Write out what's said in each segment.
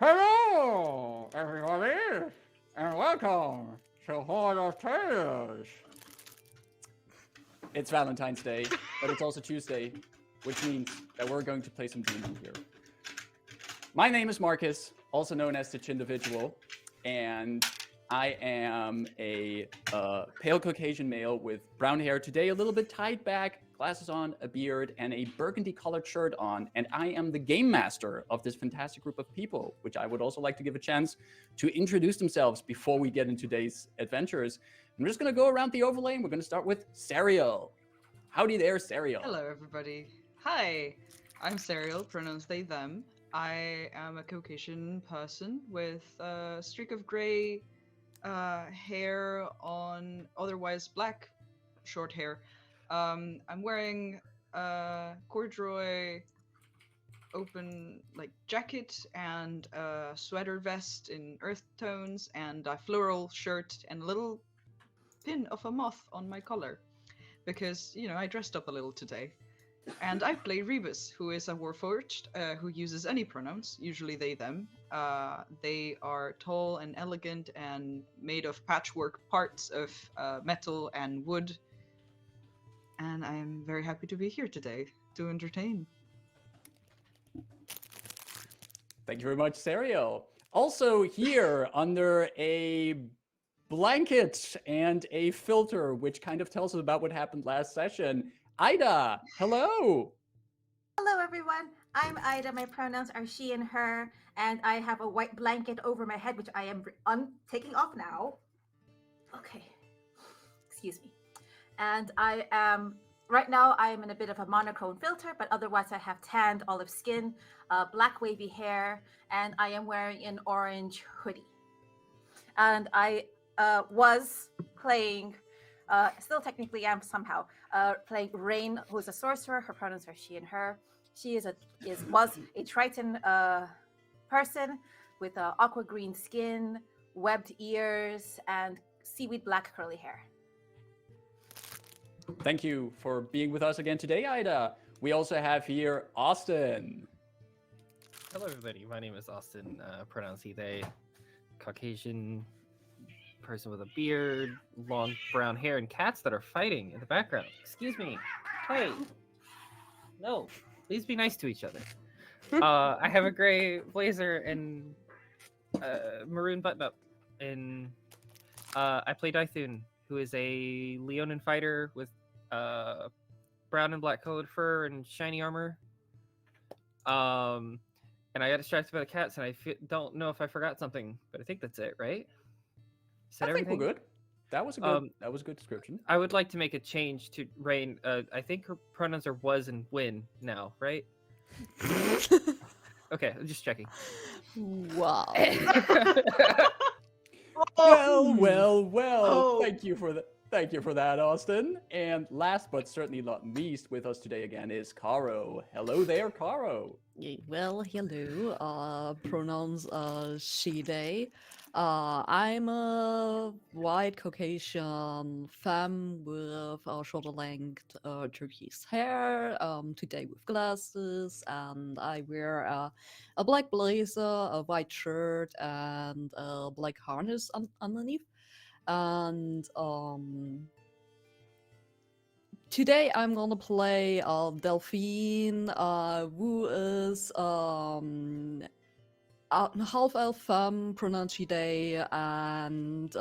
Hello, everybody, and welcome to Horde of Tales. It's Valentine's Day, but it's also Tuesday, which means that we're going to play some D&D here. My name is Marcus, also known as the Chindividual, and I am a pale Caucasian male with brown hair today, a little bit tied back, glasses on, a beard, and a burgundy-colored shirt on, and I am the game master of this fantastic group of people, which I would also like to give a chance to introduce themselves before we get into today's adventures. I'm just going to go around the overlay, and we're going to start with Serial. Howdy there, Serial. Hello, everybody. Hi, I'm Serial, pronouns they, them. I am a Caucasian person with a streak of gray hair on otherwise black short hair. I'm wearing a corduroy open jacket and a sweater vest in earth tones and a floral shirt and a little pin of a moth on my collar because, I dressed up a little today. And I play Rebus, who is a warforged who uses any pronouns, usually they, them. They are tall and elegant and made of patchwork parts of metal and wood. And I am very happy to be here today to entertain. Thank you very much, Serial. Also here under a blanket and a filter, which kind of tells us about what happened last session, Ida, hello. Hello, everyone. I'm Ida. My pronouns are she and her, and I have a white blanket over my head, which I am taking off now. Okay. Excuse me. And I am, right now, I am in a bit of a monochrome filter, but otherwise I have tanned olive skin, black wavy hair, and I am wearing an orange hoodie. And I was playing... still technically am somehow playing Rayn, who's a sorcerer. Her pronouns are she and her. She was a Triton person with aqua green skin, webbed ears, and seaweed black curly hair. Thank you for being with us again today, Ida. We also have here Austin. Hello, everybody. My name is Austin. Pronouns he, they. Caucasian person with a beard, long brown hair, and cats that are fighting in the background. Excuse me. Hey. No. Please be nice to each other. I have a gray blazer and maroon button-up. And I play Dythun, who is a Leonin fighter with brown and black colored fur and shiny armor. And I got distracted by the cats, and I don't know if I forgot something, but I think that's it, right? I think we're good. That was a good description. I would like to make a change to Rayn. I think her pronouns are was and win now, right? Okay, I'm just checking. Wow. Well. Oh. Thank you for that, Austin. And last but certainly not least, with us today again is Caro. Hello there, Caro. Well, hello. Pronouns she, they. I'm a white Caucasian femme with shoulder length turquoise hair, today with glasses, and I wear a black blazer, a white shirt, and a black harness underneath. And today I'm gonna play Delphine, who is half-elf femme, pronounced she, they, and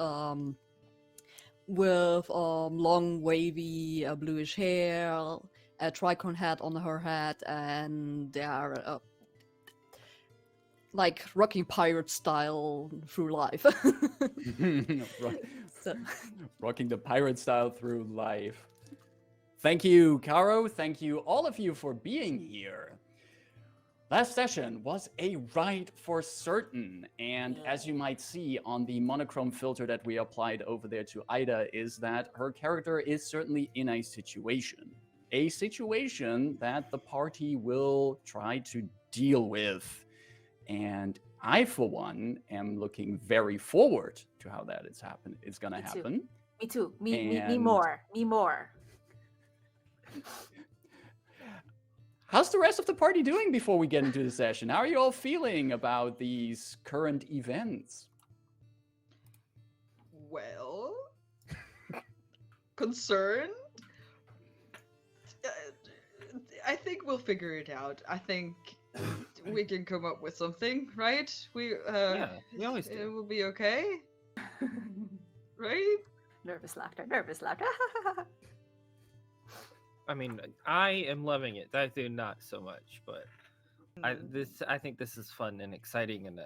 with long wavy bluish hair, a tricorn hat on her head, and they are like rocking pirate style through life. Rocking the pirate style through life. Thank you, Caro. Thank you, all of you, for being here. Last session was a ride for certain, and as you might see on the monochrome filter that we applied over there to Ida, is that her character is certainly in a situation that the party will try to deal with. And I, for one, am looking very forward to how that is happen. It's gonna happen. Me too. Me more. how's the rest of the party doing before we get into the session? How are you all feeling about these current events? Well, concerned. I think we'll figure it out. I think we can come up with something, right? We always it do. will be okay, right? Nervous laughter, nervous laughter. I mean, I am loving it. I do not so much, but I think this is fun and exciting and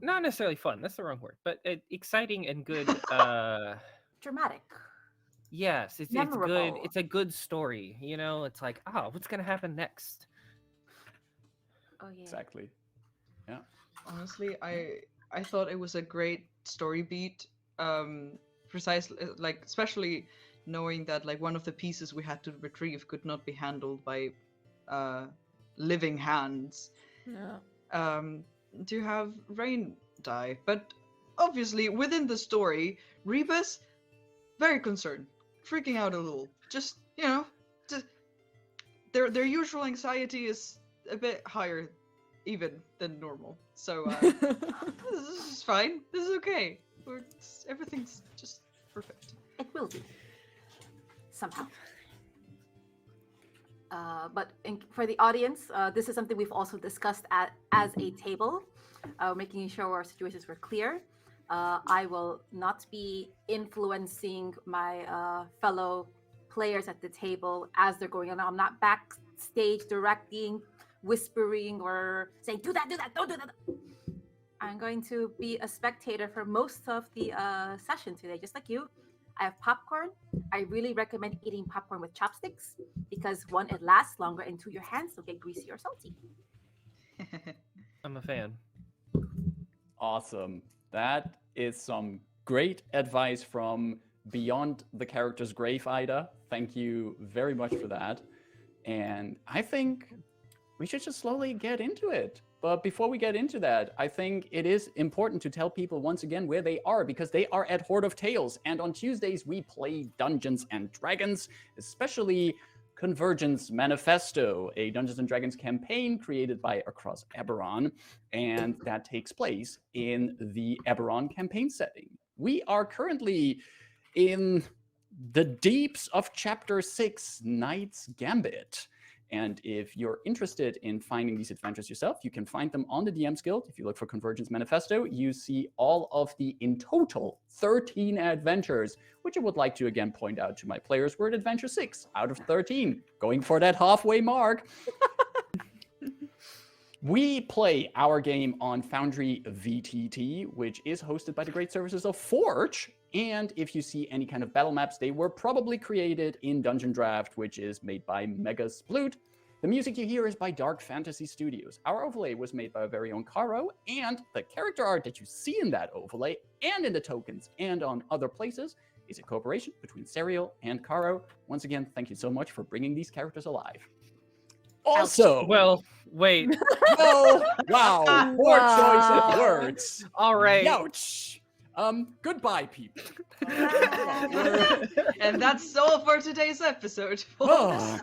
not necessarily fun. That's the wrong word, but exciting and good. Dramatic. Yes, it's good. Memorable. It's a good story. You know, it's like, what's gonna happen next? Oh yeah. Exactly. Yeah. Honestly, I thought it was a great story beat. Precisely, like especially knowing that like one of the pieces we had to retrieve could not be handled by living hands. Yeah. To have Rayn die, but obviously within the story, Rebus very concerned, freaking out a little. Just their usual anxiety is a bit higher, even than normal. So this is fine. This is okay. Everything's just perfect. It will be. Somehow. But for the audience, this is something we've also discussed as a table, making sure our situations were clear. I will not be influencing my fellow players at the table as they're going on. I'm not backstage directing, whispering, or saying, do that, don't do that. I'm going to be a spectator for most of the session today, just like you. I have popcorn. I really recommend eating popcorn with chopsticks because one, it lasts longer, and two, your hands don't get greasy or salty. I'm a fan. Awesome. That is some great advice from beyond the character's grave, Ida. Thank you very much for that. And I think we should just slowly get into it. But before we get into that, I think it is important to tell people once again where they are, because they are at Horde of Tales. And on Tuesdays, we play Dungeons and Dragons, especially Convergence Manifesto, a Dungeons and Dragons campaign created by Across Eberron, and that takes place in the Eberron campaign setting. We are currently in the deeps of Chapter 6, Knight's Gambit. And if you're interested in finding these adventures yourself, you can find them on the DM's Guild. If you look for Convergence Manifesto, you see all of the, in total, 13 adventures, which I would like to again point out to my players. We're at Adventure 6 out of 13, going for that halfway mark. We play our game on Foundry VTT, which is hosted by the great services of Forge. And if you see any kind of battle maps, they were probably created in Dungeon Draft, which is made by Mega Sploot. The music you hear is by Dark Fantasy Studios. Our overlay was made by our very own Caro, and the character art that you see in that overlay and in the tokens and on other places is a cooperation between Serial and Caro. Once again, thank you so much for bringing these characters alive. Also, Well, wait. oh, wow, poor choice of Wow. words. All right. Ouch. Goodbye, people. And that's all for today's episode. Oh.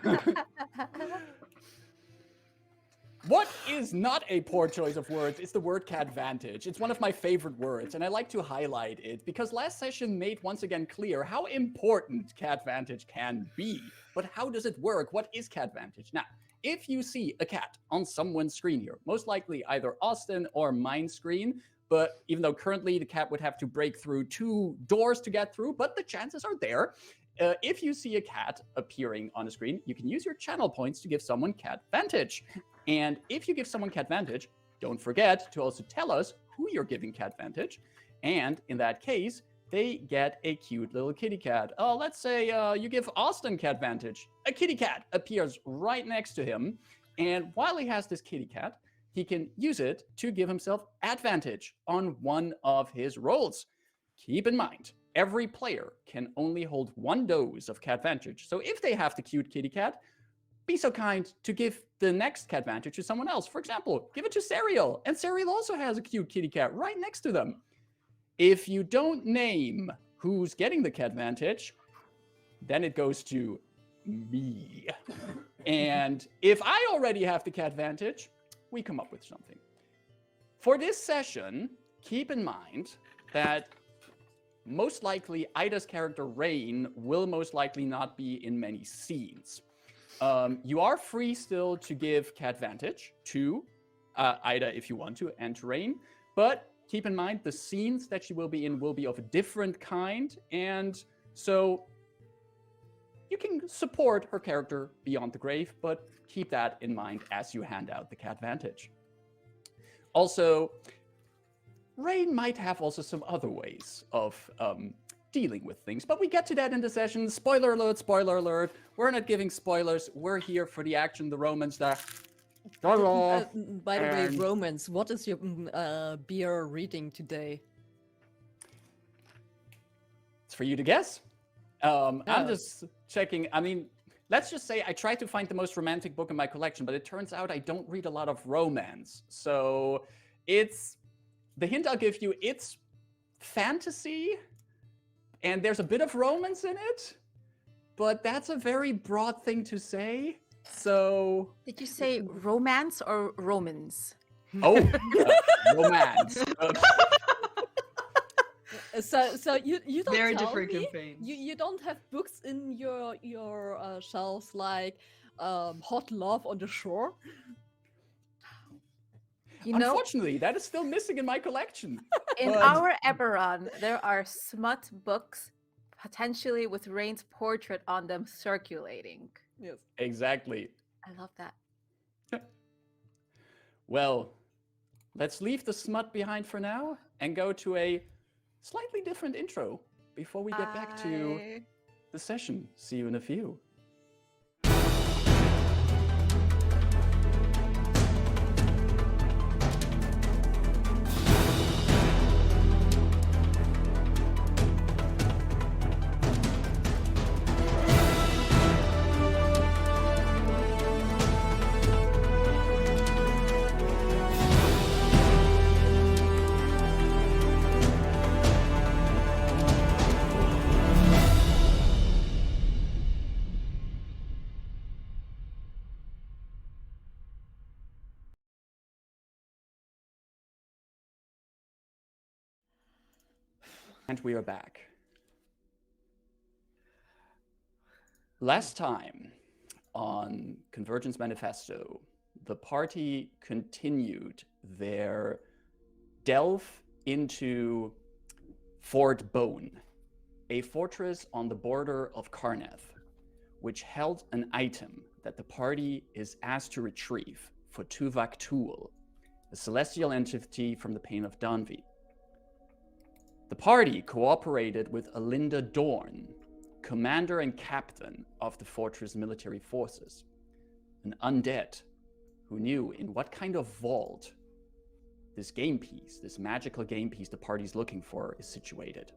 What is not a poor choice of words is the word catvantage. It's one of my favorite words, and I like to highlight it because last session made once again clear how important catvantage can be. But how does it work? What is catvantage? Now, if you see a cat on someone's screen here, most likely either Austin or mine screen, but even though currently the cat would have to break through 2 doors to get through, but the chances are there. If you see a cat appearing on a screen, you can use your channel points to give someone catvantage. And if you give someone catvantage, don't forget to also tell us who you're giving catvantage. And in that case, they get a cute little kitty cat. Let's say you give Austin catvantage. A kitty cat appears right next to him. And while he has this kitty cat, he can use it to give himself advantage on one of his rolls. Keep in mind, every player can only hold 1 dose of catvantage. So if they have the cute kitty cat, be so kind to give the next catvantage to someone else. For example, give it to Serial, and Serial also has a cute kitty cat right next to them. If you don't name who's getting the catvantage, then it goes to me. And if I already have the advantage, we come up with something. For this session, keep in mind that most likely Ida's character Rayn will most likely not be in many scenes. You are free still to give advantage to Ida if you want to, and to Rayn, but keep in mind the scenes that she will be in will be of a different kind, and so you can support her character beyond the grave, but keep that in mind as you hand out the advantage. Also, Rayn might have also some other ways of dealing with things, but we get to that in the session. Spoiler alert, spoiler alert. We're not giving spoilers. We're here for the action, the romance, the... By the way, And- Romans, what is your beer reading today? It's for you to guess. I'm Oh. just checking. I mean, let's just say I tried to find the most romantic book in my collection, but it turns out I don't read a lot of romance. So it's... The hint I'll give you, it's fantasy, and there's a bit of romance in it, but that's a very broad thing to say. So, Did you say romance or Romans? romance. So you don't Very tell different me? campaigns. You don't have books in your shelves like Hot Love on the Shore? You know, Unfortunately, that is still missing in my collection. in but- our Eberron, there are smut books, potentially with Rayn's portrait on them circulating. Yes. Exactly. I love that. Well, let's leave the smut behind for now and go to a slightly different intro before we get back to Bye. the session. See you in a few. And we are back. Last time on Convergence Manifesto, the party continued their delve into Fort Bone, a fortress on the border of Karnath, which held an item that the party is asked to retrieve for Tuvok Tool, a celestial entity from the Pain of Danvi. The party cooperated with Alinda Dorn, commander and captain of the fortress military forces, an undead who knew in what kind of vault this game piece, this magical game piece the party's looking for, is situated.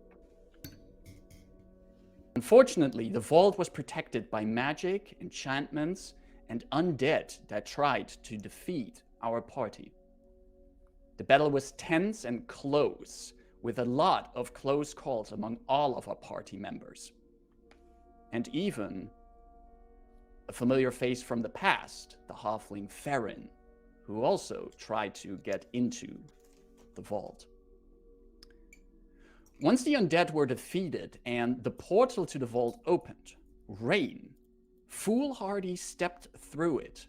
Unfortunately, the vault was protected by magic, enchantments, and undead that tried to defeat our party. The battle was tense and close, with a lot of close calls among all of our party members. And even a familiar face from the past, the halfling Farron, who also tried to get into the vault. Once the undead were defeated and the portal to the vault opened, Rayn, foolhardy, stepped through it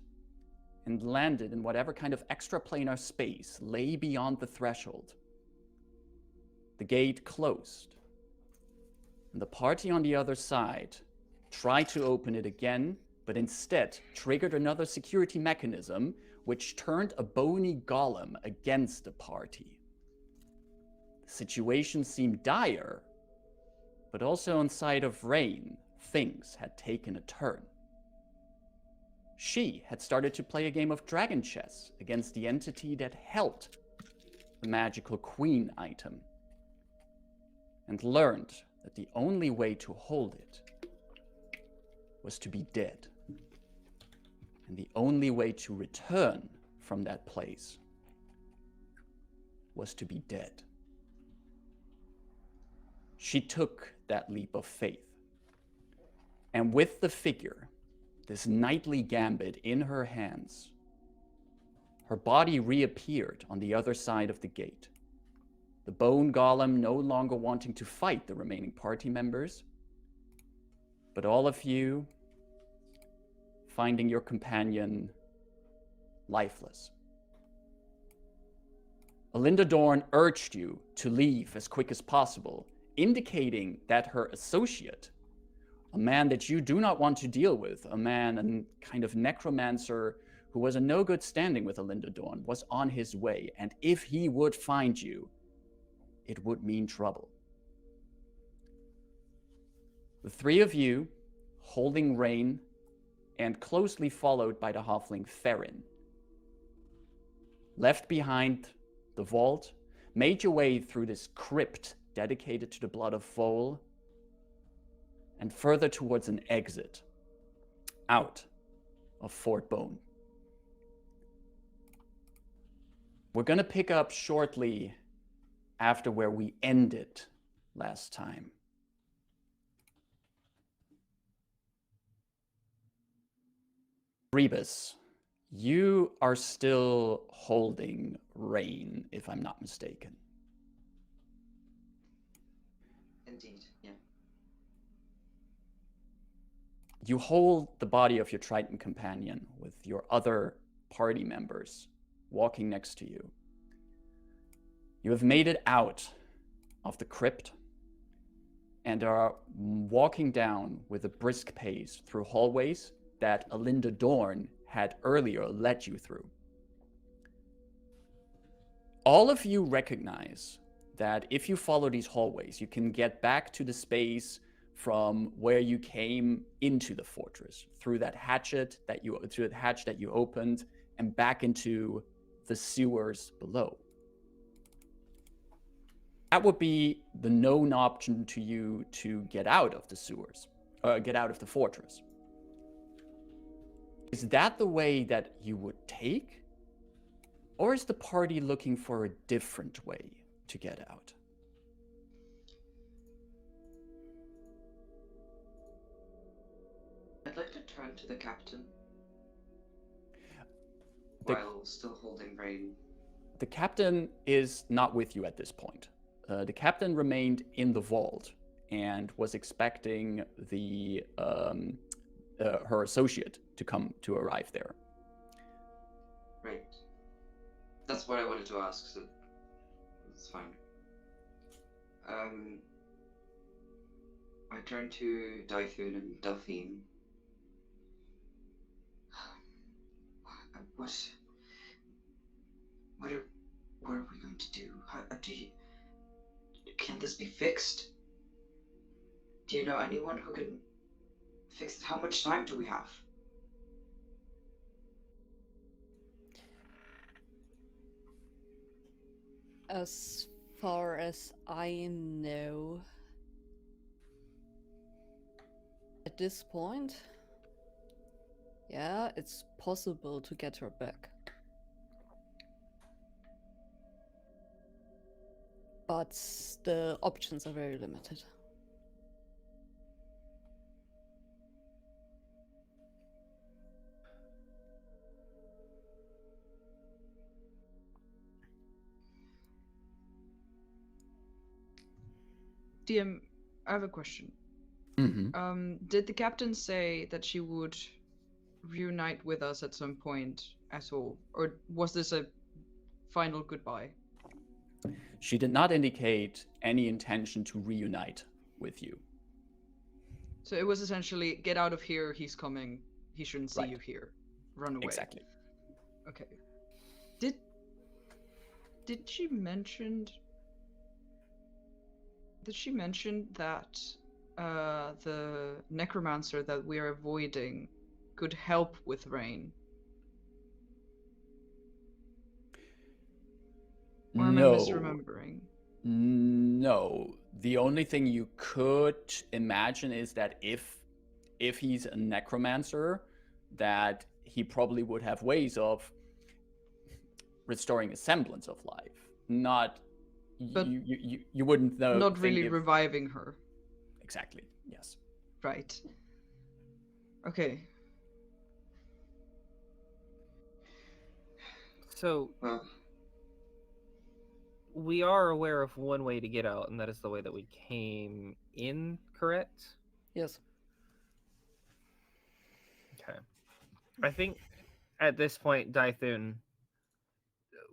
and landed in whatever kind of extraplanar space lay beyond the threshold. The gate closed, and the party on the other side tried to open it again, but instead triggered another security mechanism which turned a bony golem against the party. The situation seemed dire, but also inside of Rayn, things had taken a turn. She had started to play a game of dragon chess against the entity that held the magical queen item, and learned that the only way to hold it was to be dead. And the only way to return from that place was to be dead. She took that leap of faith. And with the figure this knightly gambit in her hands, her body reappeared on the other side of the gate. The bone golem no longer wanting to fight the remaining party members, but all of you finding your companion lifeless. Alinda Dorn urged you to leave as quick as possible, indicating that her associate, a man that you do not want to deal with, a kind of necromancer who was in no good standing with Alinda Dorn, was on his way, and if he would find you, it would mean trouble. The three of you, holding Rayn, and closely followed by the halfling Therin, left behind the vault, made your way through this crypt dedicated to the blood of Vol, and further towards an exit out of Fort Bone. We're going to pick up shortly after where we ended last time. Rebus, you are still holding Rayn, if I'm not mistaken. Indeed, yeah. You hold the body of your Triton companion with your other party members walking next to you. You have made it out of the crypt and are walking down with a brisk pace through hallways that Alinda Dorn had earlier led you through. All of you recognize that if you follow these hallways, you can get back to the space from where you came into the fortress, through that hatch that you opened, and back into the sewers below. That would be the known option to you to get out of the sewers, get out of the fortress. Is that the way that you would take? Or is the party looking for a different way to get out? I'd like to turn to the captain while still holding Rayn. The captain is not with you at this point. The captain remained in the vault and was expecting her associate to arrive there. Right. That's what I wanted to ask, so that's fine. I turn to Dythun and Delphine. What are we going to do? Can this be fixed? Do you know anyone who can fix it? How much time do we have? As far as I know, at this point, yeah, it's possible to get her back. But the options are very limited. DM, I have a question. Mm-hmm. Did the captain say that she would reunite with us at some point at all? Or was this a final goodbye? She did not indicate any intention to reunite with you. So it was essentially, get out of here, he's coming, he shouldn't see you here. Run away. Exactly. Okay. Did she mention that the necromancer that we are avoiding could help with Rayn? Or am I misremembering? No. The only thing you could imagine is that if he's a necromancer, that he probably would have ways of restoring a semblance of life. Not, but you wouldn't know. Not really reviving her. Exactly, yes. Right. Okay. So Well, we are aware of one way to get out, and that is the way that we came in, correct? Yes. Okay. I think at this point, Dythun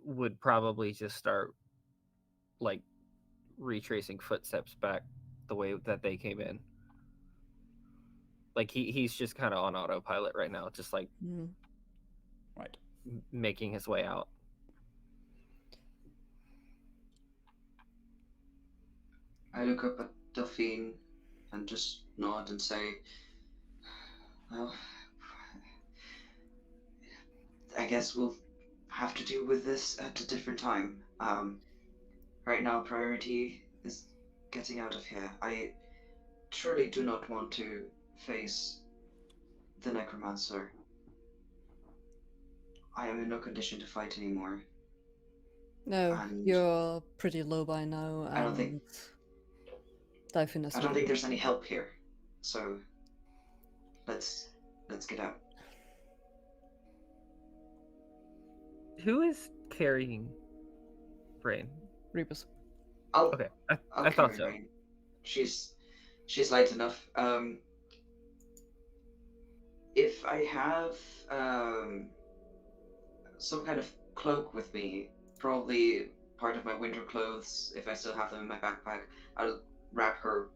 would probably just start, like, retracing footsteps back the way that they came in. Like, he's just kind of on autopilot right now, just, like, Mm. Right. making his way out. I look up at Delphine and just nod and say, well, I guess we'll have to deal with this at a different time. Right now, priority is getting out of here. I truly do not want to face the necromancer. I am in no condition to fight anymore. No, And you're pretty low by now, I don't think and Dyphun as I don't well. think there's any help here. So let's get out. Who is carrying Rayn? Rebus. I'll Okay, I'll I thought carry so. Rayn. She's light enough. If I have some kind of cloak with me, probably part of my winter clothes, if I still have them in my backpack, I'll wrap her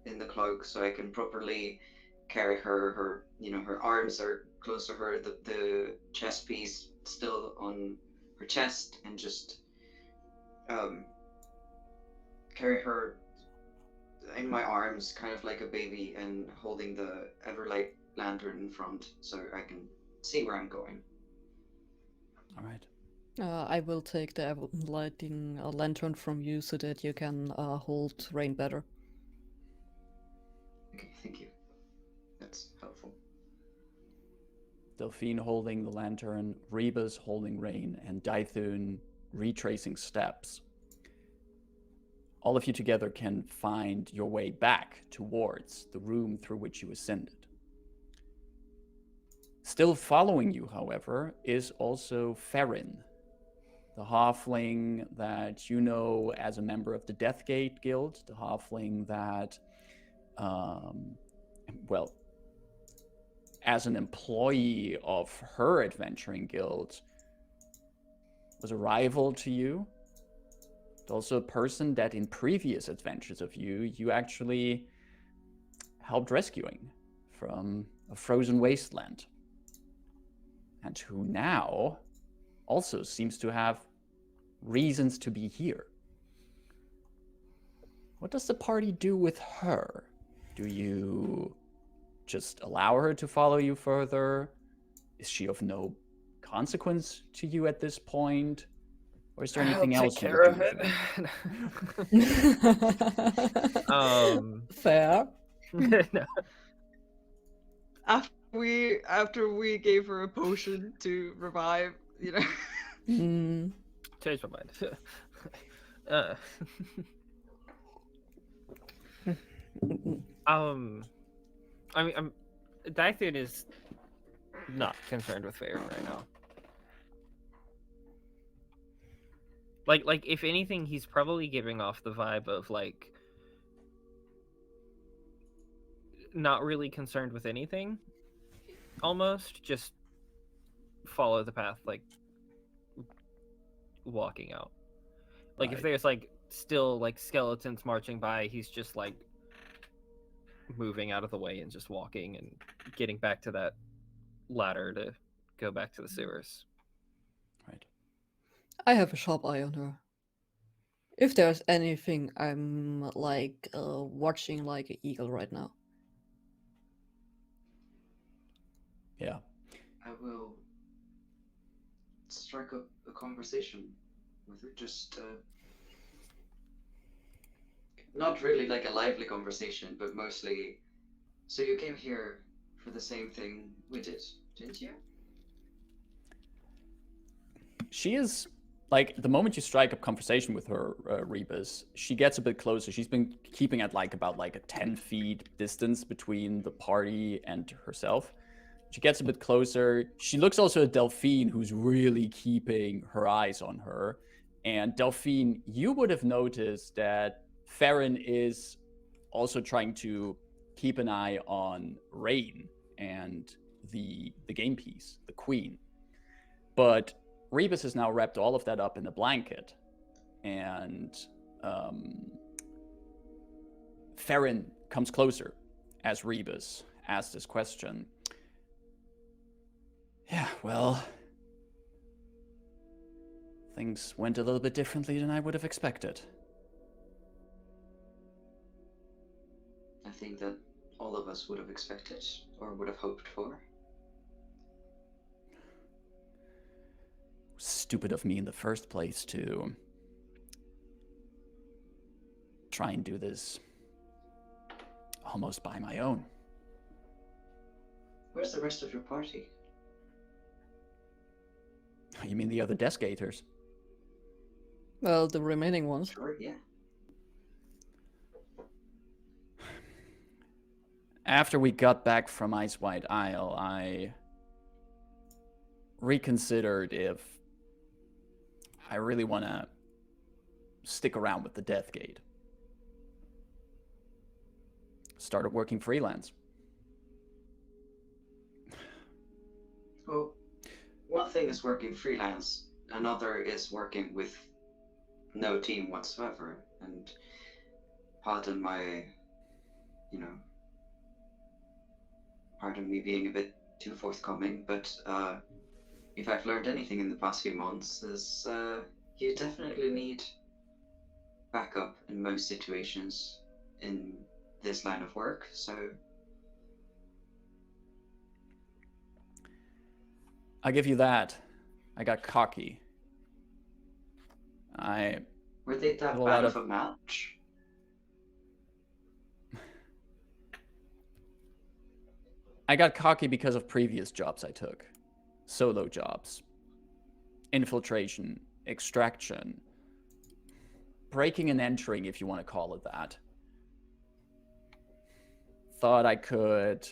in the cloak so I can properly carry her. Her arms are close to her, the chest piece still on her chest, and just carry her in my arms, kind of like a baby, and holding the Everlight lantern in front so I can see where I'm going. All right. I will take the lighting lantern from you so that you can hold Rain better. Okay, thank you. That's helpful. Delphine holding the lantern, Rebus holding Rayn, and Dythun retracing steps. All of you together can find your way back towards the room through which you ascended. Still following you, however, is also Ferrin, the halfling that you know as a member of the Deathgate Guild, the halfling that, as an employee of her adventuring guild, was a rival to you. But also a person that in previous adventures of you actually helped rescuing from a frozen wasteland. And who now also seems to have reasons to be here. What does the party do with her? Do you just allow her to follow you further? Is she of no consequence to you at this point? Or is there anything else you would do with her? Fair. No. After we gave her a potion to revive, Mm. Change my mind. I mean, Dythun is not concerned with Faerun right now. Like, if anything, he's probably giving off the vibe of, like, not really concerned with anything, almost, just follow the path, like, walking out. Like, Right. if there's, like, still, like, skeletons marching by, he's just, like, moving out of the way and just walking and getting back to that ladder to go back to the sewers. Right. I have a sharp eye on her. If there's anything, I'm like watching like an eagle right now. Yeah. I will strike up a conversation with her, just not really like a lively conversation, but mostly, so you came here for the same thing we did, didn't you? She is, like, the moment you strike up conversation with her, Rebus, she gets a bit closer. She's been keeping at, like, about, like, a 10 feet distance between the party and herself. She gets a bit closer. She looks also at Delphine, who's really keeping her eyes on her. And Delphine, you would have noticed that Farron is also trying to keep an eye on Rayn and the game piece, the queen. But Rebus has now wrapped all of that up in a blanket. And Farron comes closer as Rebus asks this question. Yeah, well, things went a little bit differently than I would have expected. I think that all of us would have expected or would have hoped for. Stupid of me in the first place to try and do this almost by my own. Where's the rest of your party? You mean the other Death Gators? Well, the remaining ones. Sure, yeah. After we got back from Ice White Isle, I reconsidered if I really want to stick around with the Death Gate. Started working freelance. Well, one thing is working freelance, another is working with no team whatsoever. And pardon my, pardon me being a bit too forthcoming, but if I've learned anything in the past few months is you definitely need backup in most situations in this line of work, so... I'll give you that. I got cocky. Were they that bad of a match? I got cocky because of previous jobs I took. Solo jobs. Infiltration. Extraction. Breaking and entering, if you want to call it that. Thought I could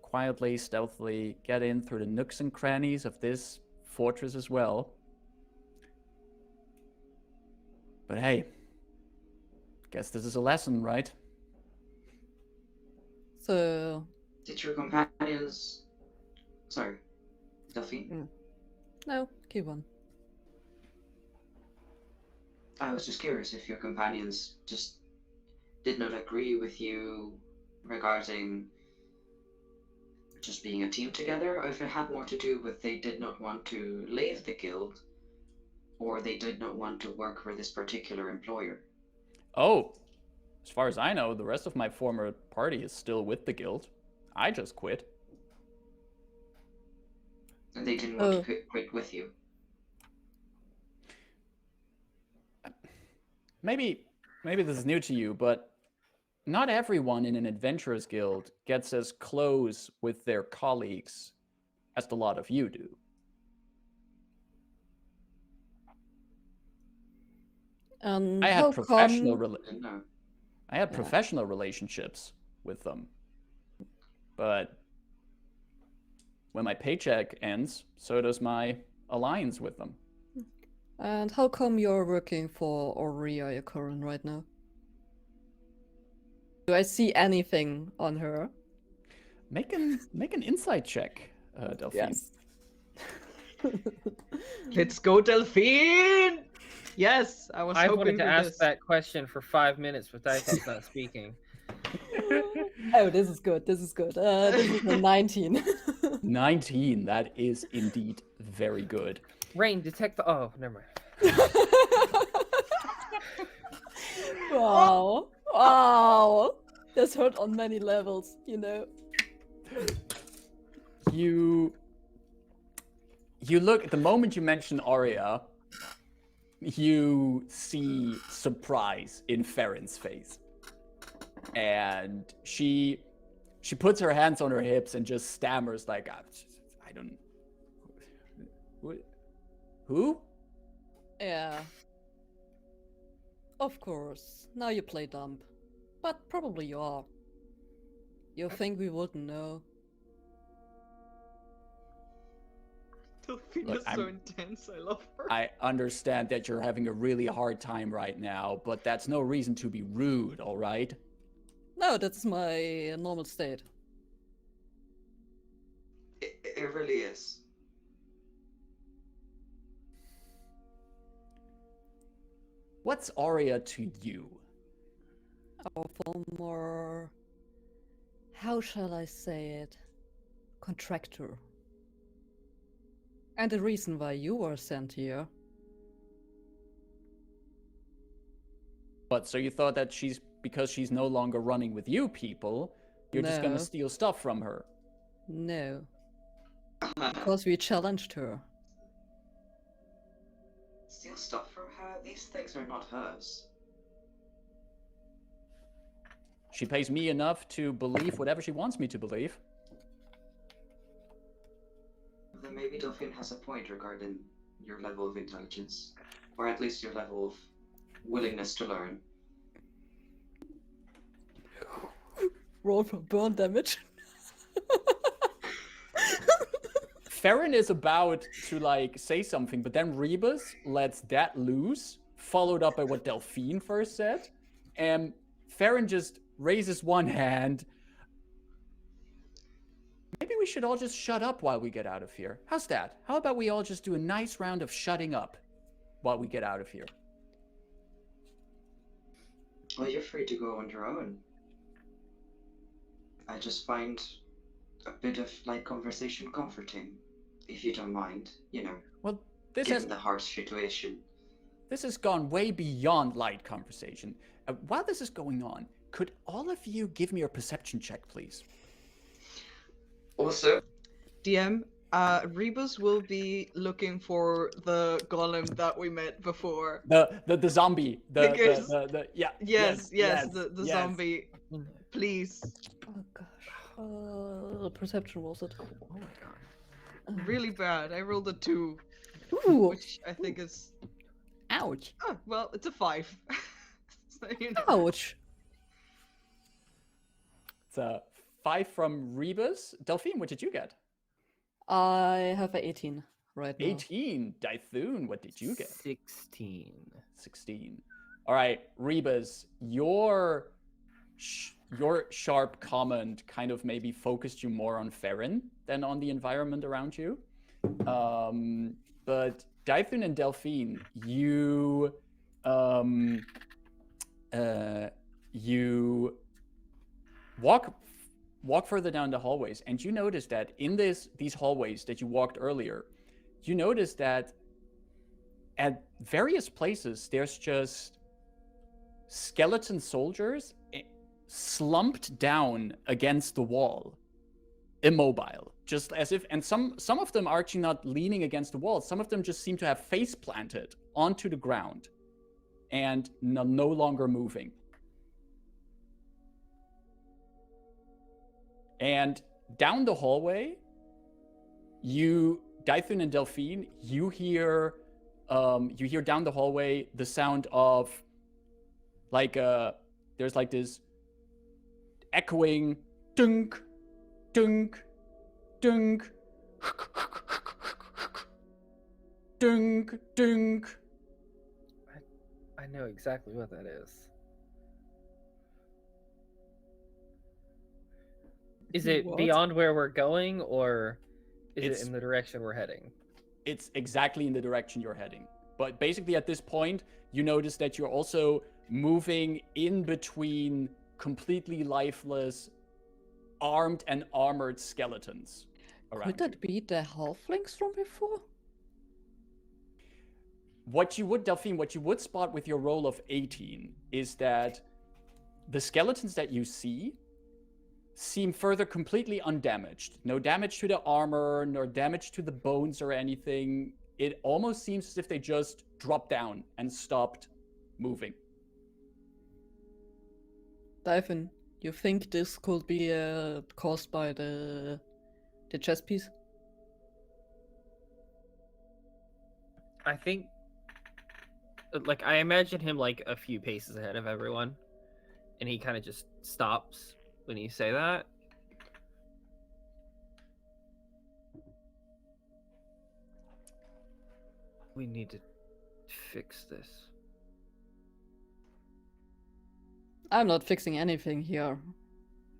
quietly, stealthily get in through the nooks and crannies of this fortress as well. But hey, guess this is a lesson, right? So... Did your companions... Sorry, Delphine? No, keep on. I was just curious if your companions just did not agree with you regarding just being a team together, or if it had more to do with they did not want to leave the guild, or they did not want to work for this particular employer. Oh, as far as I know, the rest of my former party is still with the guild. I just quit. And they didn't want to quit with you. Maybe this is new to you, but not everyone in an adventurers guild gets as close with their colleagues as the lot of you do. I had professional relationships with them. But when my paycheck ends, so does my alliance with them. And how come you're working for Aurea, your current right now? Do I see anything on her? Make an insight check, Delphine. Yes. Let's go, Delphine! Yes, I was I hoping wanted to for ask this. that question for 5 minutes, but Daisa's not speaking. Oh, this is good. This is good. This is a 19. 19. That is indeed very good. Rayn, detect the... Oh, never mind. Wow. Wow. This hurt on many levels, you know. You look, the moment you mention Aurea, you see surprise in Farron's face. And she puts her hands on her hips and just stammers like, I don't... Who? Yeah. Of course. Now you play dumb. But probably you are. You think we wouldn't know? Delphine Look, is so I'm- intense. I love her. I understand that you're having a really hard time right now, but that's no reason to be rude, all right? No, that's my normal state. It really is. What's Aria to you? Our former, how shall I say it, contractor. And the reason why you were sent here. But so you thought that because she's no longer running with you people, you're just gonna No. steal stuff from her. No, because we challenged her. Steal stuff from her? These things are not hers. She pays me enough to believe whatever she wants me to believe. Then maybe Delphine has a point regarding your level of intelligence. Or at least your level of willingness to learn. Roll for burn damage. Farron is about to like say something, but then Rebus lets that loose, followed up by what Delphine first said, and Farron just raises one hand. Maybe we should all just shut up while we get out of here. How's that? How about we all just do a nice round of shutting up while we get out of here? Well, you're free to go on your own. I just find a bit of light conversation comforting, if you don't mind, you know, Well, this given has the harsh situation. this has gone way beyond light conversation. While this is going on, could all of you give me your perception check, please? Also, DM, Rebus will be looking for the golem that we met before. The zombie. Because- Yeah. Yes, the yes. zombie. Please. Oh gosh. Perception was it? Oh my god. Really bad. I rolled a 2, Ooh, which I think is. ouch. Oh, well, it's a 5. So, you know. Ouch. It's a 5 from Rebus. Delphine, what did you get? I have a 18 right now. 18. Dythun, what did you get? 16. 16. All right, Rebus, your sharp comment kind of maybe focused you more on Farron than on the environment around you. But Dythun and Delphine, you walk further down the hallways, and you notice that in these hallways that you walked earlier, you notice that at various places there's just skeleton soldiers slumped down against the wall, immobile, just as if, and some of them are actually not leaning against the wall. Some of them just seem to have face planted onto the ground and no longer moving. And down the hallway, Dythun and Delphine, you hear down the hallway the sound of there's like this echoing dunk, dunk, dunk, dunk, dunk. I know exactly what that is. Is it What? beyond where we're going, or is It's- it in the direction we're heading? It's exactly in the direction you're heading. But basically at this point, you notice that you're also moving in between completely lifeless, armed and armored skeletons around Could that you. be the halflings from before? What you would, Delphine, what you would spot with your roll of 18 is that the skeletons that you see seem further completely undamaged. No damage to the armor, nor damage to the bones or anything. It almost seems as if they just dropped down and stopped moving. Dyphon, you think this could be caused by the chess piece? I think, like, I imagine him like a few paces ahead of everyone, and he kind of just stops when you say that. We need to fix this. I'm not fixing anything here.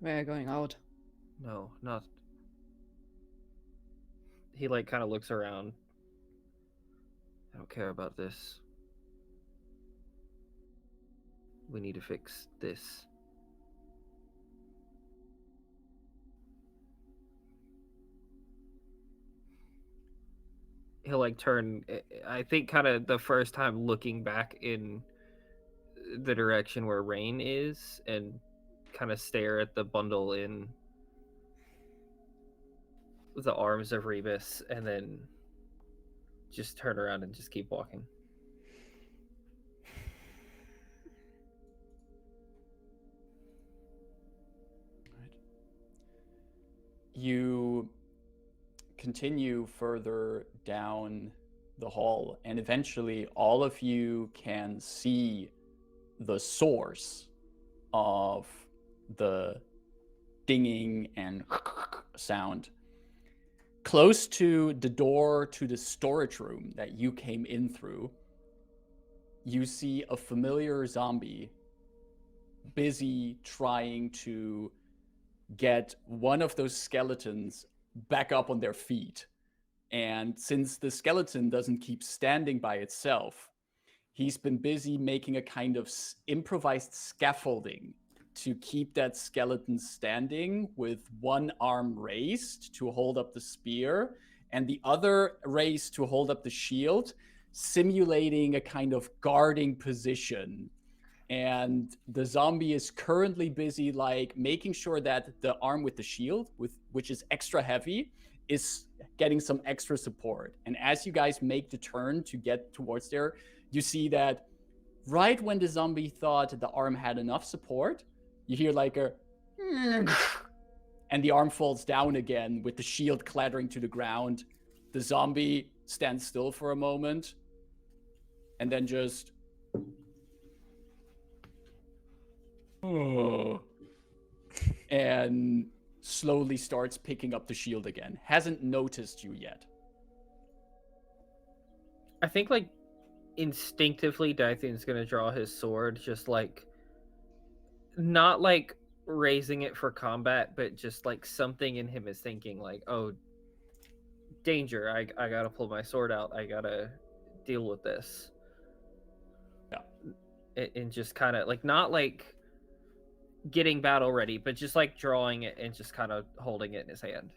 We're going out. No, not. He like kind of looks around. I don't care about this. We need to fix this. He'll like turn, I think kind of the first time looking back in the direction where Rayn is and kind of stare at the bundle in the arms of Rebus and then just turn around and just keep walking. You continue further down the hall, and eventually all of you can see the source of the dinging and sound. Close to the door to the storage room that you came in through, you see a familiar zombie busy trying to get one of those skeletons back up on their feet. And since the skeleton doesn't keep standing by itself, he's been busy making a kind of improvised scaffolding to keep that skeleton standing, with one arm raised to hold up the spear and the other raised to hold up the shield, simulating a kind of guarding position. And the zombie is currently busy like making sure that the arm with the shield, which is extra heavy, is getting some extra support. And as you guys make the turn to get towards there, you see that right when the zombie thought the arm had enough support, you hear like a and the arm falls down again with the shield clattering to the ground. The zombie stands still for a moment and then just and slowly starts picking up the shield again. Hasn't noticed you yet. I think like instinctively Dythian's gonna draw his sword, just like not like raising it for combat, but just like something in him is thinking like, oh, danger, I gotta pull my sword out, I gotta deal with this. Yeah. And just kind of like not like getting battle ready, but just like drawing it and just kind of holding it in his hand.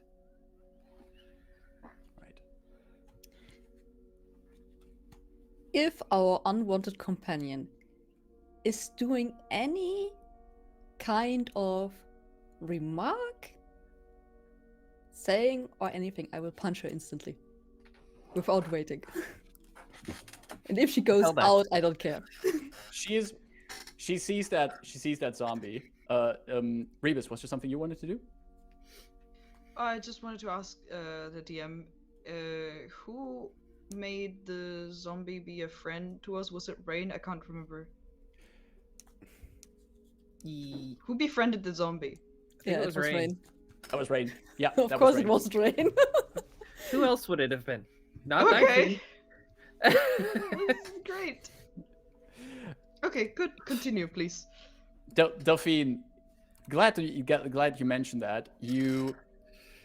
Right. If our unwanted companion is doing any kind of remark, saying, or anything, I will punch her instantly. Without waiting. And if she goes Hell back. out, I don't care. She sees that zombie. Rebus, was there something you wanted to do? I just wanted to ask the DM, who made the zombie be a friend to us? Was it Rayn? I can't remember. Who befriended the zombie? think Yeah, it it was was Rayn. Rayn. That was Rayn. Yeah, Of that course was it Rayn. wasn't Rayn. Who else would it have been? Not Okay. Dythian. This is great. Okay, good. Continue, please. Delphine, glad you mentioned that.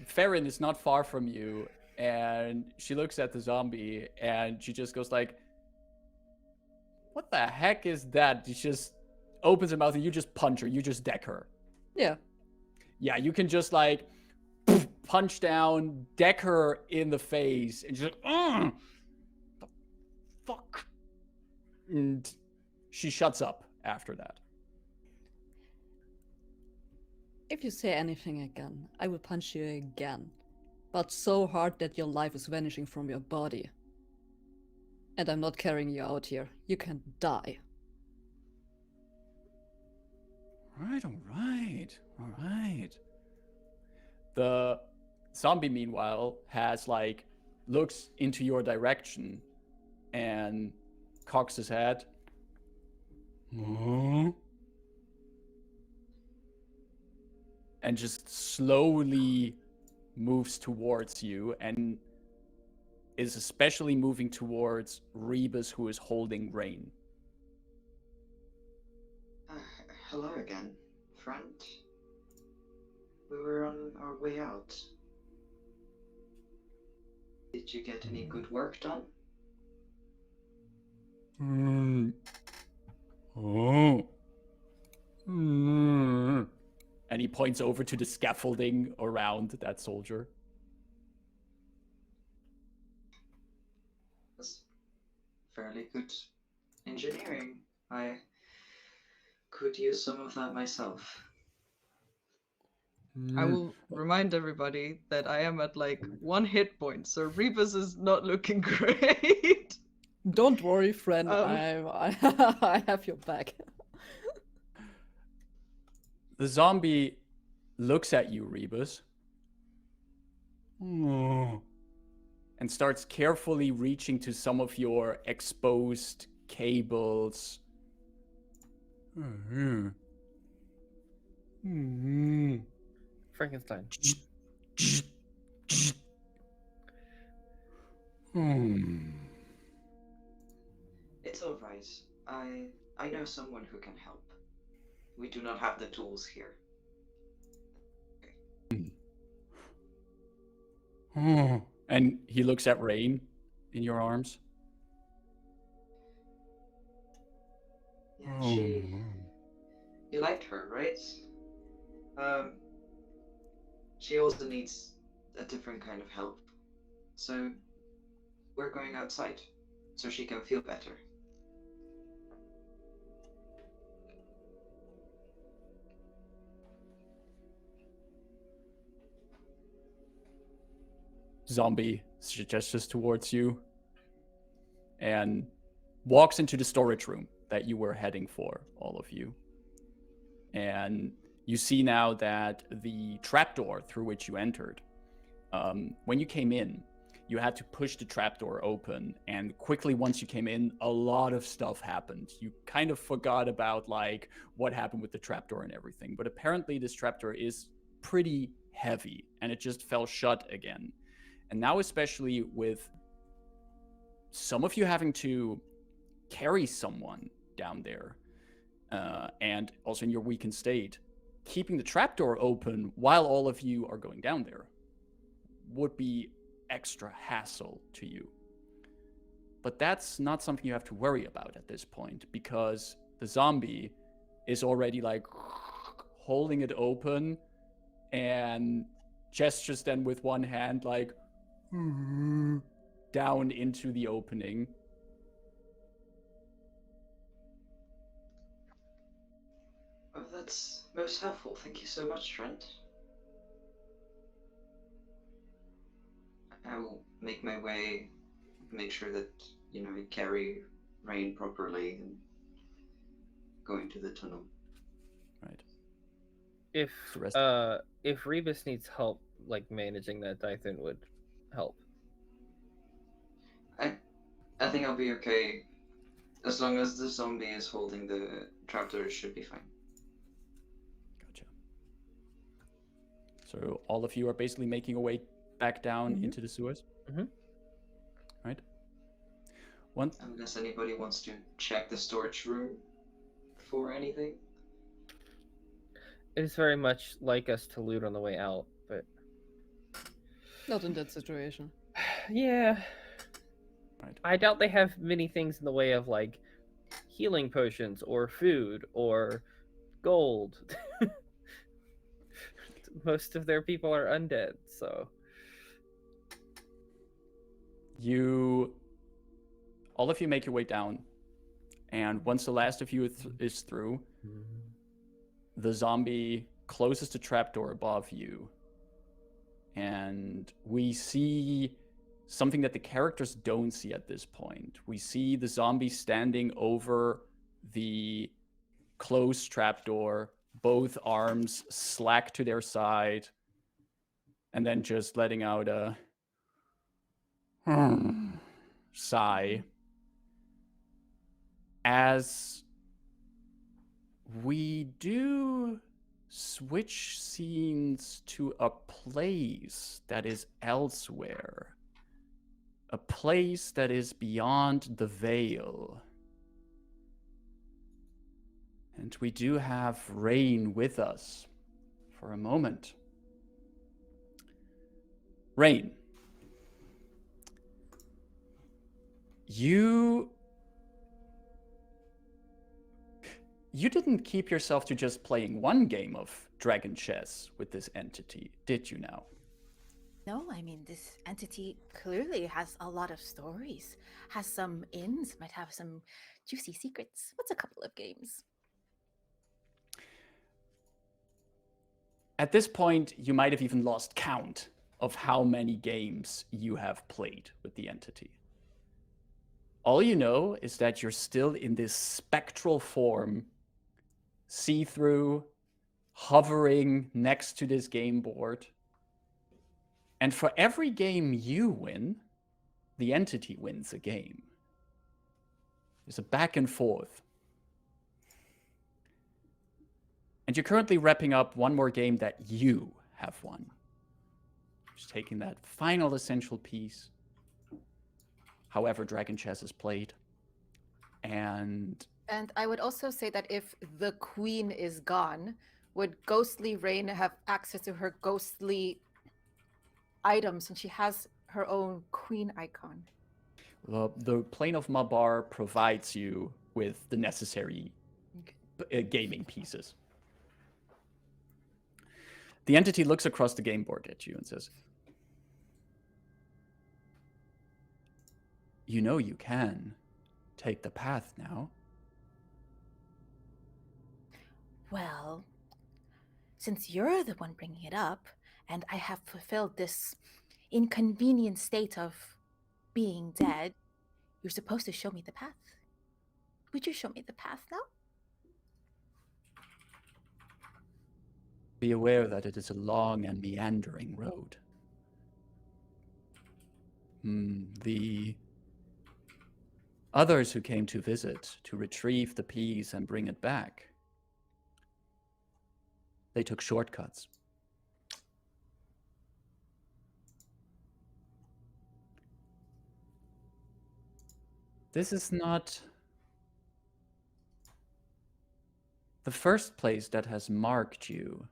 Farron is not far from you, and she looks at the zombie and she just goes like, "What the heck is that?" She just opens her mouth and you just punch her. You just deck her. Yeah. Yeah, you can just like punch down, deck her in the face, and just the fuck. And she shuts up after that. If you say anything again, I will punch you again. But so hard that your life is vanishing from your body. And I'm not carrying you out here. You can die. All right. The zombie, meanwhile, has looks into your direction and cocks his head. And just slowly moves towards you, and is especially moving towards Rebus, who is holding Rayn. Hello again, friend. We were on our way out. Did you get any good work done? Oh. And he points over to the scaffolding around that soldier. That's fairly good engineering. I could use some of that myself. I will remind everybody that I am at like 1 hit point, so Rebus is not looking great. Don't worry, friend. I have your back. The zombie looks at you, Rebus, and starts carefully reaching to some of your exposed cables. Frankenstein. It's all right. I know someone who can help. We do not have the tools here. And he looks at Rayn in your arms. Yeah, you liked her, right? She also needs a different kind of help. So we're going outside so she can feel better. Zombie gestures towards you and walks into the storage room that you were heading for, all of you. And you see now that the trapdoor through which you entered, when you came in, you had to push the trapdoor open, and quickly once you came in, a lot of stuff happened. You kind of forgot about like what happened with the trapdoor and everything, but apparently this trapdoor is pretty heavy, and it just fell shut again. And now, especially with some of you having to carry someone down there, and also in your weakened state, keeping the trapdoor open while all of you are going down there would be extra hassle to you. But that's not something you have to worry about at this point, because the zombie is already like holding it open and gestures then with one hand like down into the opening. Oh, that's most helpful. Thank you so much, friend. I will make my way, make sure that, I carry Rayn properly and go into the tunnel. Right. If Rebus needs help, like managing that, Dython would help. I think I'll be okay. As long as the zombie is holding the trapdoor, it should be fine. Gotcha. So all of you are basically making your way back down into the sewers? Right. Unless anybody wants to check the storage room for anything. It is very much like us to loot on the way out, but Not in that situation. yeah. Right. I doubt they have many things in the way of like healing potions or food or gold. Most of their people are undead, so all of you make your way down, and once the last of you is through, the zombie closes the trapdoor above you, and we see something that the characters don't see at this point. We see the zombie standing over the closed trapdoor, both arms slack to their side, and then just letting out a sigh as we do switch scenes to a place that is elsewhere. a place that is beyond the veil. And we do have Rayn with us for a moment. Rayn, you didn't keep yourself to just playing one game of dragon chess with this entity, did you now? No, I mean, this entity clearly has a lot of stories, has some ins, might have some juicy secrets. What's a couple of games? At this point, you might have even lost count of how many games you have played with the entity. All you know is that you're still in this spectral form, see-through, hovering next to this game board. And for every game you win, the entity wins a game. There's a back and forth. And you're currently wrapping up one more game that you have won. Just taking that final essential piece, however dragon chess is played. And I would also say that if the queen is gone, would ghostly Rayn have access to her ghostly items, and she has her own queen icon? the plane of Mabar provides you with the necessary gaming pieces. The entity looks across the game board at you and says, "You know you can take the path now." Well, since you're the one bringing it up, and I have fulfilled this inconvenient state of being dead, you're supposed to show me the path. Would you show me the path now? Be aware that it is a long and meandering road. The others who came to visit, to retrieve the piece and bring it back, they took shortcuts. This is not the first place that has marked you.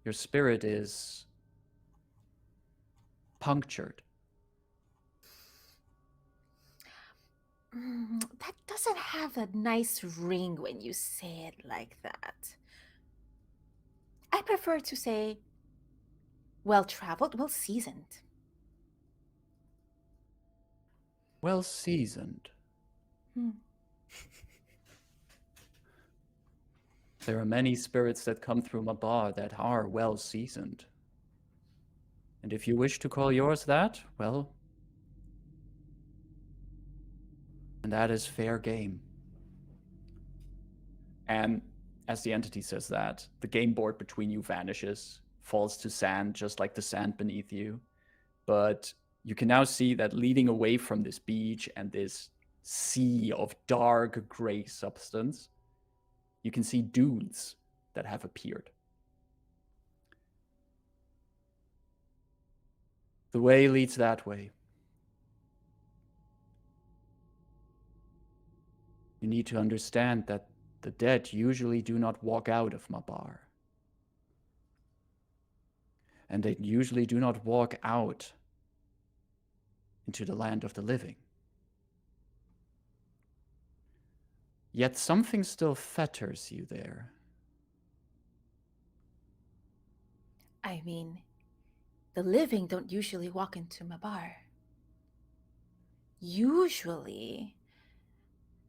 Your spirit is punctured. That doesn't have a nice ring when you say it like that. I prefer to say well-traveled, well-seasoned. Well seasoned. There are many spirits that come through Mabar that are well seasoned. And if you wish to call yours that, well, and that is fair game. And as the entity says that, the game board between you vanishes, falls to sand, just like the sand beneath you. But you can now see that leading away from this beach and this sea of dark gray substance, you can see dunes that have appeared. The way leads that way. You need to understand that the dead usually do not walk out of Mabar. And they usually do not walk out into the land of the living. Yet something still fetters you there. I mean, the living don't usually walk into Mabar. Usually,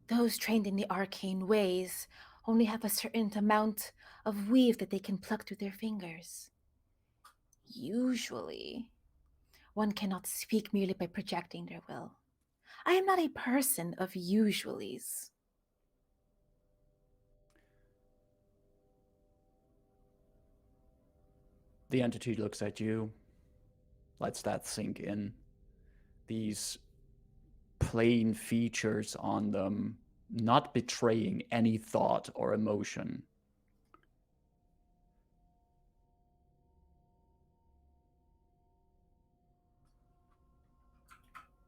those trained in the arcane ways only have a certain amount of weave that they can pluck through their fingers. Usually, one cannot speak merely by projecting their will. I am not a person of usualies. The entity looks at you, lets that sink in. These plain features on them, not betraying any thought or emotion.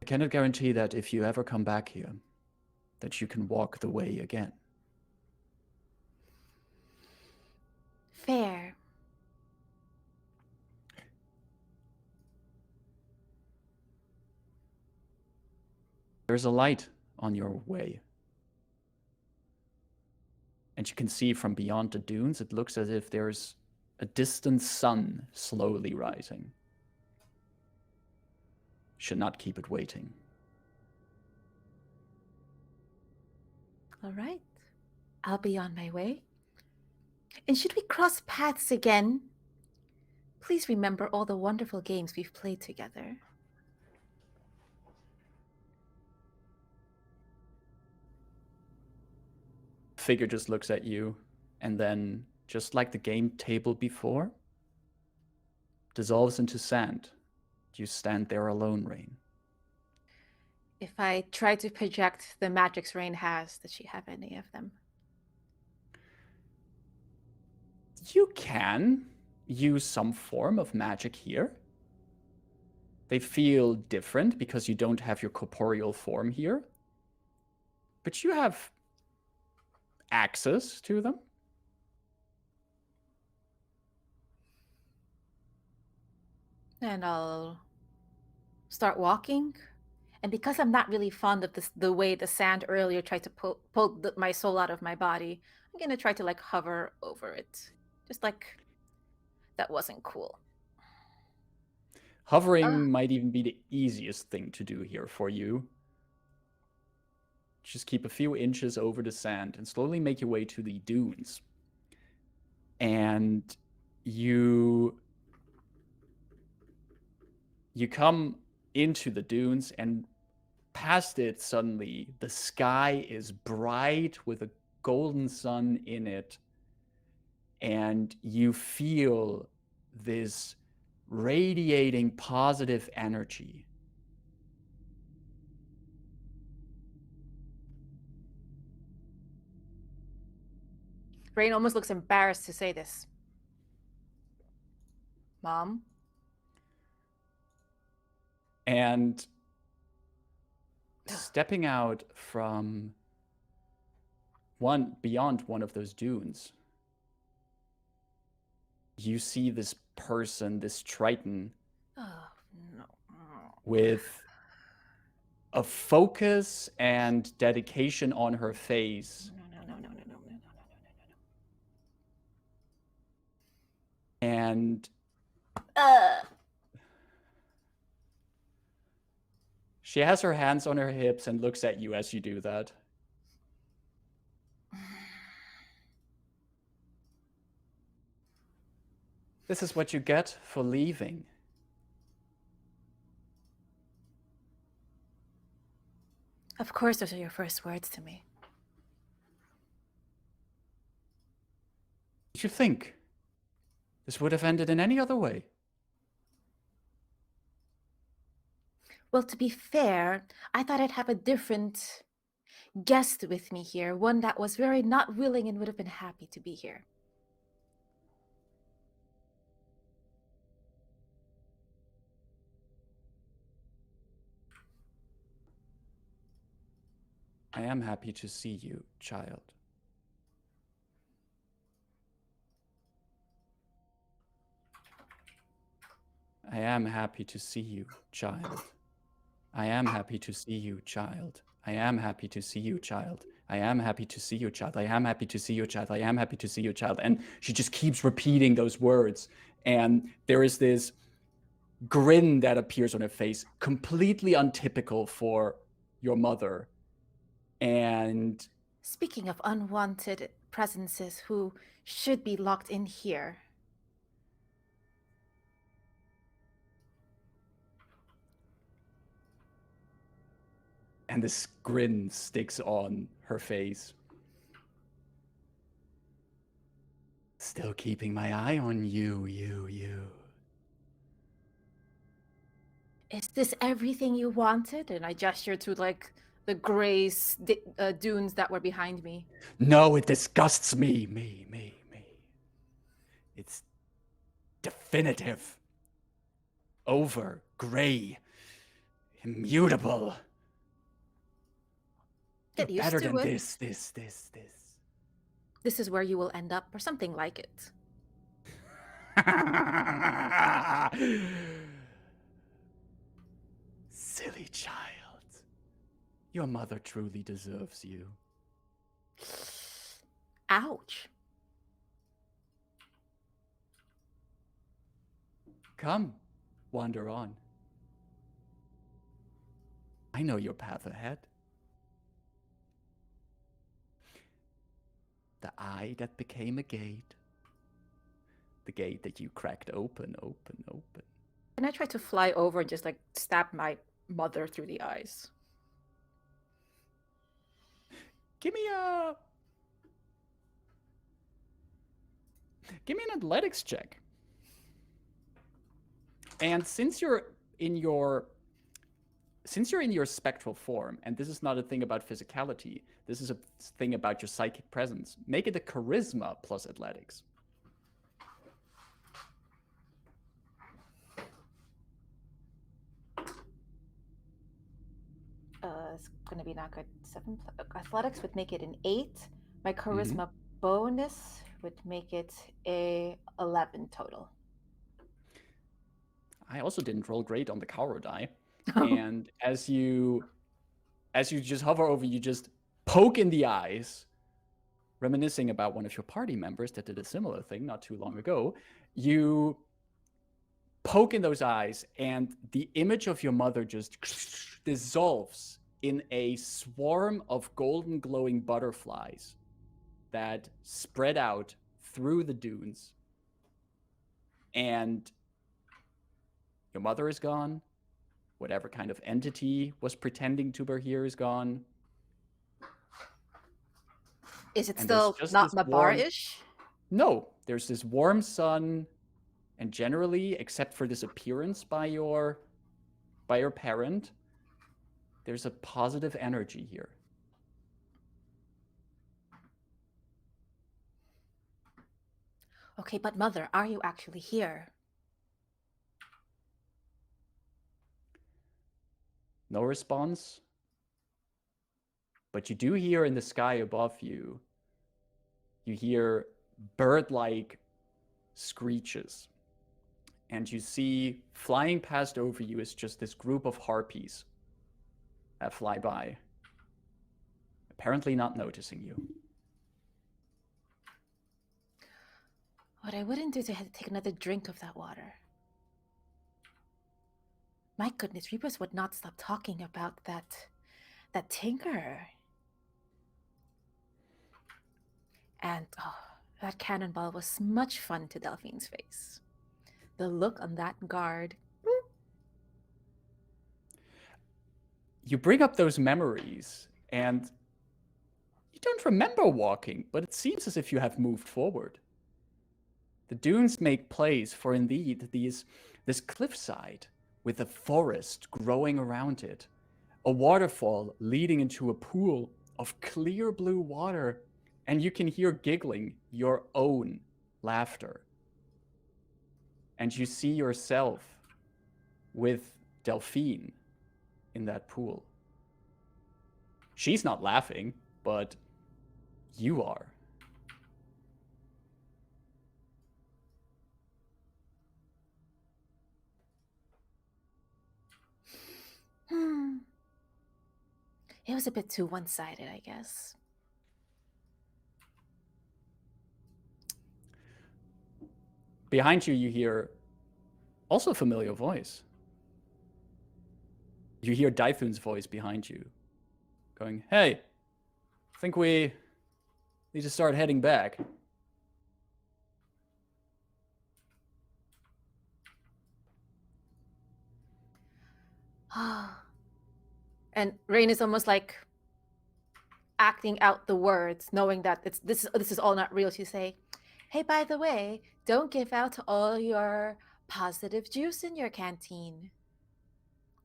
I cannot guarantee that if you ever come back here, that you can walk the way again. Fair. There's a light on your way. And you can see from beyond the dunes, it looks as if there's a distant sun slowly rising. Should not keep it waiting. All right. I'll be on my way. And should we cross paths again, please remember all the wonderful games we've played together. Figure just looks at you, and then, just like the game table before, dissolves into sand. You stand there alone, Rayn. If I try to project the magics Rayn has, does she have any of them? You can use some form of magic here. They feel different because you don't have your corporeal form here. But you have access to them. And I'll start walking. And because I'm not really fond of the way the sand earlier tried to pull my soul out of my body, I'm going to try to like hover over it. Just like, that wasn't cool. Hovering might even be the easiest thing to do here for you. Just keep a few inches over the sand and slowly make your way to the dunes. And you come into the dunes, and past it, suddenly the sky is bright with a golden sun in it. And you feel this radiating positive energy. Rayn almost looks embarrassed to say this. Mom? And stepping out from beyond one of those dunes, you see this person, this Triton, with a focus and dedication on her face. And she has her hands on her hips and looks at you as you do that. This is what you get for leaving. Of course, those are your first words to me. Did you think this would have ended in any other way? Well, to be fair, I thought I'd have a different guest with me here, one that was very not willing and would have been happy to be here. I am happy to see you, child. I am happy to see you, child. I am happy to see you, child. I am happy to see you, child. I am happy to see you, child. I am happy to see you, child. I am happy to see you, child. And she just keeps repeating those words. And there is this grin that appears on her face, completely untypical for your mother. And speaking of unwanted presences who should be locked in here. And this grin sticks on her face. Still keeping my eye on you. Is this everything you wanted? And I gestured to like the gray dunes that were behind me. No, it disgusts me. It's definitive. Over. Gray. Immutable. You're Get used better to than it. this. This is where you will end up, or something like it. Silly child. Your mother truly deserves you. Ouch. Come, wander on. I know your path ahead. The eye that became a gate. The gate that you cracked open. Can I try to fly over and just like stab my mother through the eyes? Give me an athletics check. And since you're in your spectral form, and this is not a thing about physicality, this is a thing about your psychic presence, make it a charisma plus athletics. It's gonna be not good. 7 athletics would make it an 8. My charisma bonus would make it a 11 total. I also didn't roll great on the Kauro die. And as you just hover over, you just poke in the eyes, reminiscing about one of your party members that did a similar thing not too long ago. You poke in those eyes, and the image of your mother just dissolves in a swarm of golden glowing butterflies that spread out through the dunes. And your mother is gone. Whatever kind of entity was pretending to be here is gone. Is it And there's still just not this Mabar-ish? No, there's this warm sun, and generally, except for this appearance by your parent, there's a positive energy here. Okay, but mother, are you actually here? No response. But you do hear in the sky above you, you hear bird-like screeches. And you see flying past over you is just this group of harpies that fly by, apparently not noticing you. What I wouldn't do to take another drink of that water. My goodness, Reapers would not stop talking about that tinker. And that cannonball was much fun to Delphine's face. The look on that guard. You bring up those memories, and you don't remember walking, but it seems as if you have moved forward. The dunes make place for indeed this cliffside with a forest growing around it, a waterfall leading into a pool of clear blue water, and you can hear giggling your own laughter. And you see yourself with Delphine in that pool. She's not laughing, but you are. It was a bit too one-sided, I guess. Behind you, you hear also a familiar voice. You hear Daithun's voice behind you, going, "Hey, I think we need to start heading back." And Rayn is almost like acting out the words, knowing that this is all not real. To say, "Hey, by the way, don't give out all your positive juice in your canteen.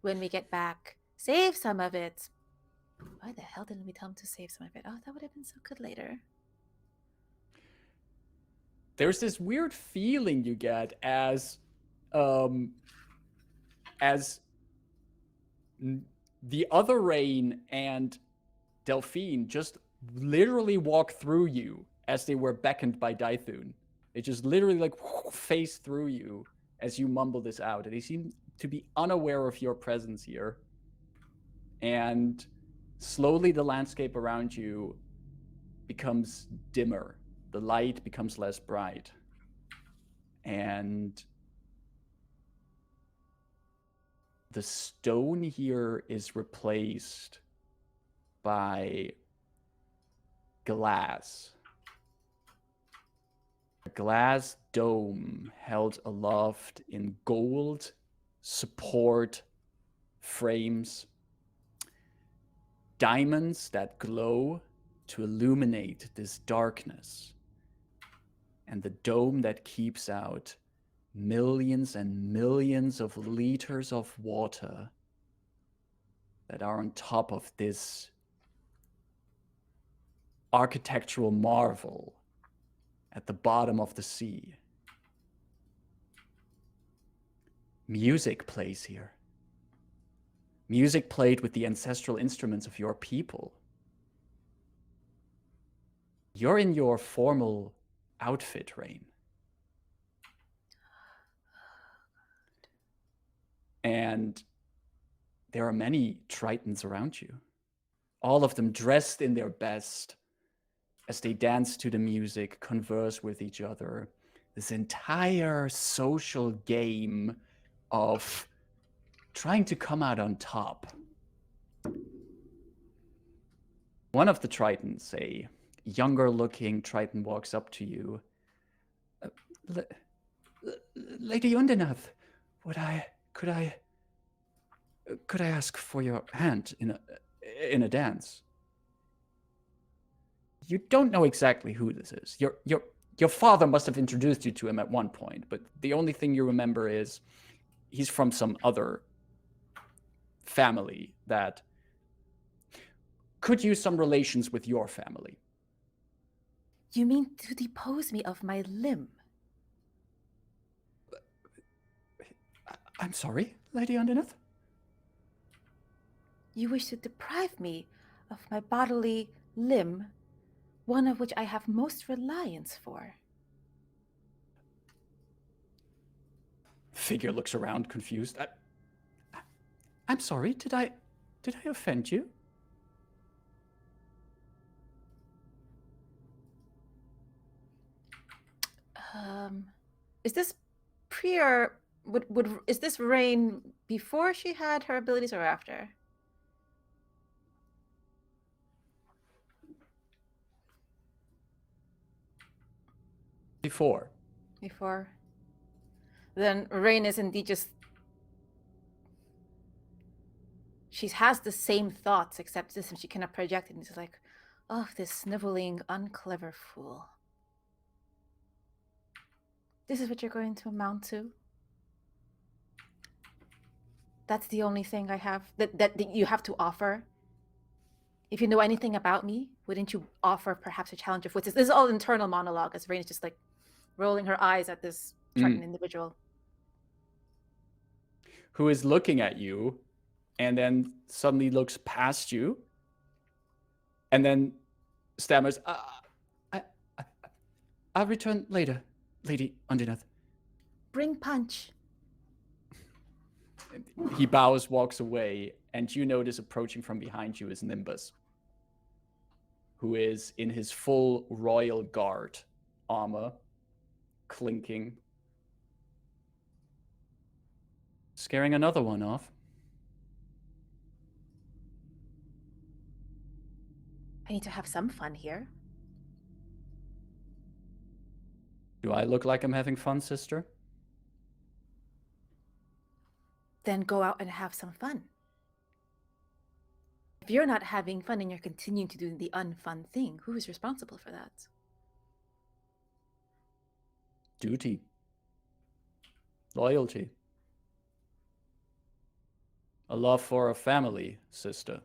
When we get back, save some of it." Why the hell didn't we tell him to save some of it? Oh, that would have been so good later. There's this weird feeling you get as The other Rayn and Delphine just literally walk through you as they were beckoned by Daithun. They just literally like face through you as you mumble this out. They seem to be unaware of your presence here. And slowly the landscape around you becomes dimmer. The light becomes less bright. And the stone here is replaced by glass. A glass dome held aloft in gold support frames. Diamonds that glow to illuminate this darkness. And the dome that keeps out millions and millions of liters of water that are on top of this architectural marvel at the bottom of the sea. Music plays here. Music played with the ancestral instruments of your people. You're in your formal outfit, Rayn. And there are many Tritons around you, all of them dressed in their best as they dance to the music, converse with each other. This entire social game of trying to come out on top. One of the Tritons, a younger-looking Triton, walks up to you. Lady Undenath, could I ask for your hand in a dance? You don't know exactly who this is. Your father must have introduced you to him at one point, but the only thing you remember is he's from some other family that could use some relations with your family. You mean to depose me of my limb? I'm sorry, Lady Undenath? You wish to deprive me of my bodily limb, one of which I have most reliance for. Figure looks around, confused. I'm sorry, did I offend you? Is this pre or is this Rayn before she had her abilities or after? Before. Before. Then Rayn is indeed just. She has the same thoughts, except this time she cannot project it. And it's like, oh, this sniveling, unclever fool. This is what you're going to amount to? That's the only thing I have that you have to offer? If you know anything about me, wouldn't you offer perhaps a challenge of wits? This is all internal monologue as Rayn is just like rolling her eyes at this Triton individual. Who is looking at you and then suddenly looks past you and then stammers, I'll return later, Lady Undenath. Bring punch. He bows, walks away, and you notice approaching from behind you is Nimbus, who is in his full royal guard armor, clinking, scaring another one off. I need to have some fun here. Do I look like I'm having fun, sister? Then go out and have some fun. If you're not having fun and you're continuing to do the unfun thing, who is responsible for that? Duty. Loyalty. A love for a family, sister.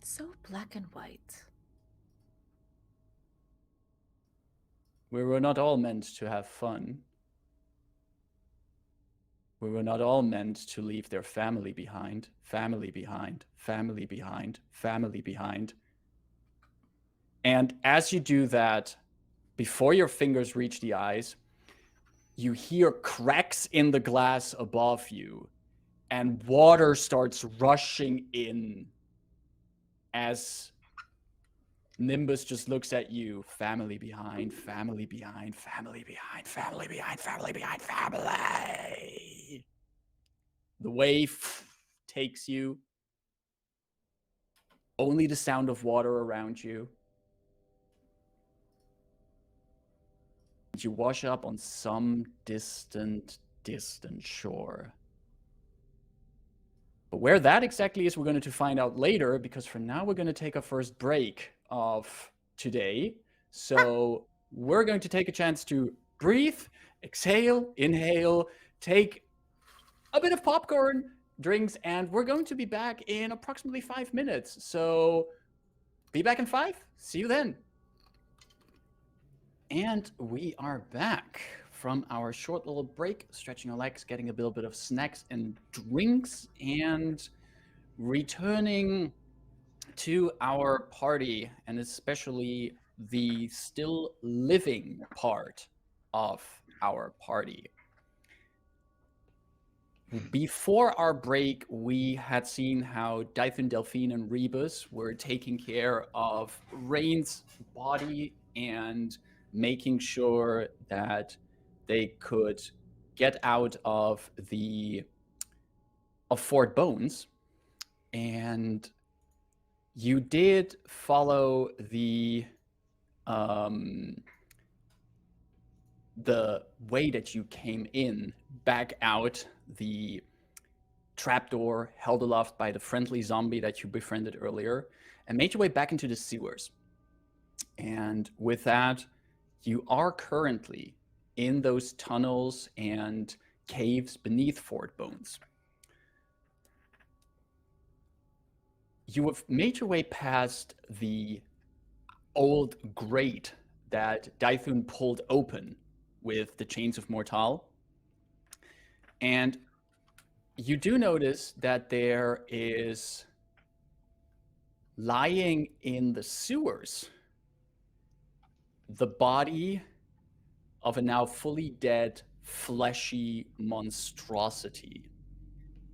So black and white. We were not all meant to have fun. We were not all meant to leave their family behind, family behind, family behind, family behind. And as you do that, before your fingers reach the eyes, you hear cracks in the glass above you, and water starts rushing in as Nimbus just looks at you. Family behind, family behind, family behind, family behind, family behind, family. The wave takes you. Only the sound of water around you. You wash up on some distant shore. But where that exactly is, we're going to find out later, because for now we're going to take our first break of today. So we're going to take a chance to breathe, exhale, inhale, take a bit of popcorn, drinks, and we're going to be back in approximately 5 minutes. So be back in 5. See you then. And we are back from our short little break, stretching our legs, getting a little bit of snacks and drinks, and returning to our party, and especially the still living part of our party. Before our break, we had seen how Dython, Delphine, and Rebus were taking care of Rayn's body and making sure that they could get out of Fort Bones. And you did follow the way that you came in back out the trapdoor held aloft by the friendly zombie that you befriended earlier, and made your way back into the sewers. And with that, you are currently in those tunnels and caves beneath Fort Bones. You have made your way past the old grate that Dython pulled open with the chains of Mortal. And you do notice that there is, lying in the sewers, the body of a now fully dead, fleshy monstrosity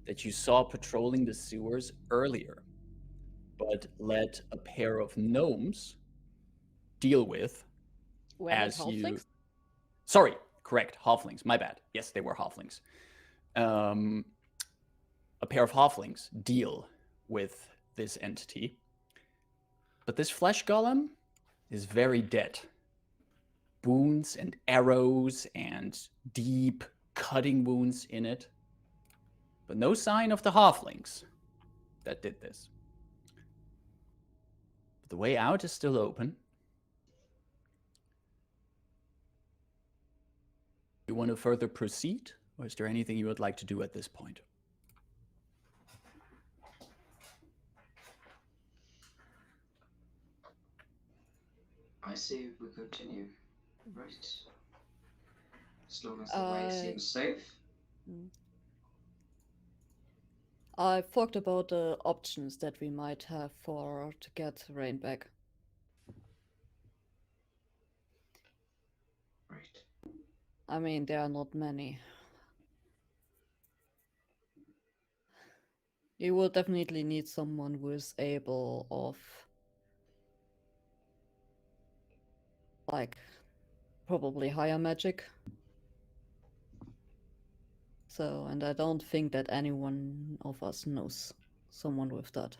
that you saw patrolling the sewers earlier, but let a pair of gnomes deal with. Were as they you... halflings? Sorry, correct, halflings, my bad. Yes, they were halflings. A pair of halflings deal with this entity. But this flesh golem is very dead. Wounds and arrows and deep cutting wounds in it. But no sign of the halflings that did this. But the way out is still open. You want to further proceed, or is there anything you would like to do at this point? I say we continue, right? As long as the way seems safe. I thought about the options that we might have to get Rayn back. Right. I mean, there are not many. You will definitely need someone who is able of, like, probably higher magic. So, and I don't think that any one of us knows someone with that.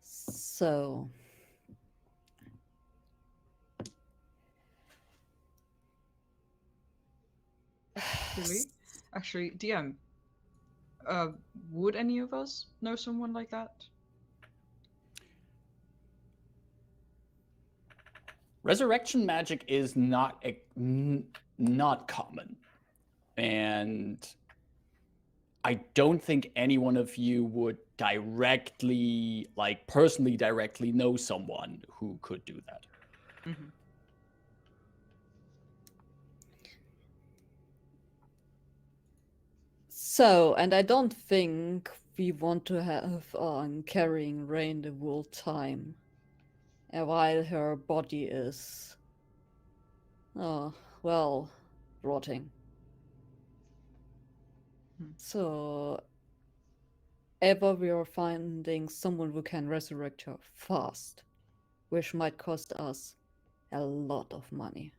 So... Really? Actually, DM, would any of us know someone like that? Resurrection magic is not common. And I don't think any one of you would directly, like personally directly know someone who could do that. Mm-hmm. So, and I don't think we want to have on carrying Rayn the whole time, while her body is, oh, well, rotting. So, ever we are finding someone who can resurrect her fast, which might cost us a lot of money.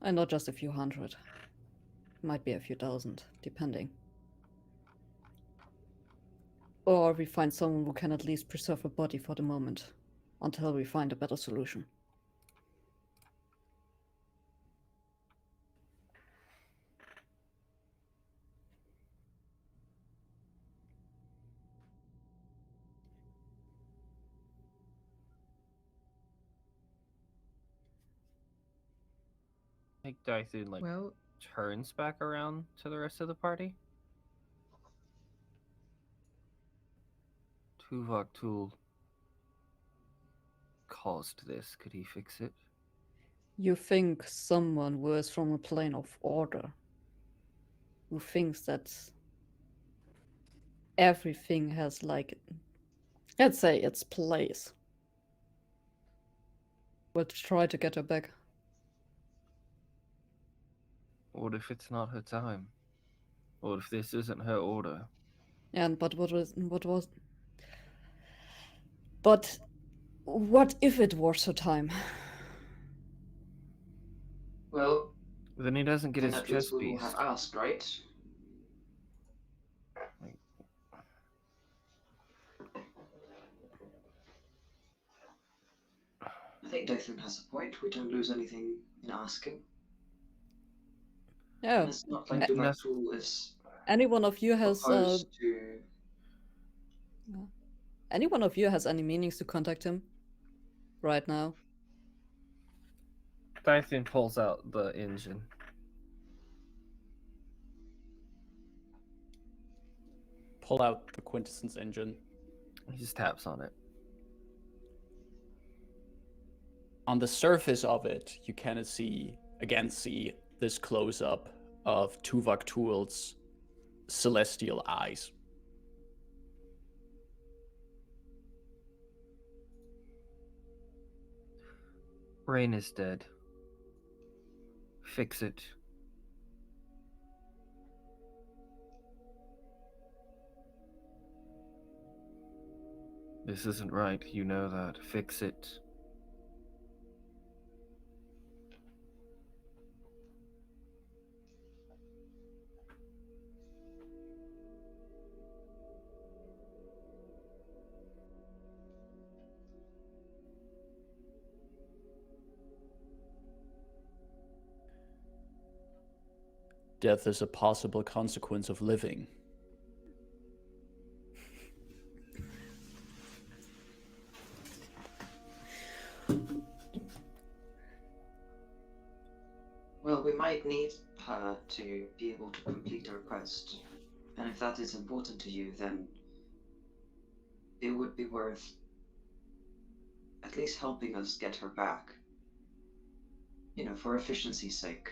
And not just a few hundred. Might be a few thousand, depending. Or we find someone who can at least preserve her body for the moment, until we find a better solution. I think Dyson like Well, turns back around to the rest of the party. Tuvok Tool caused this. Could he fix it? You think someone who is from a plane of order, who thinks that everything has, like, let's say, its place, would try to get her back. What if it's not her time? What if this isn't her order? And but what if it was her time? Well, Then he doesn't get then his at least chest we will pieced. have asked, right? I think Dathan has a point. We don't lose anything in asking. Yeah. And it's not like A- Tuvok Tool is Any one of you has opposed to. any one of you has any meanings to contact him right now? Dyson pulls out the engine. Pull out the Quintessence engine. He just taps on it. On the surface of it, you can see this close-up of Tuvok Tool's celestial eyes. Rayn is dead. Fix it. This isn't right, you know that. Fix it. Death is a possible consequence of living. Well, we might need her to be able to complete her quest. And if that is important to you, then it would be worth at least helping us get her back. You know, for efficiency's sake.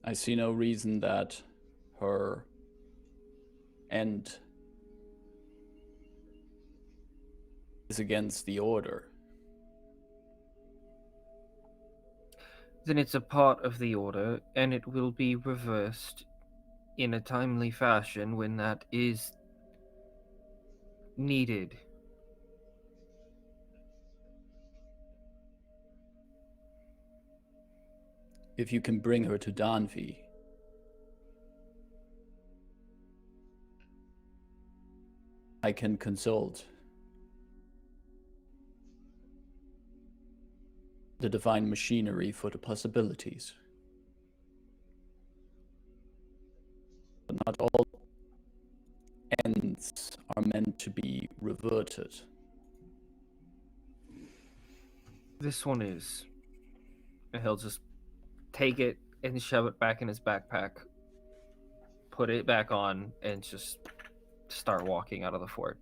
I see no reason that her end is against the order. Then it's a part of the order, and it will be reversed in a timely fashion when that is needed. If you can bring her to Danvi, I can consult the divine machinery for the possibilities. But not all ends are meant to be reverted. This one is. And he'll just take it and shove it back in his backpack, put it back on, and just start walking out of the fort.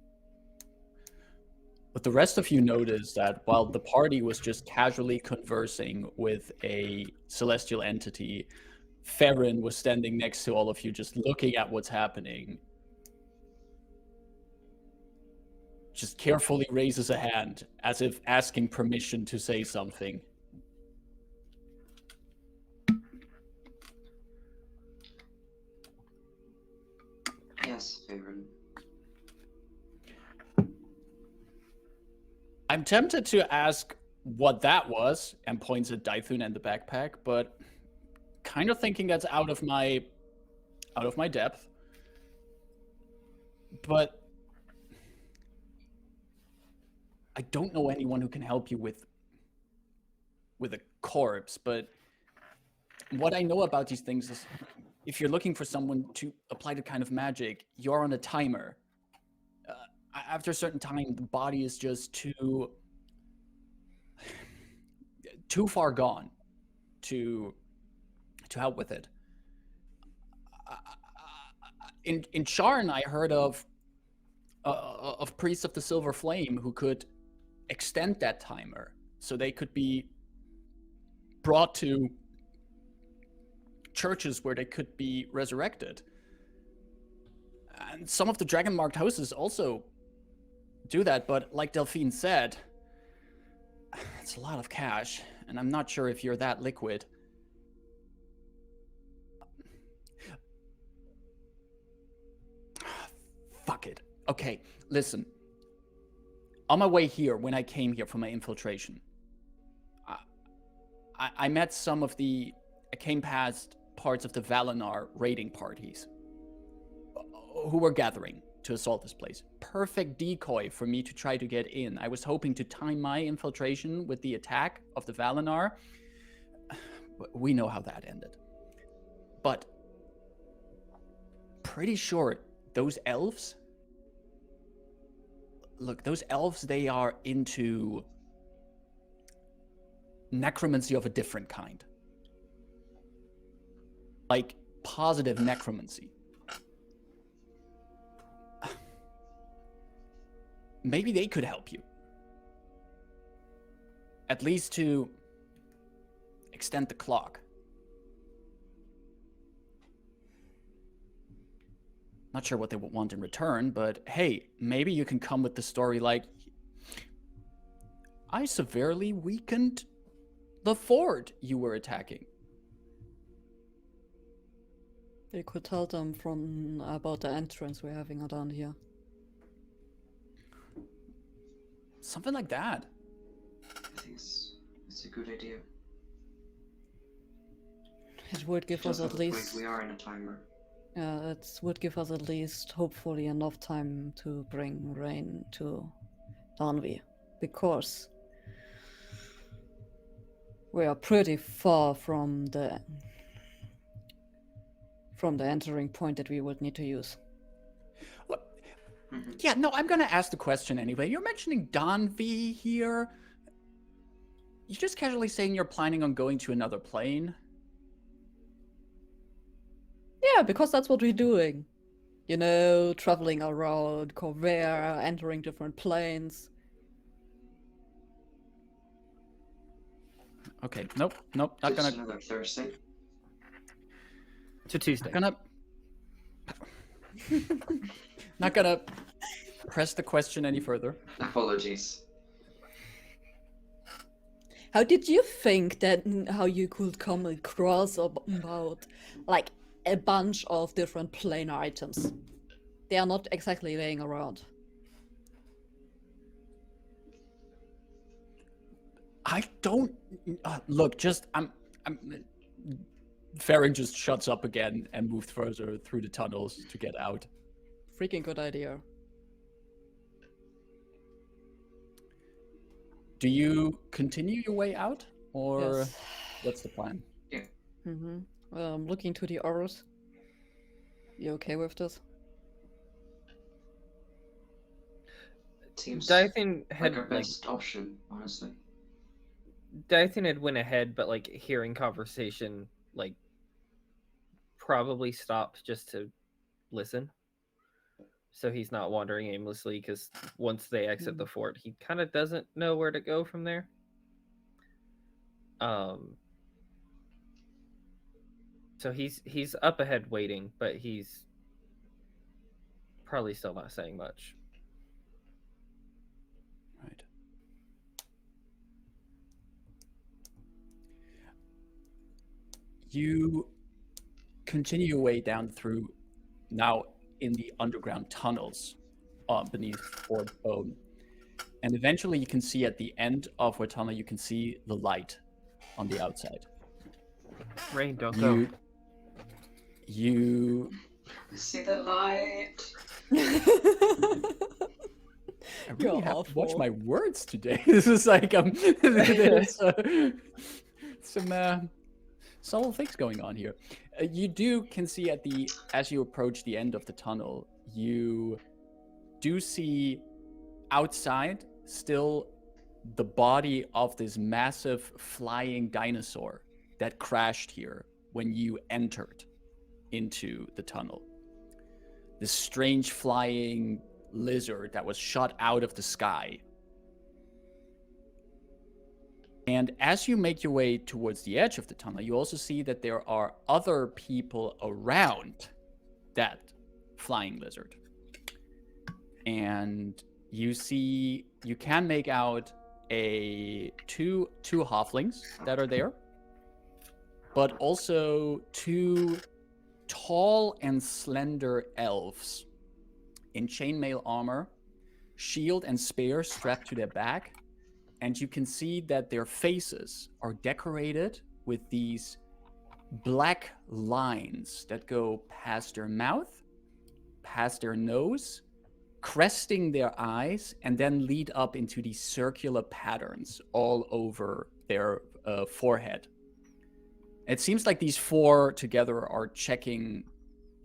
But the rest of you notice that while the party was just casually conversing with a celestial entity, Farron was standing next to all of you, just looking at what's happening. Just carefully raises a hand, as if asking permission to say something. Yes, Farron. I'm tempted to ask what that was, and points at Daithun and the backpack, but kind of thinking that's out of my depth. But I don't know anyone who can help you with a corpse, but what I know about these things is if you're looking for someone to apply the kind of magic, you're on a timer. After a certain time, the body is just too far gone to help with it. In Charn, I heard of priests of the Silver Flame who could extend that timer so they could be brought to churches where they could be resurrected. And some of the dragon-marked houses also do that, but like Delphine said, it's a lot of cash, and I'm not sure if you're that liquid. Fuck it. Okay, listen. On my way here, when I came here for my infiltration, I met some of the... I came past parts of the Valenar raiding parties who were gathering to assault this place. Perfect decoy for me to try to get in. I was hoping to time my infiltration with the attack of the Valenar. We know how that ended. But pretty sure those elves... Look, those elves, they are into necromancy of a different kind. Like, positive necromancy. Maybe they could help you. At least to extend the clock. Not sure what they would want in return, but hey, maybe you can come with the story like, I severely weakened the fort you were attacking. You could tell them about the entrance we're having down here. Something like that. I think it's a good idea. It would give us Just at look like least... we are in a timer. Yeah, it would give us at least, hopefully, enough time to bring Rayn to Danvi. Because we are pretty far from the entering point that we would need to use. Yeah, no, I'm gonna ask the question anyway. You're mentioning Danvi here. You're just casually saying you're planning on going to another plane? Yeah, because that's what we're doing. You know, traveling around Corvair, entering different planes. Okay, nope, not Just gonna... another Thursday. To Tuesday. Not gonna press the question any further. Apologies. How did you think that how you could come across about like a bunch of different planar items? They are not exactly laying around. I don't... look, just... Farron just shuts up again and moves further through the tunnels to get out. Freaking good idea. Do you continue your way out? Or Yes. what's the plan? Mm-hmm. Looking to the auras. You okay with this? Seems Dython had like our best option, honestly. Dython had went ahead, but like hearing conversation, like probably stopped just to listen. so he's not wandering aimlessly, because once they exit the fort, he kind of doesn't know where to go from there. So he's up ahead waiting, but he's probably still not saying much. Right. You continue your way down through, now in the underground tunnels beneath Fort Bone. And eventually you can see at the end of a tunnel, you can see the light on the outside. Rayn, don't go. You See the light. I really You're have to watch awful. my words today. This is like there's some subtle things going on here. You can see as you approach the end of the tunnel, you do see outside still the body of this massive flying dinosaur that crashed here when you entered into the tunnel. This strange flying lizard that was shot out of the sky. And as you make your way towards the edge of the tunnel, you also see that there are other people around that flying lizard. And you can make out two halflings that are there, but also two tall and slender elves in chainmail armor, shield and spear strapped to their back. And you can see that their faces are decorated with these black lines that go past their mouth, past their nose, cresting their eyes, and then lead up into these circular patterns all over their forehead. It seems like these four together are checking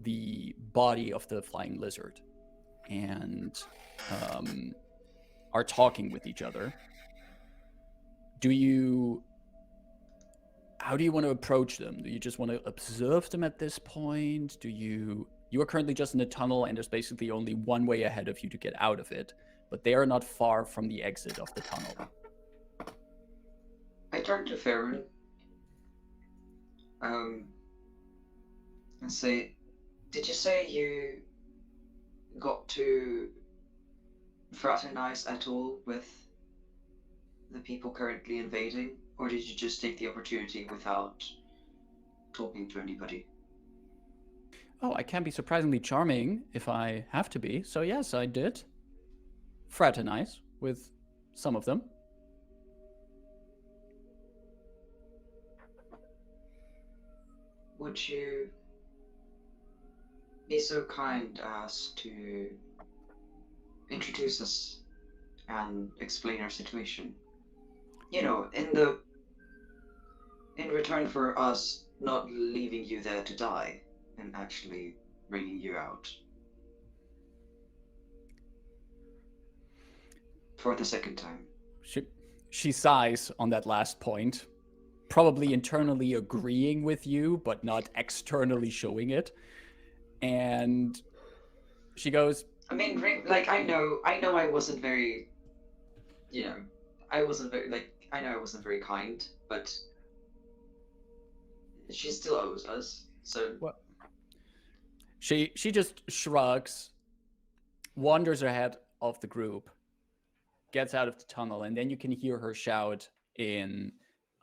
the body of the flying lizard and are talking with each other. How do you want to approach them? Do you just want to observe them at this point? You are currently just in the tunnel, and there's basically only one way ahead of you to get out of it, but they are not far from the exit of the tunnel. I turn to Farron. And say, did you say you got to fraternize at all with the people currently invading, or did you just take the opportunity without talking to anybody? Oh, I can be surprisingly charming if I have to be. So yes, I did fraternize with some of them. Would you be so kind as to introduce us and explain our situation? You know, in return for us not leaving you there to die and actually bringing you out. For the second time. She sighs on that last point, probably internally agreeing with you, but not externally showing it. And she goes, I mean, like, I know I wasn't very, I know I wasn't very kind, but she still owes us, so... What? She just shrugs, wanders ahead of the group, gets out of the tunnel, and then you can hear her shout in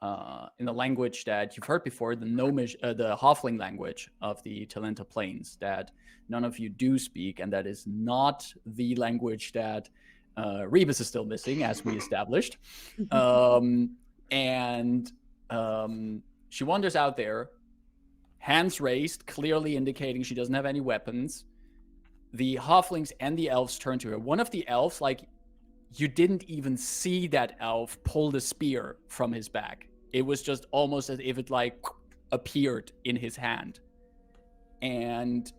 the language that you've heard before, the gnomish, the halfling language of the Talenta Plains that none of you do speak, and that is not the language that Rebus is still missing, as we established. She wanders out there, hands raised, clearly indicating she doesn't have any weapons. The halflings and the elves turn to her. One of the elves, like, you didn't even see that elf pull the spear from his back. It was just almost as if it, like, appeared in his hand. And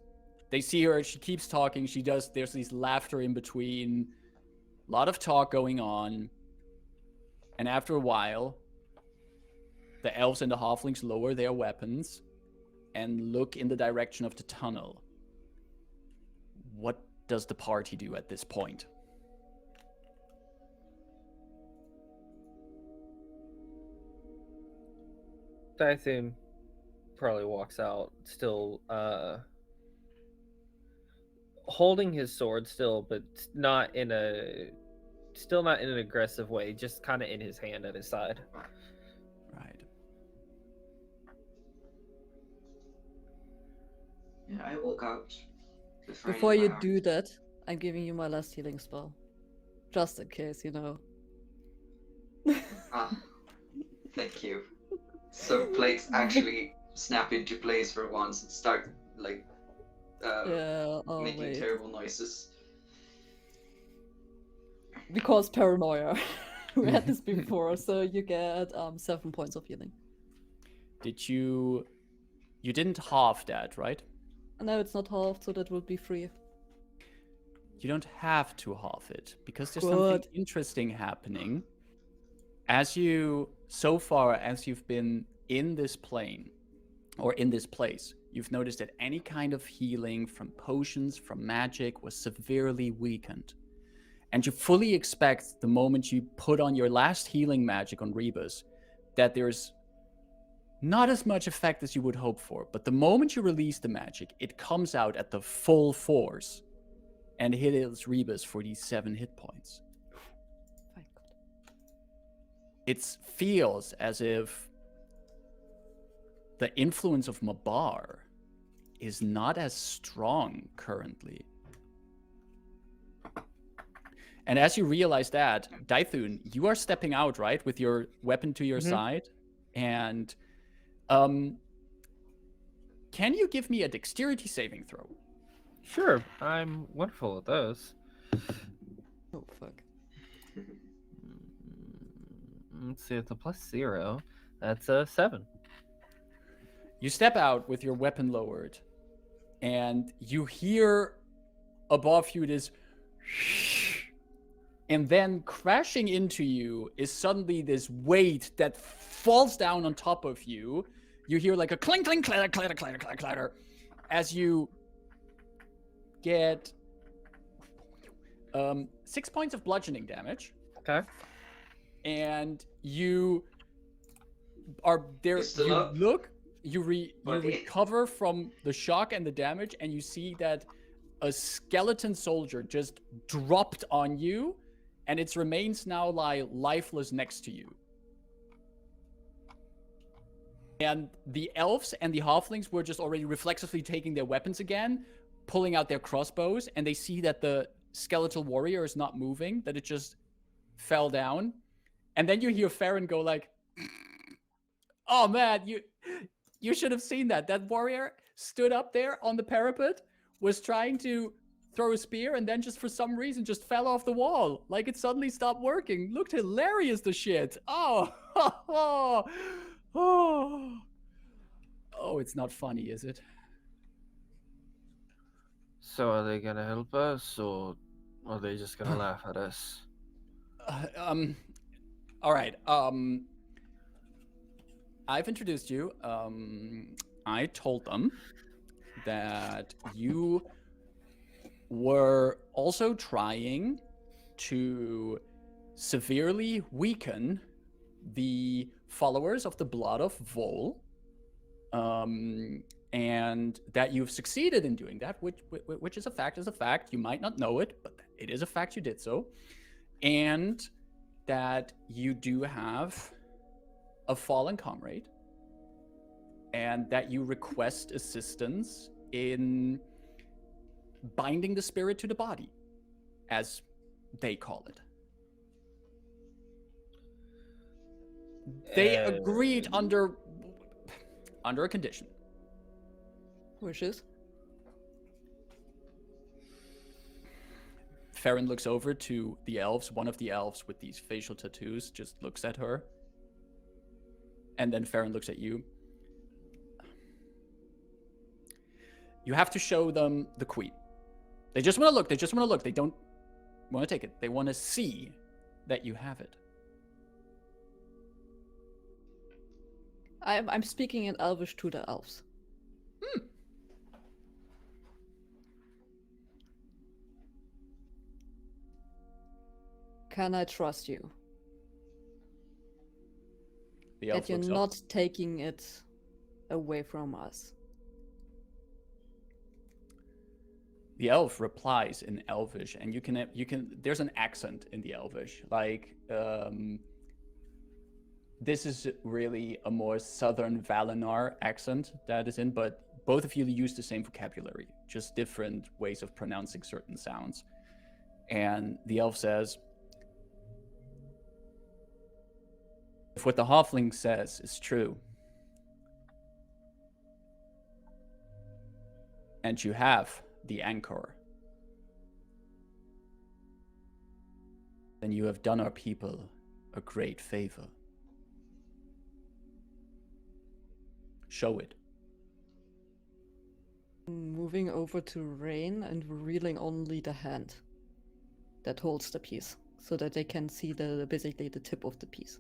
they see her, she keeps talking, there's this laughter in between, a lot of talk going on. And after a while, the elves and the halflings lower their weapons and look in the direction of the tunnel. What does the party do at this point? Dythun probably walks out, still holding his sword still, but not in an aggressive way, just kind of in his hand at his side. Right. Yeah, I walk out. with Rayn Before in my you arms. do that, I'm giving you my last healing spell. Just in case, you know. Ah, thank you. So plates actually snap into place for once and start like Yeah, oh making wait. terrible noises. Because paranoia. We had this before, so you get 7 points of healing. Did you didn't halve that, right? No, it's not halved, so that would be 3. You don't have to halve it because there's Good. something interesting happening. As you've been in this plane or in this place, you've noticed that any kind of healing from potions, from magic was severely weakened. And you fully expect the moment you put on your last healing magic on Rebus that there's not as much effect as you would hope for. But the moment you release the magic, it comes out at the full force and heals Rebus for these 7 hit points. Thank God. It feels as if the influence of Mabar is not as strong currently. And as you realize that, Dythun, you are stepping out, right, with your weapon to your side. And can you give me a dexterity saving throw? Sure, I'm wonderful at those. Oh, fuck. Let's see, it's a +0. That's a 7. You step out with your weapon lowered, and you hear above you this, and then crashing into you is suddenly this weight that falls down on top of you. You hear like a clink, clink, clatter, clatter, clatter, clatter, clatter, as you get 6 points of bludgeoning damage. Okay. And you are there. You're still You up? look, you Okay. recover from the shock and the damage, and you see that a skeleton soldier just dropped on you, and its remains now lie lifeless next to you. And the elves and the halflings were just already reflexively taking their weapons again, pulling out their crossbows, and they see that the skeletal warrior is not moving, that it just fell down. And then you hear Farron go like, "Oh man, you should have seen that. That warrior stood up there on the parapet, was trying to throw a spear, and then just for some reason just fell off the wall. Like it suddenly stopped working. Looked hilarious, the shit. Oh, oh, oh, oh, it's not funny, is it?" So are they gonna help us, or are they just gonna laugh at us? All right. I've introduced you. I told them that you were also trying to severely weaken the followers of the Blood of Vol, and that you've succeeded in doing that, which is a fact. You might not know it, but it is a fact you did so. And that you do have a fallen comrade, and that you request assistance in binding the spirit to the body, as they call it. They agreed under a condition. Which is? Farron looks over to the elves. One of the elves with these facial tattoos just looks at her. And then Farron looks at you. You have to show them the queen. They just want to look. They don't want to take it. They want to see that you have it. I'm speaking in Elvish to the elves. can I trust you? The elf That you're looks up. not taking it away from us. The elf replies in Elvish, and you can. There's an accent in the Elvish, like this is really a more southern Valenar accent that is in, but both of you use the same vocabulary, just different ways of pronouncing certain sounds. And the elf says, if what the halfling says is true, and you have the anchor, then you have done our people a great favor. Show it. Moving over to Rayn and revealing only the hand that holds the piece, so that they can see basically the tip of the piece.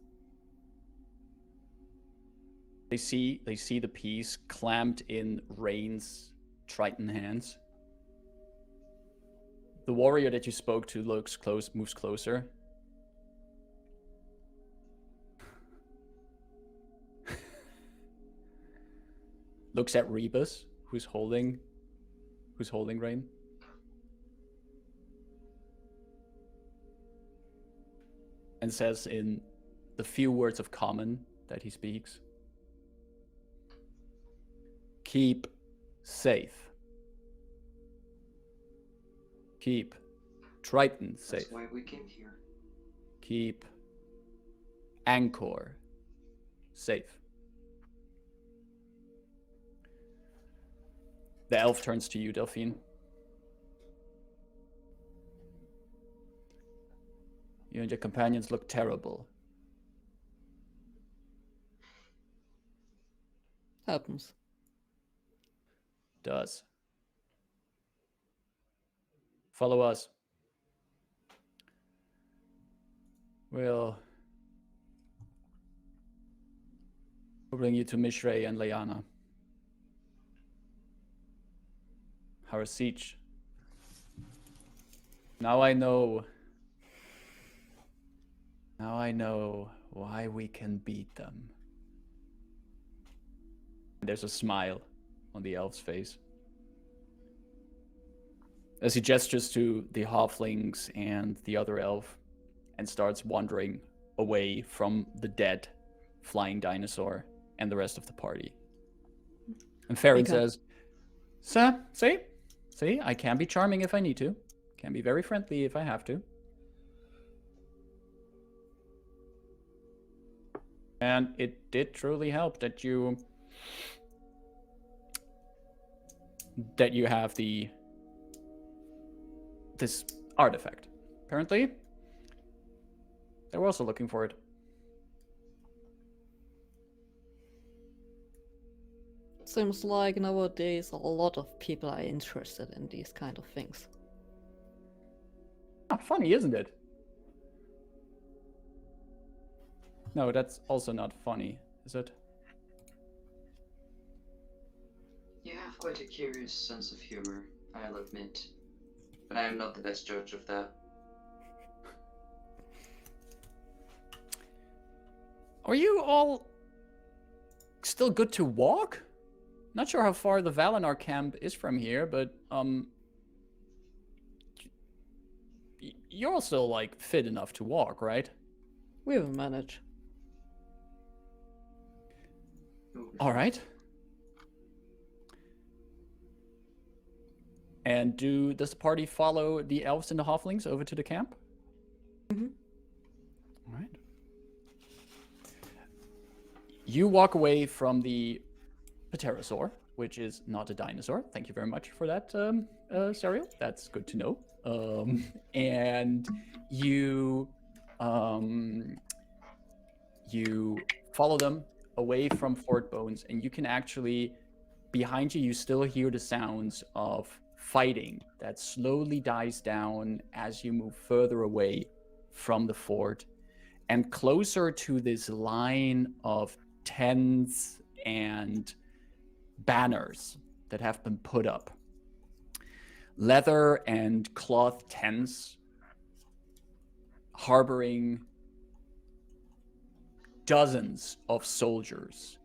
They see the piece clamped in Rayn's Triton hands. The warrior that you spoke to moves closer. Looks at Rebus, who's holding Rayn. And says in the few words of common that he speaks, keep safe. Keep Triton safe. That's why we came here. Keep Anchor safe. The elf turns to you, Delphine. You and your companions look terrible. Happens. Does. Follow us. We'll bring you to Mishray and Leanna. Our siege. Now I know why we can beat them. There's a smile on the elf's face as he gestures to the halflings and the other elf and starts wandering away from the dead flying dinosaur and the rest of the party. And Farron says, "Sir, see, I can be charming if I need to. Can be very friendly if I have to. And it did truly help that you have this artifact. Apparently, they were also looking for it." Seems like nowadays a lot of people are interested in these kind of things. Ah, funny, isn't it? No, that's also not funny, is it? You have quite a curious sense of humor, I'll admit. But I am not the best judge of that. Are you all still good to walk? Not sure how far the Valenar camp is from here, but you're all still like fit enough to walk, right? We will manage. All right. And does the party follow the elves and the halflings over to the camp? Mm-hmm. All right. You walk away from the pterosaur, which is not a dinosaur. Thank you very much for that, Serial. That's good to know. And you follow them away from Fort Bones, and you can actually, behind you, you still hear the sounds of fighting that slowly dies down as you move further away from the fort and closer to this line of tents and banners that have been put up. Leather and cloth tents harboring dozens of soldiers,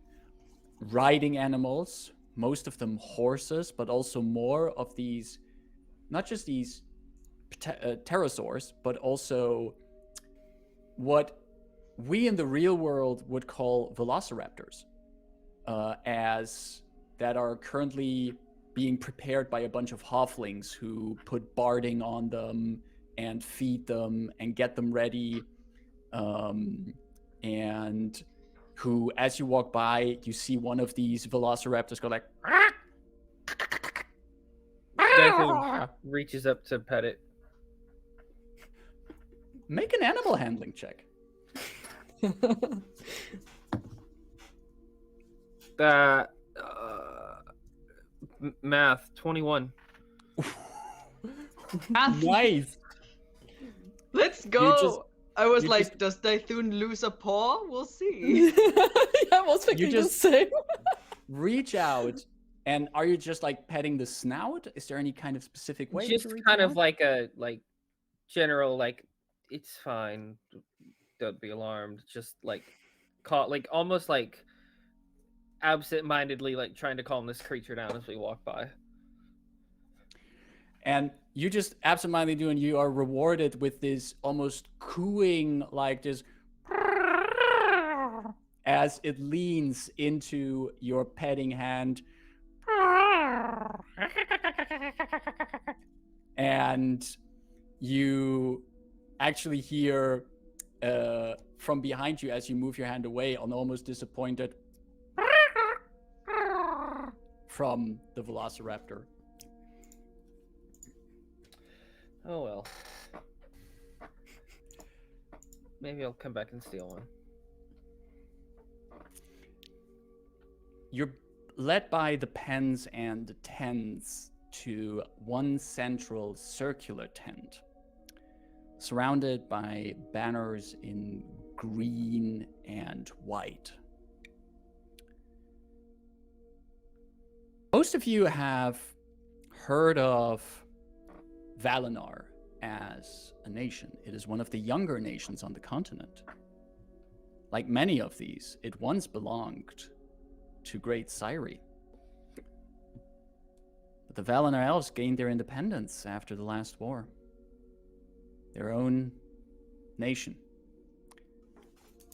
riding animals, most of them horses, but also more of these, not just these pterosaurs, but also what we in the real world would call velociraptors, as that are currently being prepared by a bunch of halflings who put barding on them and feed them and get them ready, and who, as you walk by, you see one of these velociraptors go like, Typhoon reaches up to pet it. make an animal handling check. Math 21. Nice. Let's go. just- I was you like, just- does Typhoon lose a paw? We'll see. I was thinking the just- same. Reach out, and are you just like petting the snout? Is there any kind of specific way? Just to reach kind out? of like a general it's fine. Don't be alarmed. Just almost like absent-mindedly trying to calm this creature down as we walk by. And you just absentmindedly do, and you are rewarded with this almost cooing, like this, as it leans into your petting hand. And you actually hear from behind you, as you move your hand away, an almost disappointed from the velociraptor. Oh well. Maybe I'll come back and steal one. You're led by the pens and the tents to one central circular tent, surrounded by banners in green and white. Most of you have heard of Valenar as a nation. It is one of the younger nations on the continent. Like many of these, it once belonged to Great Syri. But the Valenar elves gained their independence after the last war. Their own nation.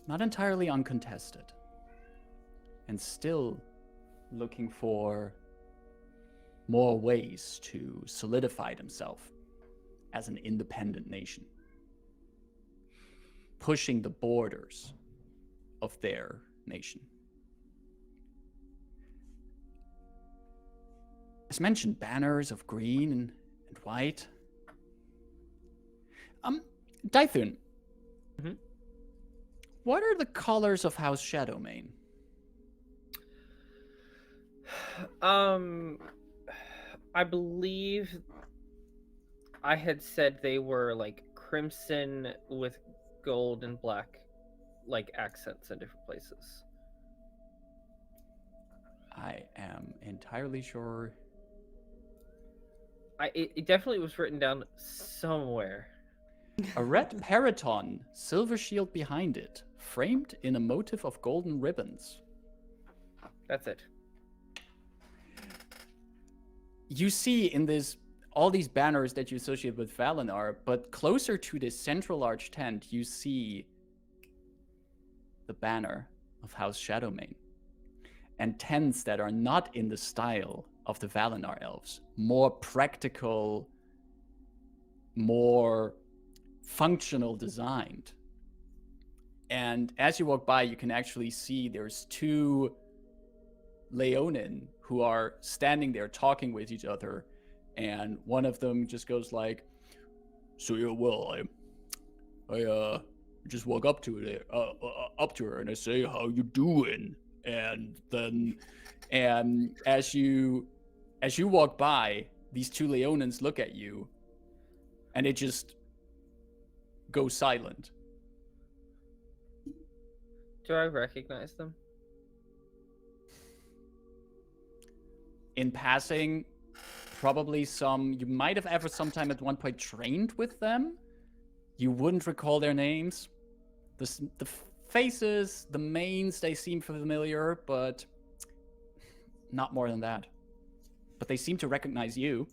Not entirely uncontested. And still looking for more ways to solidify themselves as an independent nation. Pushing the borders of their nation. As mentioned, banners of green and white. Typhoon. Mhm. What are the colors of House Shadowmane? I believe I had said they were crimson with gold and black accents in different places. I am entirely sure. It definitely was written down somewhere. A red periton, silver shield behind it, framed in a motif of golden ribbons. That's it. You see in this all these banners that you associate with Valenar, but closer to this central large tent, you see the banner of House Shadowmane. And tents that are not in the style of the Valenar elves. More practical, more functional designed. And as you walk by, you can actually see there's two Leonin who are standing there talking with each other, and one of them just goes like, "So yeah, well, I just walk up to her and I say, how you doing?" And then, and as you walk by, these two Leonins look at you, and it just goes silent. Do I recognize them? In passing, probably some, you might have ever sometime at one point trained with them. You wouldn't recall their names. The faces, the manes, they seem familiar, but not more than that. But they seem to recognize you.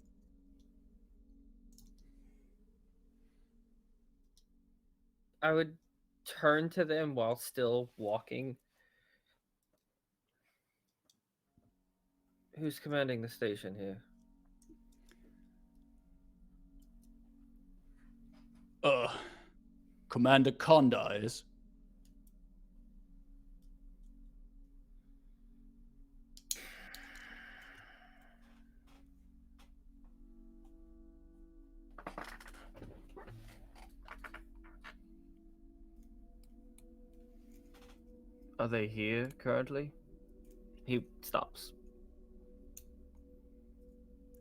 I would turn to them while still walking. Who's commanding the station here? Commander Conda is. Are they here currently? He stops.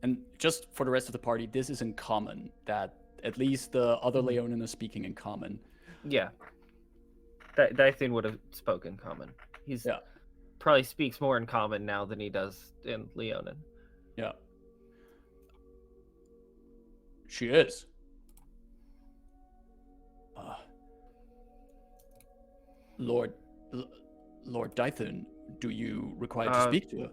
And just for the rest of the party, this is in common, that at least the other Leonin is speaking in common. Yeah. Dythun would have spoken common. He's probably speaks more in common now than he does in Leonin. Yeah. She is. Lord Dythun, do you require to speak to her?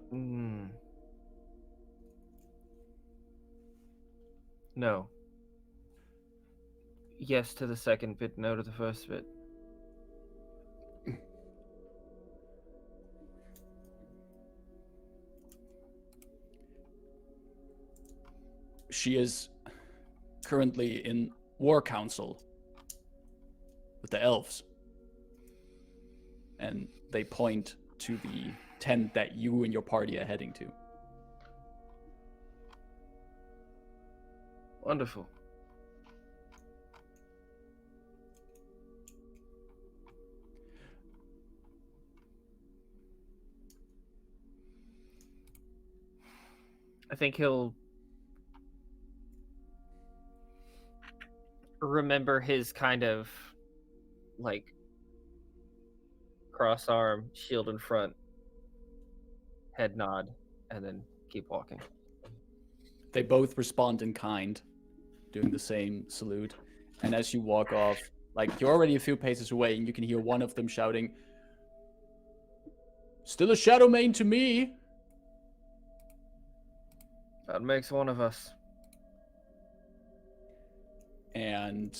No. Yes to the second bit, no to the first bit. She is currently in war council with the elves. And they point to the tent that you and your party are heading to. Wonderful. I think he'll remember his kind of like cross arm, shield in front, head nod, and then keep walking. They both respond in kind, doing the same salute. And as you walk off, like you're already a few paces away, and you can hear one of them shouting, "Still a shadow main to me!" That makes one of us. And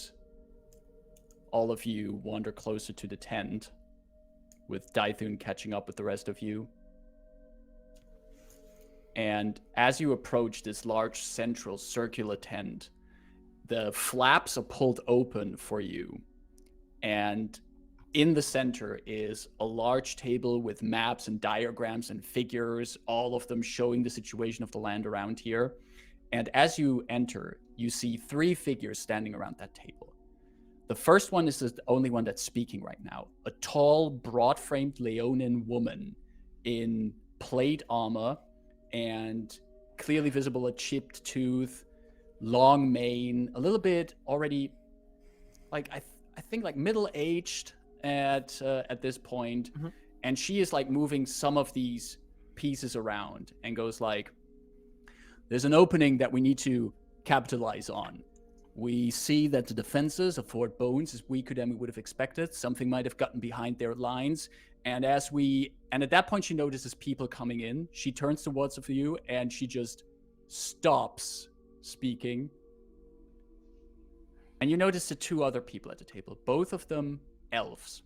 all of you wander closer to the tent, with Dythun catching up with the rest of you. And as you approach this large central circular tent, the flaps are pulled open for you. And in the center is a large table with maps and diagrams and figures, all of them showing the situation of the land around here. And as you enter, you see 3 figures standing around that table. The first one is the only one that's speaking right now. A tall, broad-framed Leonin woman in plate armor and clearly visible a chipped tooth, long mane, a little bit already, like I think like middle-aged at this point. Mm-hmm. And she is like moving some of these pieces around and goes like, "There's an opening that we need to capitalize on. We see that the defenses of Fort Bones is weaker than we would have expected. Something might have gotten behind their lines. And at that point she notices people coming in. She turns towards you and she just stops speaking. And you notice the 2 other people at the table, both of them elves.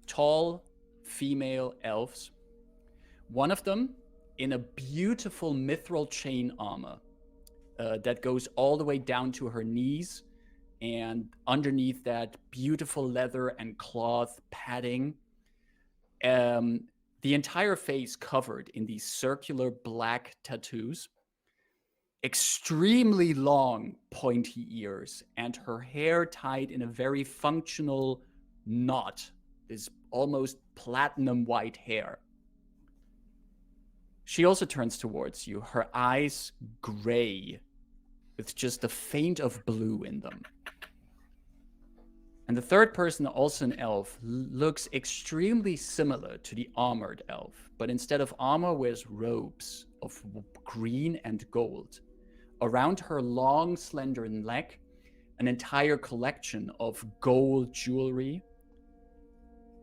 Tall, female elves. One of them in a beautiful mithril chain armor that goes all the way down to her knees, and underneath that beautiful leather and cloth padding. The entire face covered in these circular black tattoos, extremely long pointy ears, and her hair tied in a very functional knot, this almost platinum white hair. She also turns towards you, her eyes gray, with just a faint of blue in them. And the third person, also an elf, looks extremely similar to the armored elf, but instead of armor, wears robes of green and gold. Around her long, slender neck, an entire collection of gold jewelry,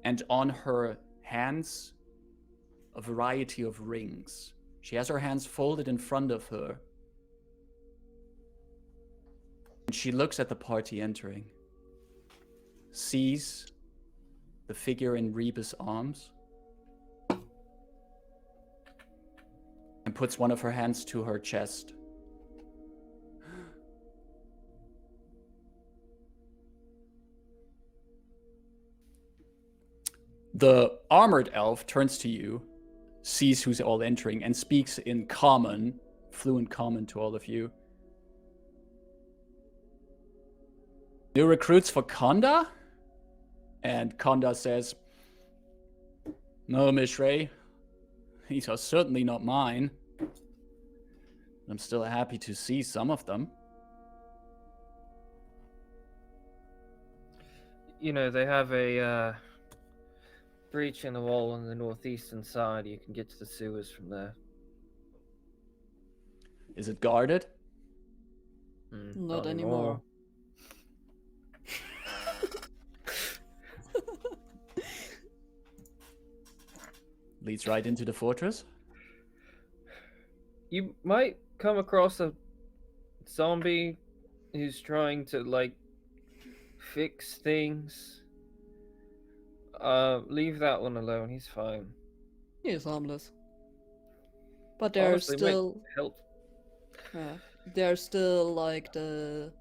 and on her hands, a variety of rings. She has her hands folded in front of her, and she looks at the party entering, sees the figure in Reba's arms, and puts one of her hands to her chest. The armored elf turns to you, sees who's all entering, and speaks in common, fluent common to all of you. New recruits for Konda? And Konda says, "No, Miss Ray. These are certainly not mine. I'm still happy to see some of them." You know, they have a breach in the wall on the northeastern side. You can get to the sewers from there. Is it guarded? Not anymore. Leads right into the fortress? You might come across a zombie who's trying to, like, fix things. Leave that one alone. He's fine. He is harmless. But there's Honestly, might still, help. there's still like the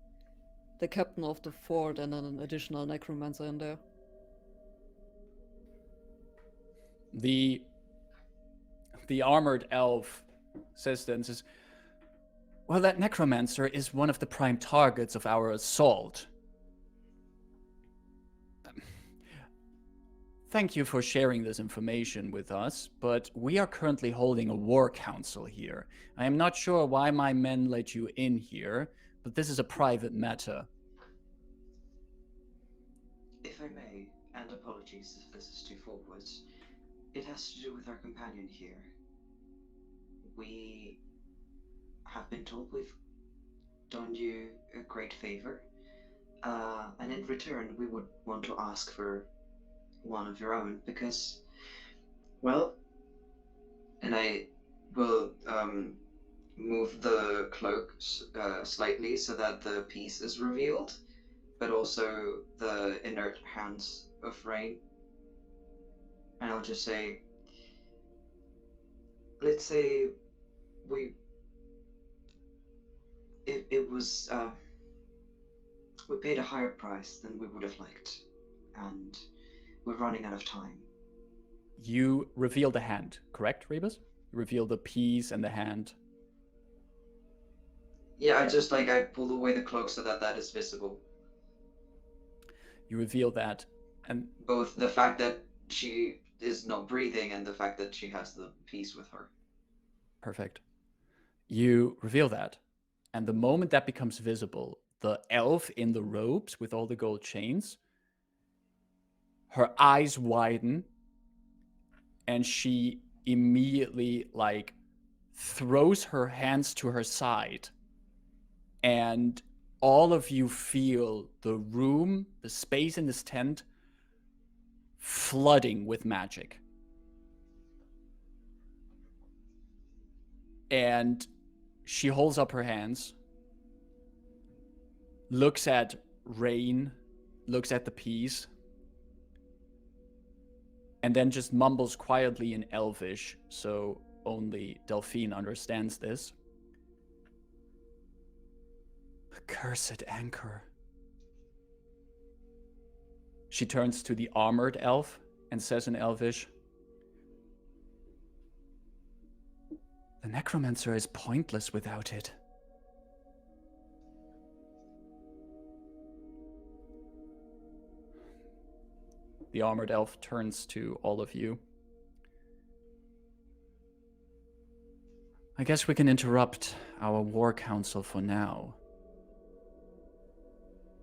captain of the fort and an additional necromancer in there. The armored elf says, "Well, that necromancer is one of the prime targets of our assault. Thank you for sharing this information with us, but we are currently holding a war council here. I am not sure why my men let you in here, but this is a private matter." If I may, and apologies if this is too forward, it has to do with our companion here. We have been told we've done you a great favor, and in return we would want to ask for one of your own, because, well, and I will move the cloak slightly so that the piece is revealed, but also the inert hands of Rayn. And I'll just say, let's say it was, we paid a higher price than we would have liked, and we're running out of time. You reveal the hand, correct, Rebus? You reveal the piece and the hand. Yeah, I pulled away the cloak so that that is visible. You reveal that, and Both the fact that she is not breathing and the fact that she has the piece with her. perfect. You reveal that, and the moment that becomes visible, the elf in the robes with all the gold chains, her eyes widen, and she immediately, like, throws her hands to her side, and all of you feel the room, the space in this tent, flooding with magic. And she holds up her hands, looks at Rayn, looks at the piece, and then just mumbles quietly in Elvish, so only Delphine understands this. "Accursed anchor." She turns to the armored elf and says in Elvish, "The necromancer is pointless without it." The armored elf turns to all of you. "I guess we can interrupt our war council for now."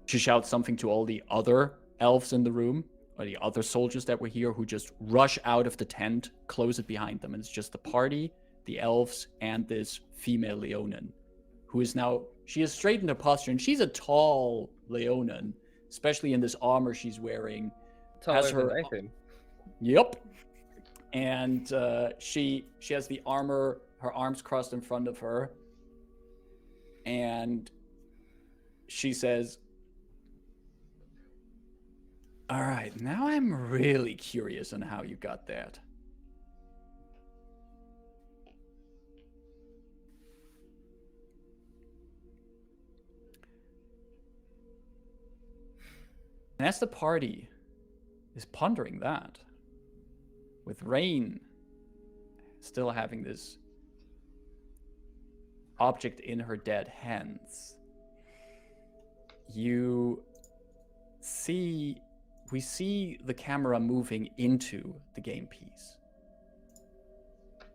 She shouts something to all the other elves in the room, or the other soldiers that were here, who just rush out of the tent, close it behind them, and it's just the party, the elves, and this female Leonin, who is now, she has straightened her posture, and she's a tall, Leonin, especially in this armor she's wearing. Taller Has than her- I think. Yep. And she has the armor, her arms crossed in front of her. And she says, all right, now I'm really curious on how you got that. And as the party is pondering that, with Rayn still having this object in her dead hands, we see the camera moving into the game piece,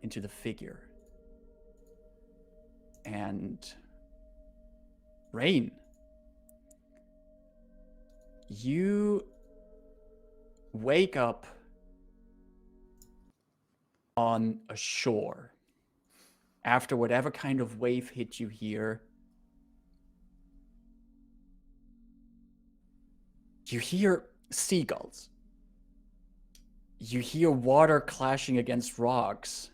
into the figure. And Rayn, you wake up on a shore after whatever kind of wave hit you here. You hear seagulls. You hear water clashing against rocks.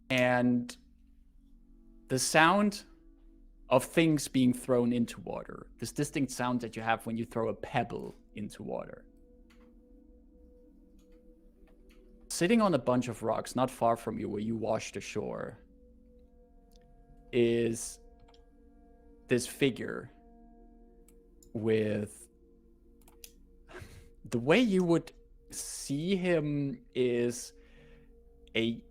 And the sound of things being thrown into water. This distinct sound that you have when you throw a pebble into water. Sitting on a bunch of rocks not far from you where you washed ashore is this figure with... The way you would see him is a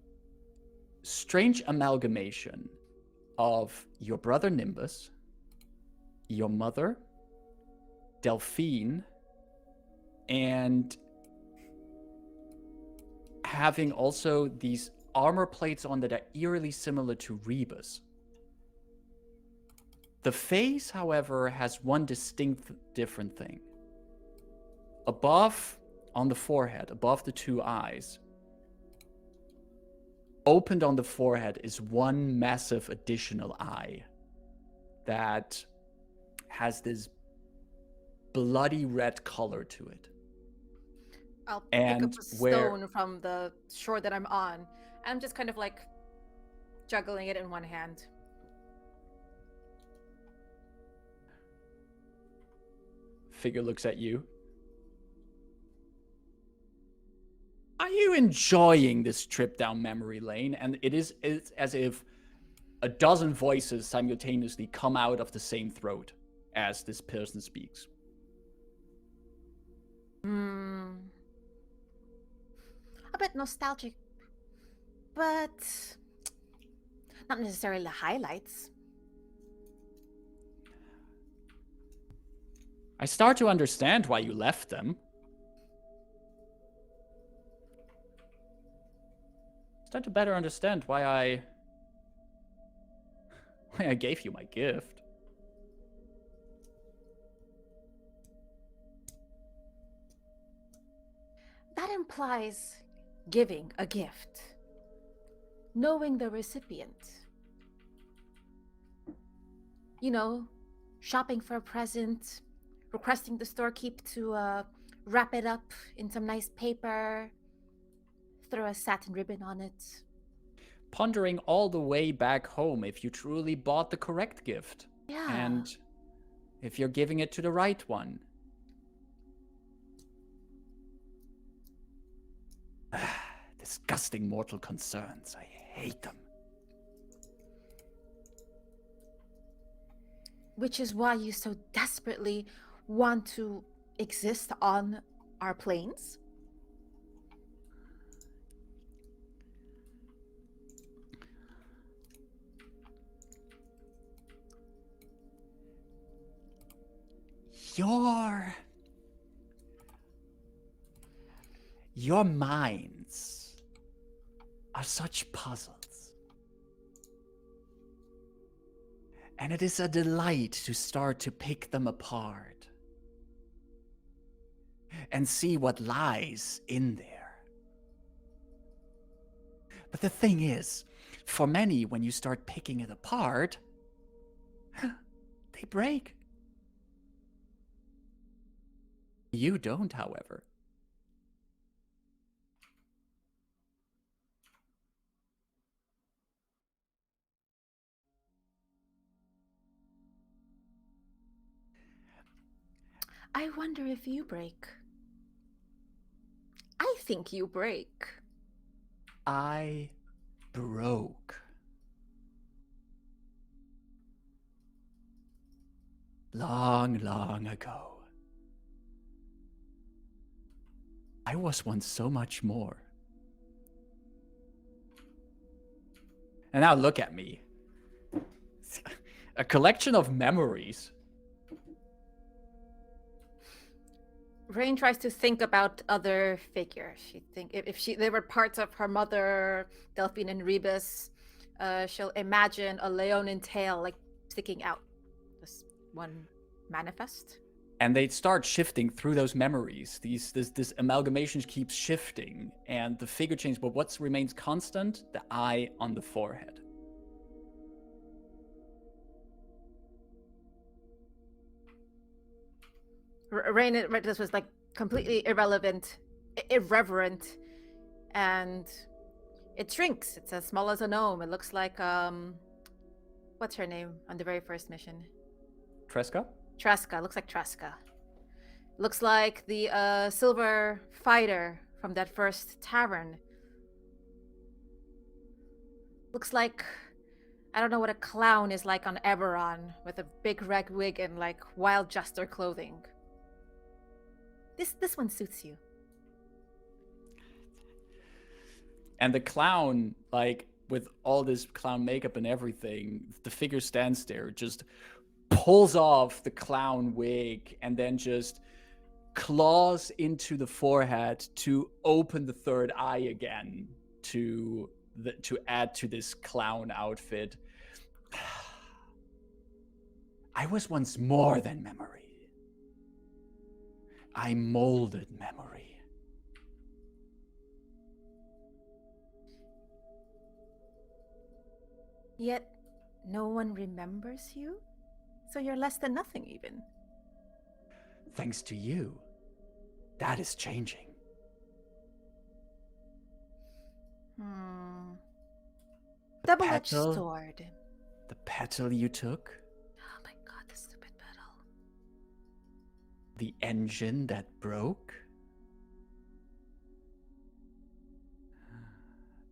strange amalgamation of your brother Nimbus, your mother, Delphine, and having also these armor plates on that are eerily similar to Rebus. The face, however, has one distinct different thing. Above, on the forehead, above the two eyes, opened on the forehead is one massive additional eye that has this bloody red color to it. I'll pick And up a where- stone from the shore that I'm on. And I'm just kind of like juggling it in one hand. Figure looks at you. Are you enjoying this trip down memory lane? And it's as if a dozen voices simultaneously come out of the same throat as this person speaks. A bit nostalgic, but not necessarily the highlights. I start to understand why you left them. Start to better understand why I gave you my gift. That implies giving a gift, knowing the recipient. You know, shopping for a present, requesting the storekeep to wrap it up in some nice paper, throw a satin ribbon on it. Pondering all the way back home if you truly bought the correct gift. Yeah. And if you're giving it to the right one. Disgusting mortal concerns. I hate them. Which is why you so desperately want to exist on our planes? Your minds are such puzzles. And it is a delight to start to pick them apart and see what lies in there. But the thing is, for many, when you start picking it apart, they They break. You don't, however. I wonder if you break. I think you break. I broke. Long, long ago. I was once so much more. And now look at me. A collection of memories. Rayn tries to think about other figures. She think if they were parts of her mother, Delphine and Rebus, she'll imagine a leonine tail like sticking out. This one manifest. And they start shifting through those memories. This amalgamation keeps shifting, and the figure changes. But what remains constant? The eye on the forehead. Rayn, this was like completely irrelevant, irreverent, and it shrinks. It's as small as a gnome. It looks like what's her name on the very first mission? Tresca? Tresca. Looks like Tresca. Looks like the silver fighter from that first tavern. Looks like, I don't know what a clown is like on Eberron, with a big red wig and like wild jester clothing. This one suits you. And the clown, like, with all this clown makeup and everything, the figure stands there, just pulls off the clown wig, and then just claws into the forehead to open the third eye again to add to this clown outfit. I was once more than memory. I molded memory. Yet no one remembers you? So you're less than nothing even. Thanks to you. That is changing. Double-edged petal? sword. The petal you took? Oh my god, the stupid petal. The engine that broke?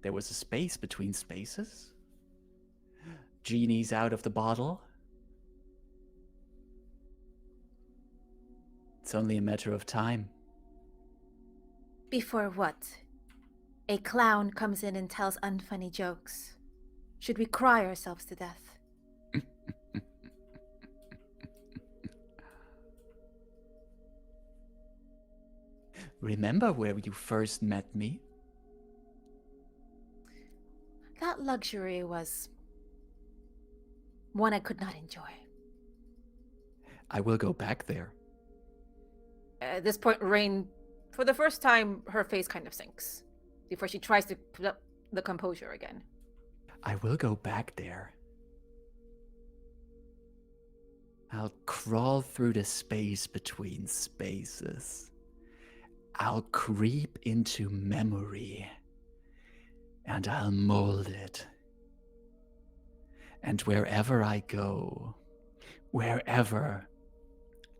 There was a space between spaces? Genie's out of the bottle? It's only a matter of time. Before what? A clown comes in and tells unfunny jokes. Should we cry ourselves to death? Remember where you first met me? That luxury was one I could not enjoy. I will go back there. At this point, Rayn, for the first time, her face kind of sinks before she tries to put up the composure again. I will go back there. I'll crawl through the space between spaces. I'll creep into memory. And I'll mold it. And wherever I go, wherever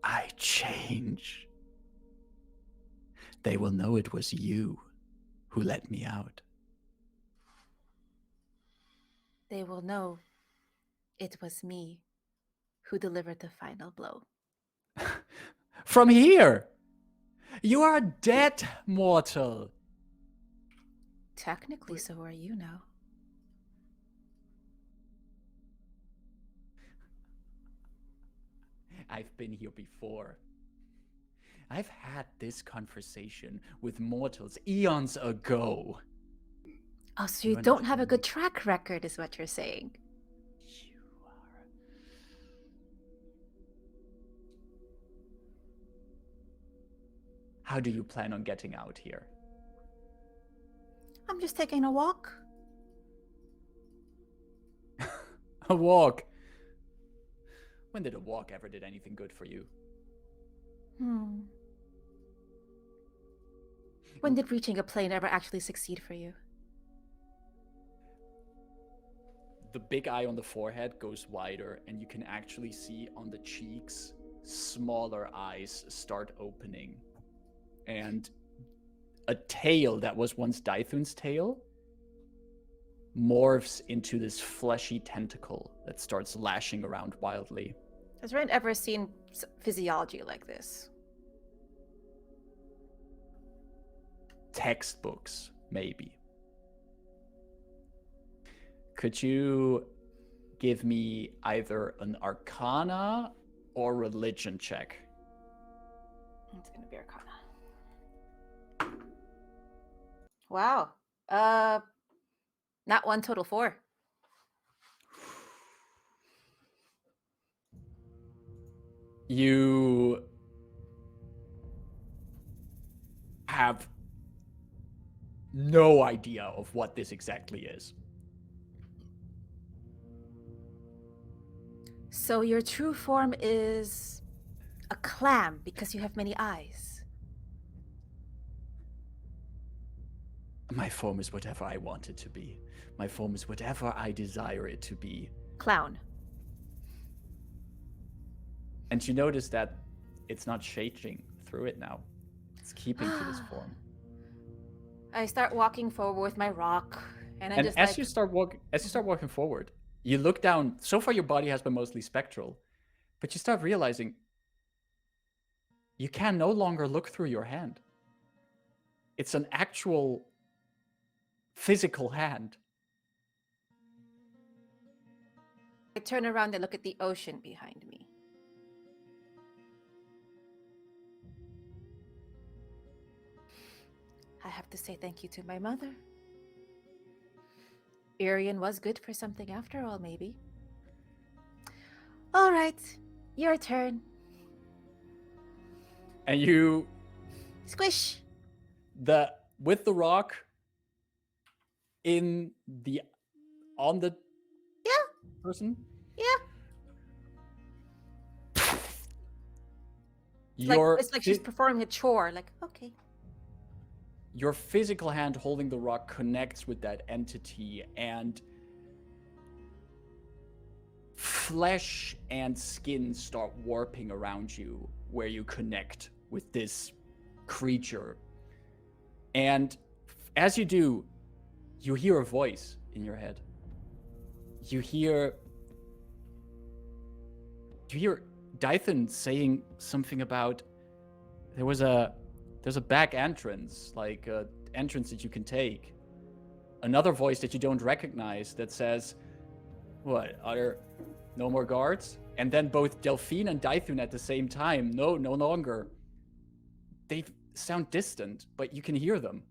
I change, they will know it was you who let me out. They will know it was me who delivered the final blow. From here! You are a dead mortal. Technically, so are you now. I've been here before. I've had this conversation with mortals eons ago. Oh, so you don't have a good track record, is what you're saying. You are... How do you plan on getting out here? I'm just taking a walk. A walk? when did a walk ever did anything good for you? When did reaching a plane ever actually succeed for you? The big eye on the forehead goes wider, and you can actually see on the cheeks smaller eyes start opening. And a tail that was once Dythun's tail morphs into this fleshy tentacle that starts lashing around wildly. Has Rayn ever seen physiology like this? Textbooks, maybe. Could you give me either an Arcana or religion check? It's gonna be Arcana. Wow. Not one, total 4. You have no idea of what this exactly is. So your true form is a clam because you have many eyes. My form is whatever I want it to be. My form is whatever I desire it to be. Clown. And you notice that it's not shading through it now. It's keeping to this form. I start walking forward with my rock, and I'm And just as like, you start walking forward, you look down. So far, your body has been mostly spectral, but you start realizing you can no longer look through your hand. It's an actual physical hand. I turn around and look at the ocean behind me. I have to say thank you to my mother. Irian was good for something after all, maybe. All right, your turn. And you, Squish. with the rock on the person. Yeah. It's like she's performing a chore. Like, okay. Your physical hand holding the rock connects with that entity, and flesh and skin start warping around you where you connect with this creature. And as you do, you hear a voice in your head. You hear Dythun saying something about there's a back entrance, like an entrance that you can take. Another voice that you don't recognize that says, what, are there no more guards? And then both Delphine and Dythun at the same time, no longer. They sound distant, but you can hear them.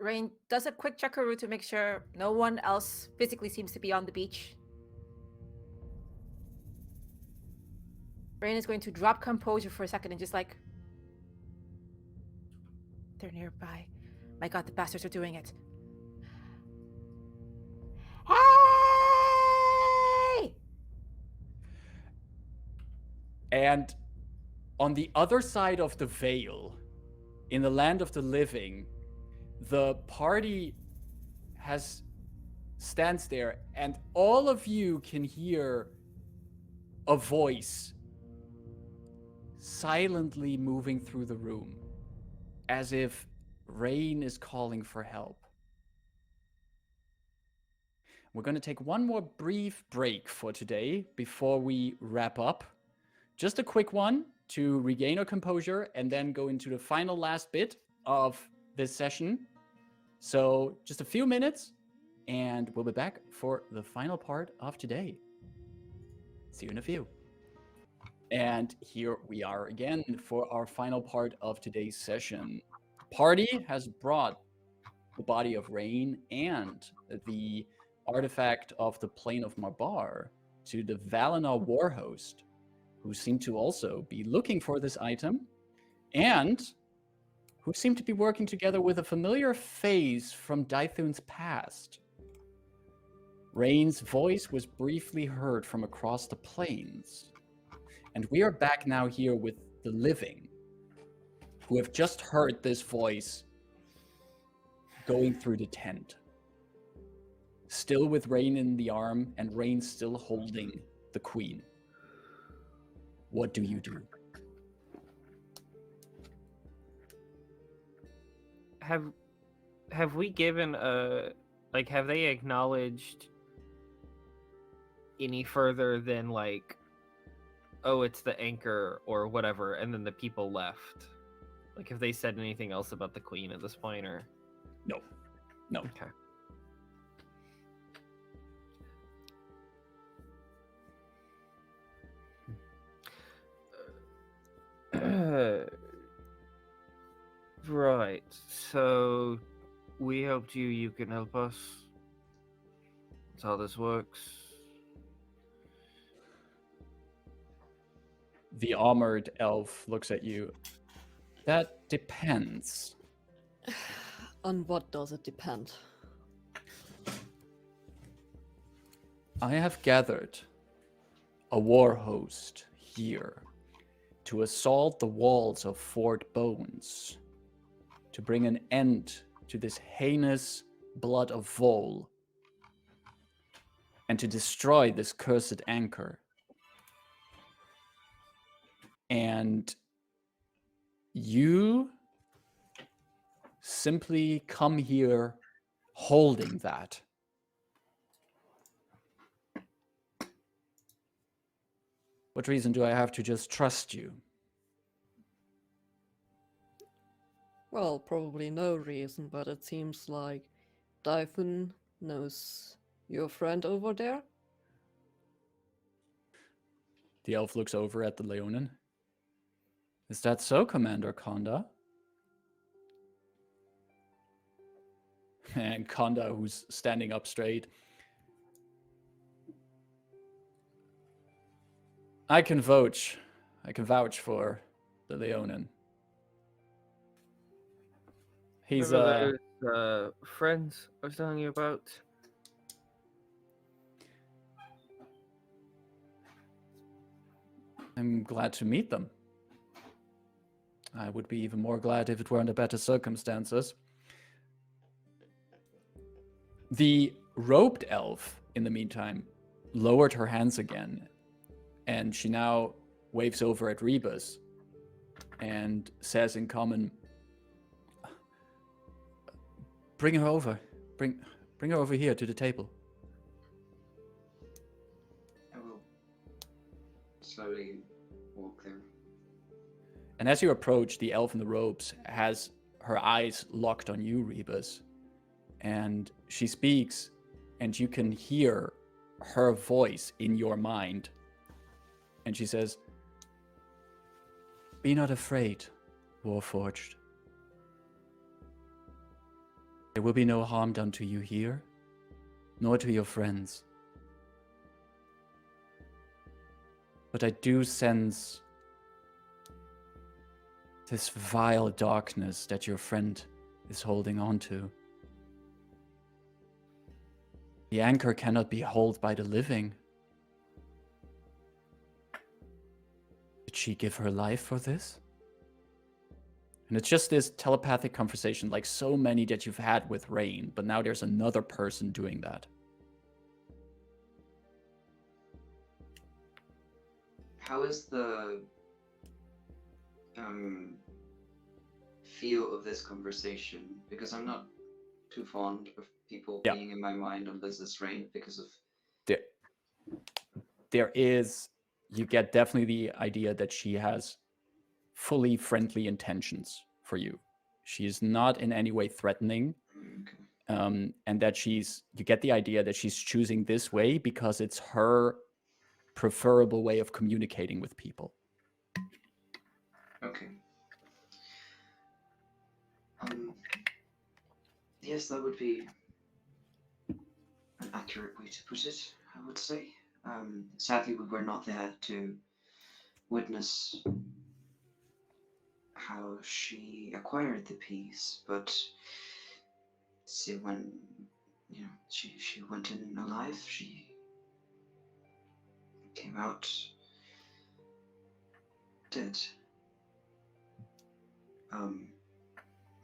Rayn does a quick checkaroo to make sure no one else physically seems to be on the beach. Rayn is going to drop composure for a second and just like, they're nearby. My god, the bastards are doing it. Hey! And on the other side of the veil, in the land of the living, the party stands there, and all of you can hear a voice silently moving through the room, as if Rayn is calling for help. We're going to take one more brief break for today before we wrap up. Just a quick one to regain our composure and then go into the final last bit of this session. So just a few minutes and we'll be back for the final part of today. See you in a few. And here we are again for our final part of today's session. Party has brought the body of Rayn and the artifact of the plane of Mabar to the Valenar war host, who seem to also be looking for this item, and who seem to be working together with a familiar face from Dythun's past. Rayn's voice was briefly heard from across the plains. And we are back now here with the living, who have just heard this voice going through the tent. Still with Rayn in the arm, and Rayn still holding the queen. What do you do? Have we given a like? Have they acknowledged any further than like, oh, it's the anchor or whatever, and then the people left? Like, have they said anything else about the queen at this point, or No. No. okay? Right. So we helped you. You can help us. That's how this works. The armored elf looks at you. That depends. On what does it depend? I have gathered a war host here to assault the walls of Fort Bones, to bring an end to this heinous blood of Vol, and to destroy this cursed anchor. And you simply come here holding that. What reason do I have to just trust you? Well, probably no reason, but it seems like Dyphon knows your friend over there. The elf looks over at the Leonin. Is that so, Commander Konda? And Konda, who's standing up straight. I can vouch for the Leonin. He's Remember those friends I was telling you about? I'm glad to meet them. I would be even more glad if it were under better circumstances. The robed elf, in the meantime, lowered her hands again, and she now waves over at Rebus and says in common, "Bring her over. Bring her over here to the table." I will slowly walk there. And as you approach, the elf in the robes has her eyes locked on you, Rebus. And she speaks, and you can hear her voice in your mind. And she says, "Be not afraid, Warforged. There will be no harm done to you here, nor to your friends. But I do sense this vile darkness that your friend is holding on to. The anchor cannot be held by the living. Did she give her life for this?" And it's just this telepathic conversation, like so many that you've had with Rayn, but now there's another person doing that. How is the feel of this conversation? Because I'm not too fond of people being in my mind unless it's Rayn because of... There is, you get definitely the idea that she has fully friendly intentions for you. She is not in any way threatening. Okay. And that you get the idea that she's choosing this way because it's her preferable way of communicating with people. Okay. Yes, that would be an accurate way to put it, I would say. Sadly, we were not there to witness how she acquired the piece, but see, when you know, she went in alive. She came out dead.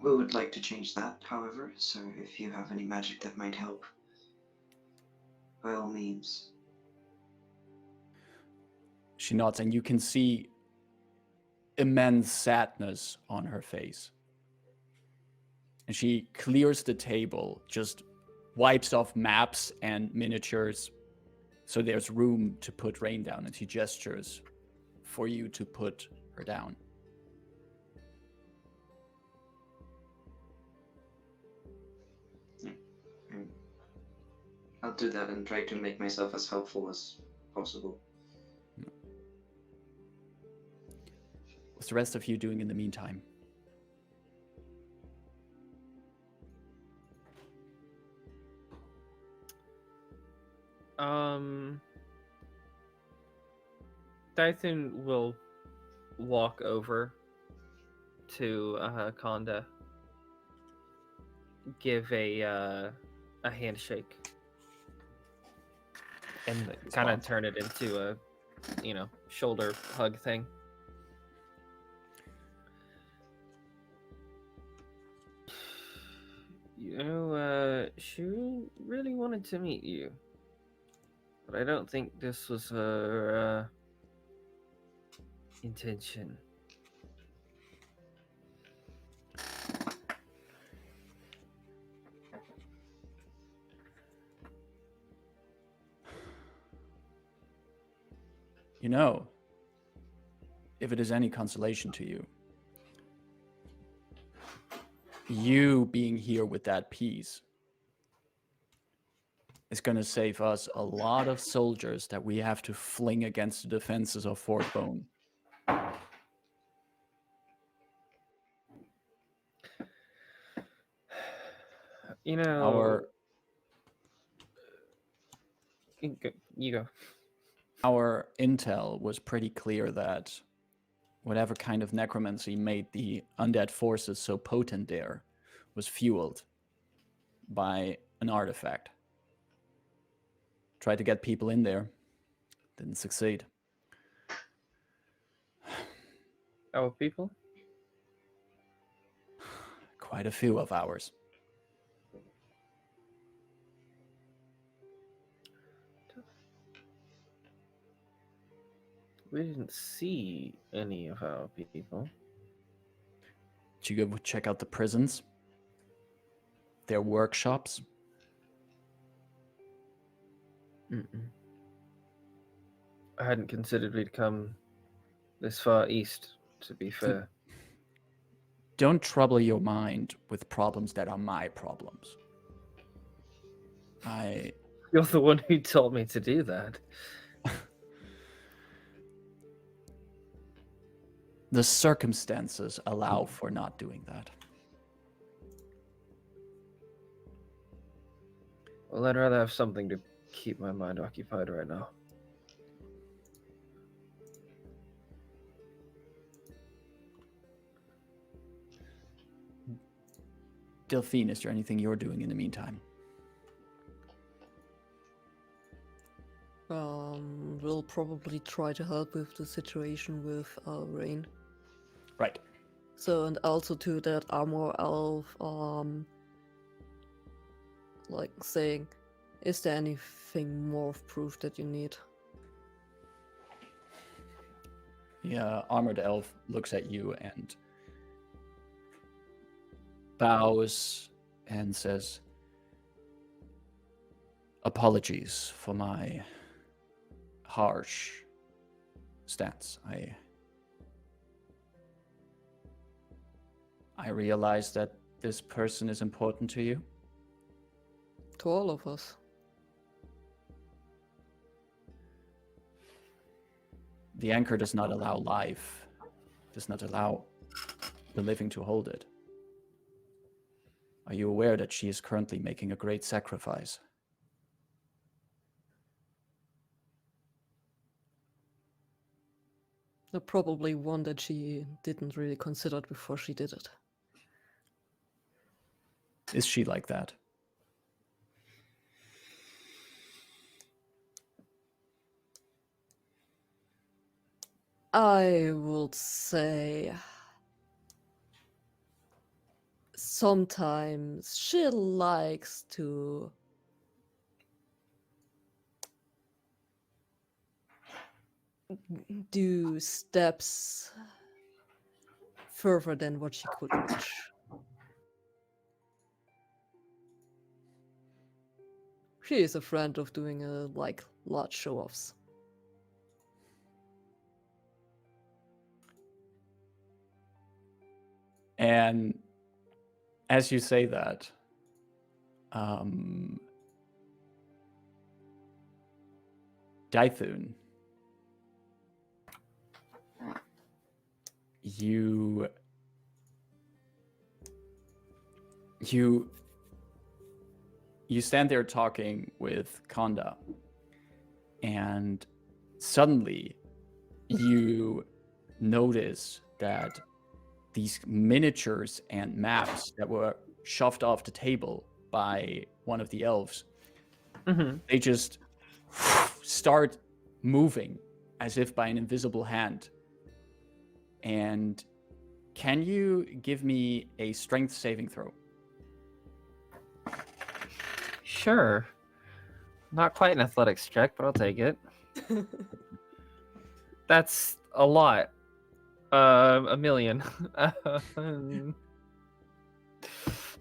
We would like to change that, however, so if you have any magic that might help, by all means. She nods, and you can see immense sadness on her face. And she clears the table, just wipes off maps and miniatures, so there's room to put Rayn down, and she gestures for you to put her down. I'll do that and try to make myself as helpful as possible. What's the rest of you doing in the meantime? Dyson will walk over to Conda, give a handshake, and kind of turn it into a, shoulder hug thing. She really wanted to meet you, but I don't think this was her intention. You know, if it is any consolation to you, you being here with that piece is going to save us a lot of soldiers that we have to fling against the defenses of Fort Bone. You go. Our intel was pretty clear that whatever kind of necromancy made the undead forces so potent there was fueled by an artifact. Tried to get people in there, didn't succeed. Our people? Quite a few of ours. We didn't see any of our people. Did you go check out the prisons? Their workshops? Mm-mm. I hadn't considered we'd come this far east, to be fair. Don't trouble your mind with problems that are my problems. You're the one who told me to do that. The circumstances allow for not doing that. Well, I'd rather have something to keep my mind occupied right now. Delphine, is there anything you're doing in the meantime? We'll probably try to help with the situation with Rayn. Right. So, and also to that armor elf, saying, is there anything more of proof that you need? Yeah, armored elf looks at you and bows and says, apologies for my harsh stance. I realize that this person is important to you. To all of us. The anchor does not allow life, does not allow the living to hold it. Are you aware that she is currently making a great sacrifice? Probably one that she didn't really consider before she did it. Is she like that? I would say sometimes she likes to do steps further than what she could reach. She is a friend of doing like large show-offs. And as you say that, Daithun, you stand there talking with Konda, and suddenly you notice that these miniatures and maps that were shoved off the table by one of the elves, they just start moving as if by an invisible hand. And can you give me a strength saving throw? Sure. Not quite an athletics check, but I'll take it. That's a lot. A million.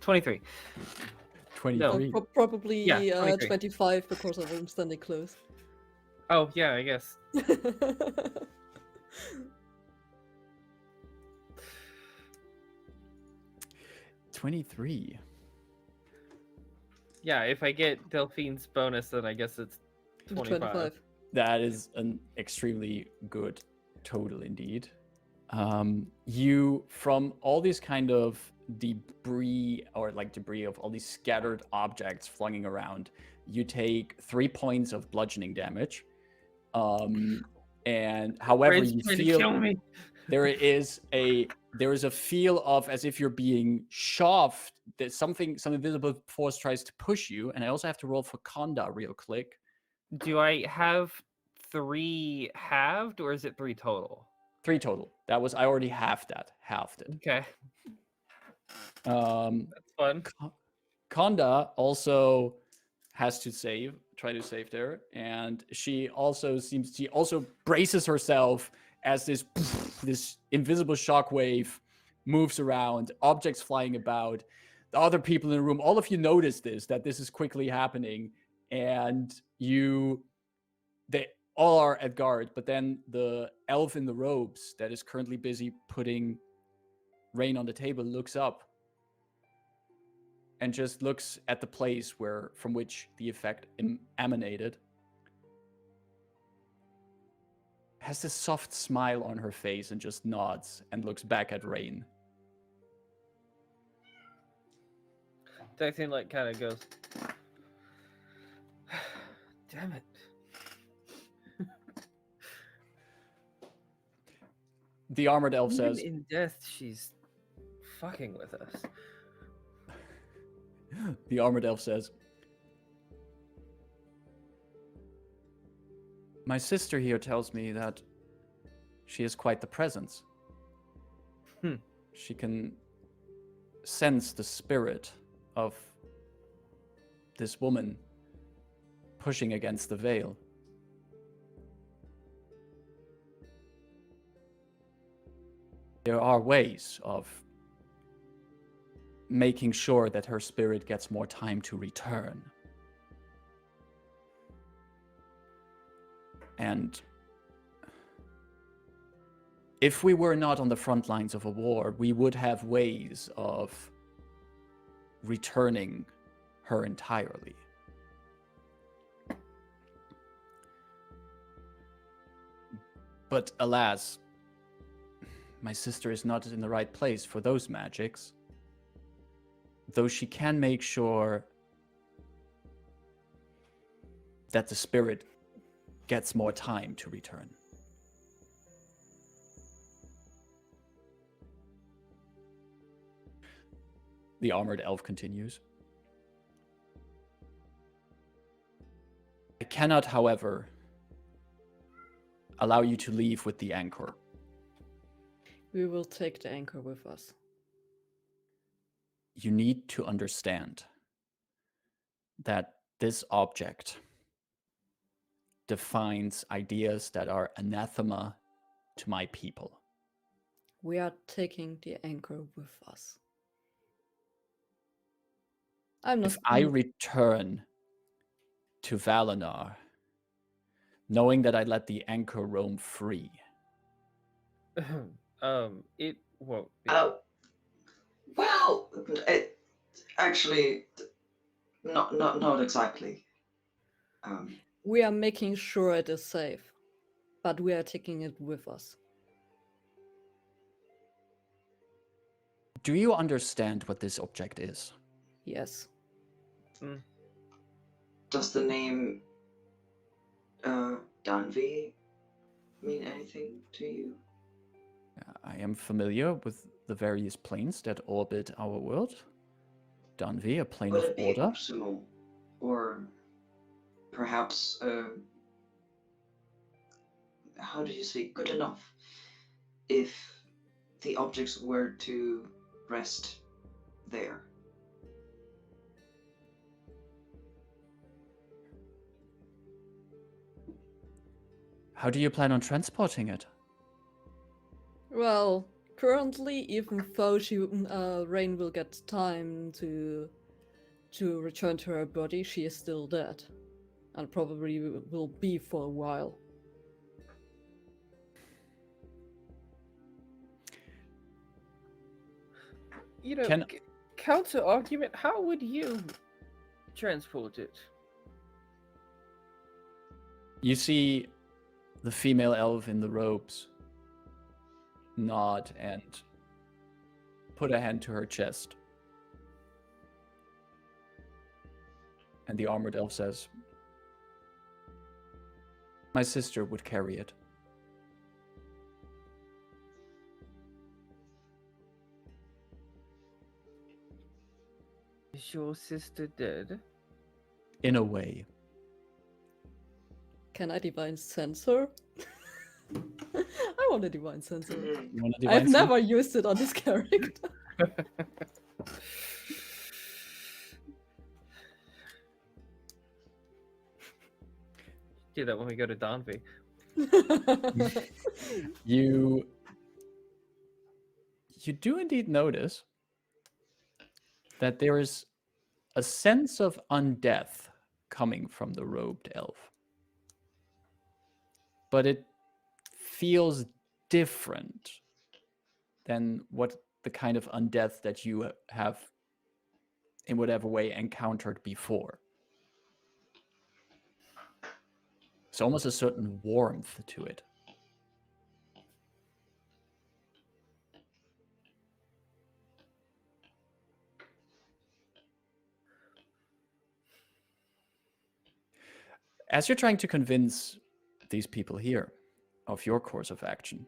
23. 23. Probably Yeah, 23. 25 because I'm standing close. Oh, yeah, I guess. 23. Yeah, if I get Delphine's bonus, then I guess it's 25. That is an extremely good total indeed. You, from all these kind of debris, or like debris of all these scattered objects flung around, you take 3 points of bludgeoning damage. And however Rayn's you trying to feel, kill me. there is a feel of as if you're being shoved. That some invisible force tries to push you, and I also have to roll for Konda real quick. Do I have 3 halved, or is it 3 total? 3 total. That was, I already halved it. Okay. That's fun. Konda also has to try to save there, and she also braces herself as this invisible shockwave moves around, objects flying about, the other people in the room. All of you notice that this is quickly happening, and they all are at guard. But then the elf in the robes that is currently busy putting Rayn on the table looks up and just looks at the place from which the effect emanated. Has this soft smile on her face and just nods and looks back at Rayn. Dexine kind of goes, damn it. The armored elf Even says, in death, she's fucking with us. The armored elf says, my sister here tells me that she is quite the presence. She can sense the spirit of this woman pushing against the veil. There are ways of making sure that her spirit gets more time to return. And if we were not on the front lines of a war, we would have ways of returning her entirely. But alas, my sister is not in the right place for those magics. Though she can make sure that the spirit gets more time to return. The armored elf continues. I cannot, however, allow you to leave with the anchor. We will take the anchor with us. You need to understand that this object defines ideas that are anathema to my people. We are taking the anchor with us. I'm not. If I return to Valenar, knowing that I let the anchor roam free, It won't. Well, it actually not exactly. We are making sure it is safe, but we are taking it with us. do you understand what this object is? Yes. Does the name Danvi mean anything to you? I am familiar with the various planes that orbit our world. Danvi, a plane Would of it be order. optimal, or perhaps how do you say good enough, if the objects were to rest there? How do you plan on transporting it? Well, currently, even though Rayn will get time to return to her body, she is still dead, and probably will be for a while. You know, Can- counter argument. How would you transport it? You see the female elf in the robes nod and put a hand to her chest. And the armored elf says, "My sister would carry it." Is your sister dead? In a way. Can I divine sense her? I want to divine sense her. You want to I've divine never used it on this character. Do that when we go to Donvi. You do indeed notice that there is a sense of undeath coming from the robed elf. But it feels different than what the kind of undeath that you have in whatever way encountered before. It's almost a certain warmth to it. As you're trying to convince these people here of your course of action,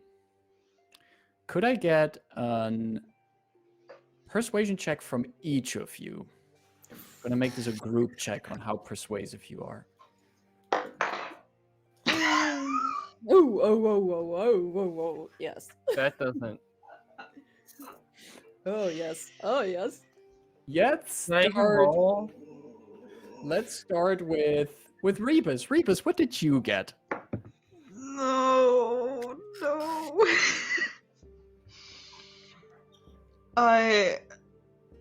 could I get a persuasion check from each of you? I'm gonna make this a group check on how persuasive you are. Oh, yes. That doesn't. Oh, yes. Oh, yes. Let's start with Rebus. Rebus, what did you get? No. I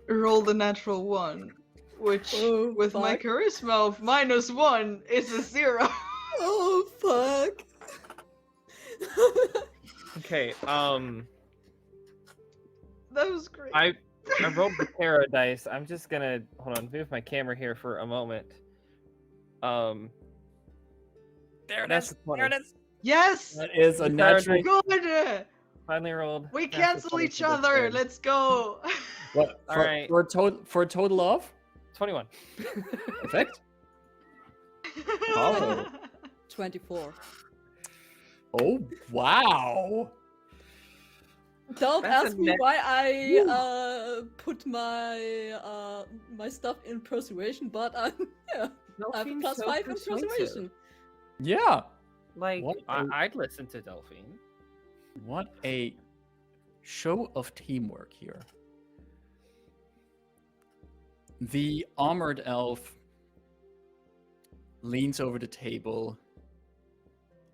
rolled a natural 1, which Oh, with my fuck. charisma of -1 is a 0. Oh, fuck. Okay. That was great. I rolled the paradise. I'm just gonna hold on. Move my camera here for a moment. There That's it is. a 20. There it is. Yes! That is a The natural. Good! Finally rolled. We Natural cancel 20 each for this other! turn. Let's go! What? All For, right. for a total of? 21. Perfect. Oh. 24. Oh, wow. Don't That's ask a me net- why I put my stuff in persuasion, but I have a +5 in persuasion. Yeah. Like, What a- I'd listen to Delphine. What a show of teamwork here. The armored elf leans over the table,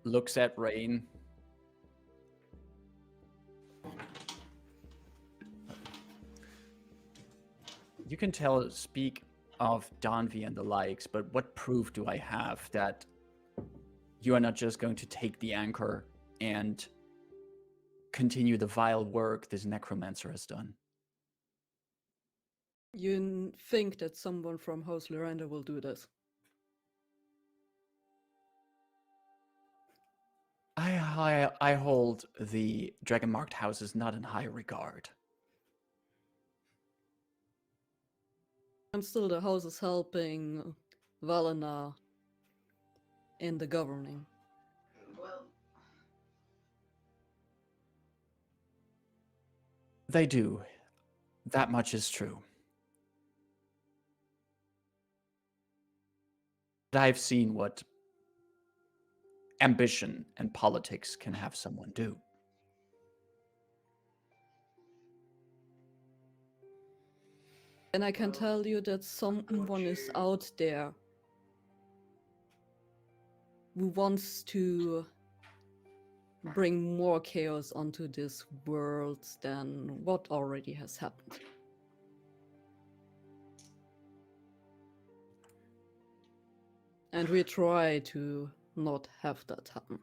looks at Rayn. You can speak of Danvi and the likes, but what proof do I have that you are not just going to take the anchor and continue the vile work this necromancer has done? You think that someone from House Loranda will do this? I hold the dragon-marked houses not in high regard. And still, the house is helping Valenar in the governing. Well, They do. That much is true. But I've seen what ambition and politics can have someone do. And I can tell you that someone is out there who wants to bring more chaos onto this world than what already has happened. And we try to not have that happen.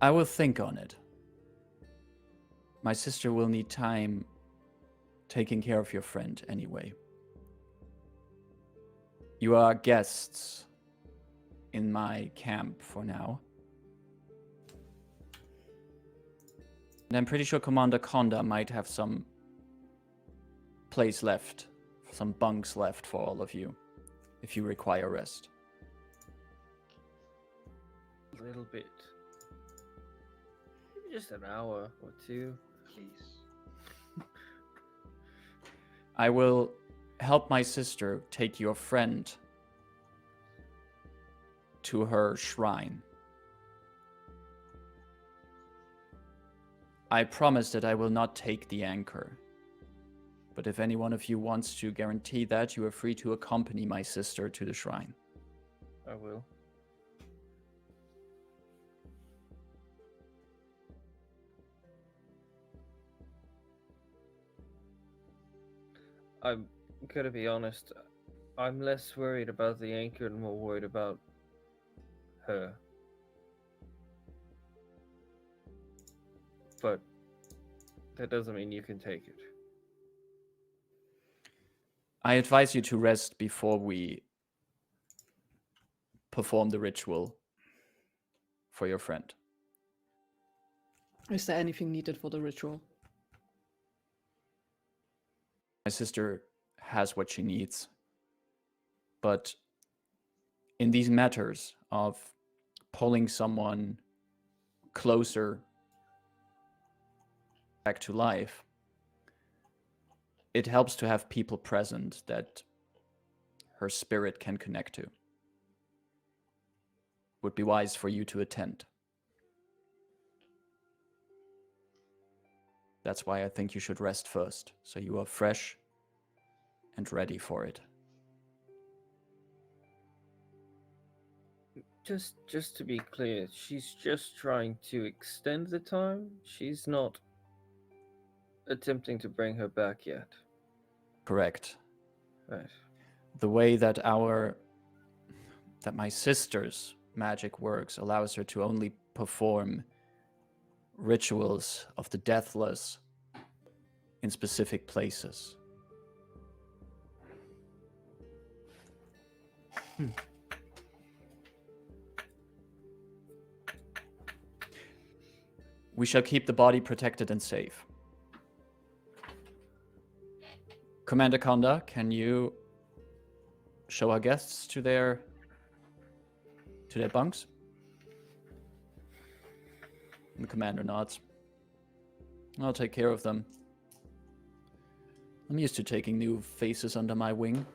I will think on it. My sister will need time taking care of your friend anyway. You are guests in my camp for now. And I'm pretty sure Commander Konda might have some place left, some bunks left for all of you, if you require rest. A little bit. Maybe just an hour or two. please. I will help my sister take your friend to her shrine. I promise that I will not take the anchor. But if any one of you wants to guarantee that, you are free to accompany my sister to the shrine. I will. I'm gonna be honest, I'm less worried about the anchor and more worried about her. But that doesn't mean you can take it. I advise you to rest before we perform the ritual for your friend. Is there anything needed for the ritual? My sister has what she needs. But in these matters of pulling someone closer back to life, it helps to have people present that her spirit can connect to. Would be wise for you to attend. That's why I think you should rest first, so you are fresh and ready for it. Just to be clear, she's just trying to extend the time. She's not attempting to bring her back yet. Correct. Right. The way that my sister's magic works allows her to only perform rituals of the deathless in specific places. We shall keep the body protected and safe. Commander Konda, can you show our guests to their bunks? And the commander nods. I'll take care of them. I'm used to taking new faces under my wing.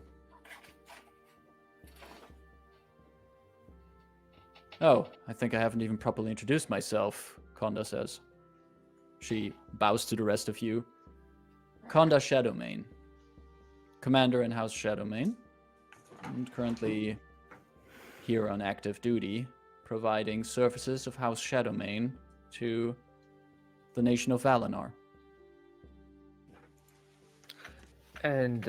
Oh, I think I haven't even properly introduced myself, Conda says. She bows to the rest of you. Conda Shadowmane. Commander in House Shadowmane. And currently here on active duty, providing services of House Shadowmane to the nation of Valenar. And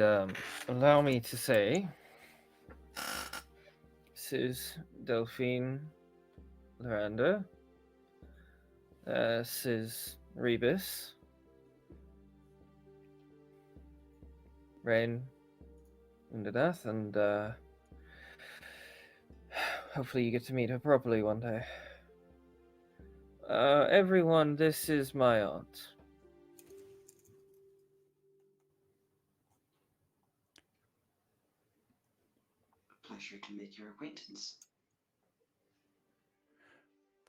allow me to say, this is Delphine Loranda. This is Rebus. Rayn into death, and hopefully you get to meet her properly one day. Everyone, this is my aunt. A pleasure to make your acquaintance.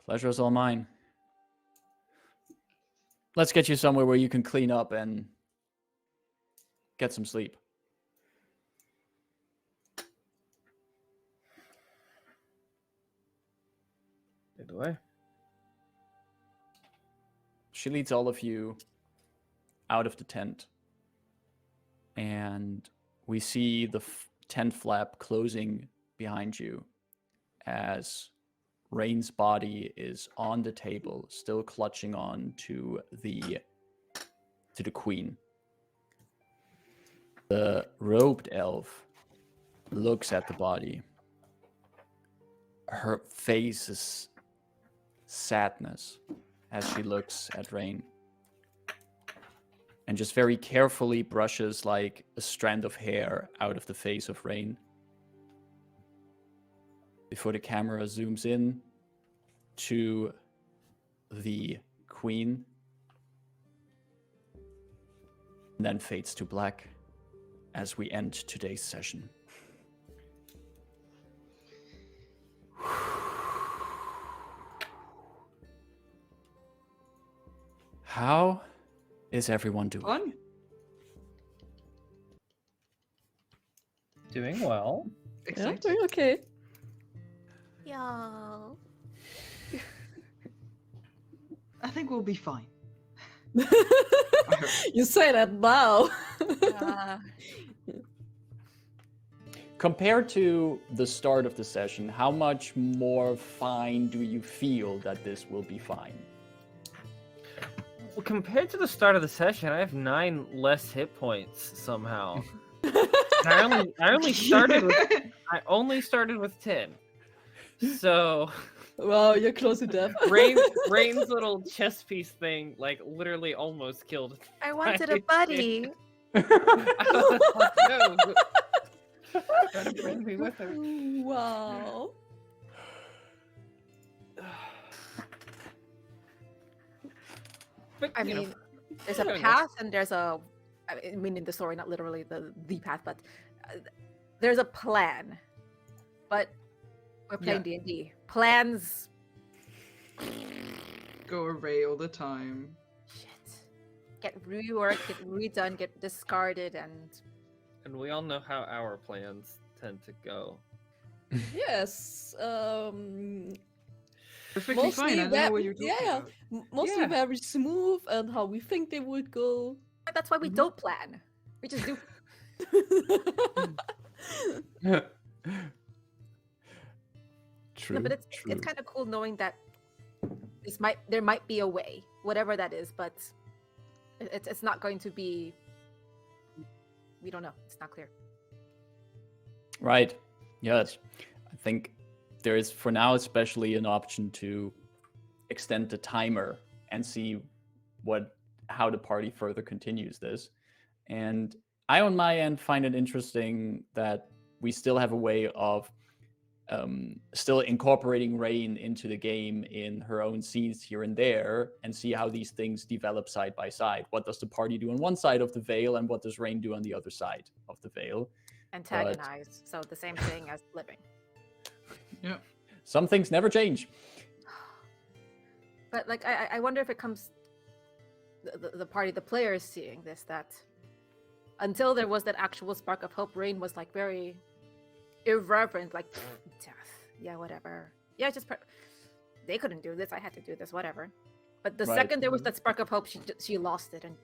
Pleasure is all mine. Let's get you somewhere where you can clean up and get some sleep. Lead the way. She leads all of you out of the tent. And we see the tent flap closing behind you as Rayn's body is on the table, still clutching on to the queen. The robed elf looks at the body. Her face is sadness as she looks at Rayn. And just very carefully brushes like a strand of hair out of the face of Rayn. Before the camera zooms in to the queen. And then fades to black as we end today's session. How is everyone doing? Fun. Doing well. Yeah, Excited. doing okay. Y'all. I think we'll be fine. You say that now. Compared to the start of the session, how much more fine do you feel that this will be fine? Well, compared to the start of the session, I have 9 less hit points somehow. And I only started with 10. So Wow, you're close to death. Rayn's little chess piece thing, like, literally almost killed. I wanted a buddy. I was like, no. Gotta bring me with her. Wow. But, I you know, mean, there's a fair enough. path and there's a. I mean, in the story, not literally the path, but there's a plan. But we're playing D&D. Plans. Go array all the time. Shit. Get reworked, get redone, get discarded, and And we all know how our plans tend to go. Yes. Perfectly fine. I don't know what you're talking about. Mostly Yeah. very smooth and how we think they would go. but that's why we don't plan. We just do. True. No, but it's kind of cool knowing that there might be a way, whatever that is, but it's not going to be. We don't know. It's not clear. Right. Yes. I think there is, for now especially, an option to extend the timer and see how the party further continues this. And I, on my end, find it interesting that we still have a way of still incorporating Rayn into the game in her own scenes here and there, and see how these things develop side by side. What does the party do on one side of the veil, and what does Rayn do on the other side of the veil? Antagonize. So the same thing as living. Yeah. Some things never change. But like, I wonder if it comes. the party, the players seeing this, that until there was that actual spark of hope, Rayn was like very irreverent, like death. Yeah, whatever. Yeah, they couldn't do this. I had to do this. Whatever. But the Right. second there was that spark of hope, she lost it, and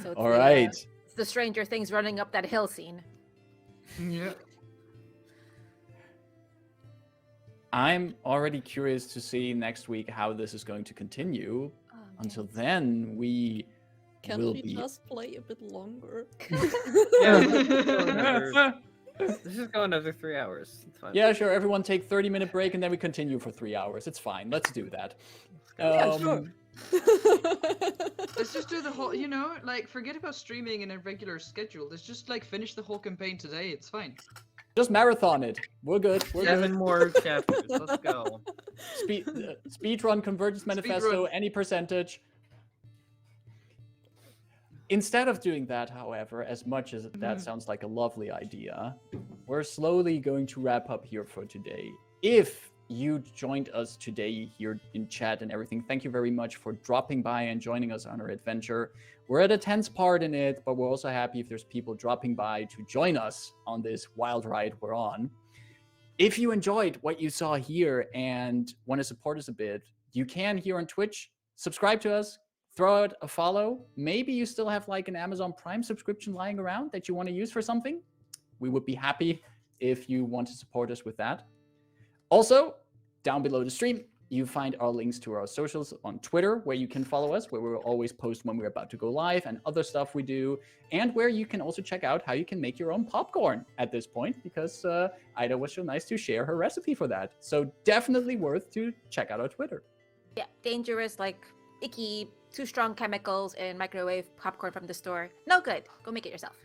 so it's All right. it's the Stranger Things running up that hill scene. Yeah. I'm already curious to see next week how this is going to continue. Oh, Until then, we Can will we be. just play a bit longer? Let's just go another 3 hours. It's fine. Yeah, sure. Everyone take 30-minute break and then we continue for 3 hours. It's fine. Let's do that. Yeah, sure. Let's just do the whole, like, forget about streaming in a regular schedule. Let's just, like, finish the whole campaign today. It's fine. Just marathon it. We're good. We're 7 good. more chapters. Let's go. Speed run Convergence Manifesto, run. any percentage. Instead of doing that, however, as much as that sounds like a lovely idea, we're slowly going to wrap up here for today. If you joined us today here in chat and everything, thank you very much for dropping by and joining us on our adventure. We're at a tense part in it, but we're also happy if there's people dropping by to join us on this wild ride we're on. If you enjoyed what you saw here and want to support us a bit, you can here on Twitch, subscribe to us, throw out a follow. Maybe you still have like an Amazon Prime subscription lying around that you want to use for something. We would be happy if you want to support us with that. Also, down below the stream, you find our links to our socials on Twitter, where you can follow us, where we will always post when we're about to go live and other stuff we do, and where you can also check out how you can make your own popcorn at this point, because Ida was so nice to share her recipe for that. So definitely worth to check out our Twitter. Yeah, dangerous, like icky, too strong chemicals in microwave popcorn from the store. No good. Go make it yourself.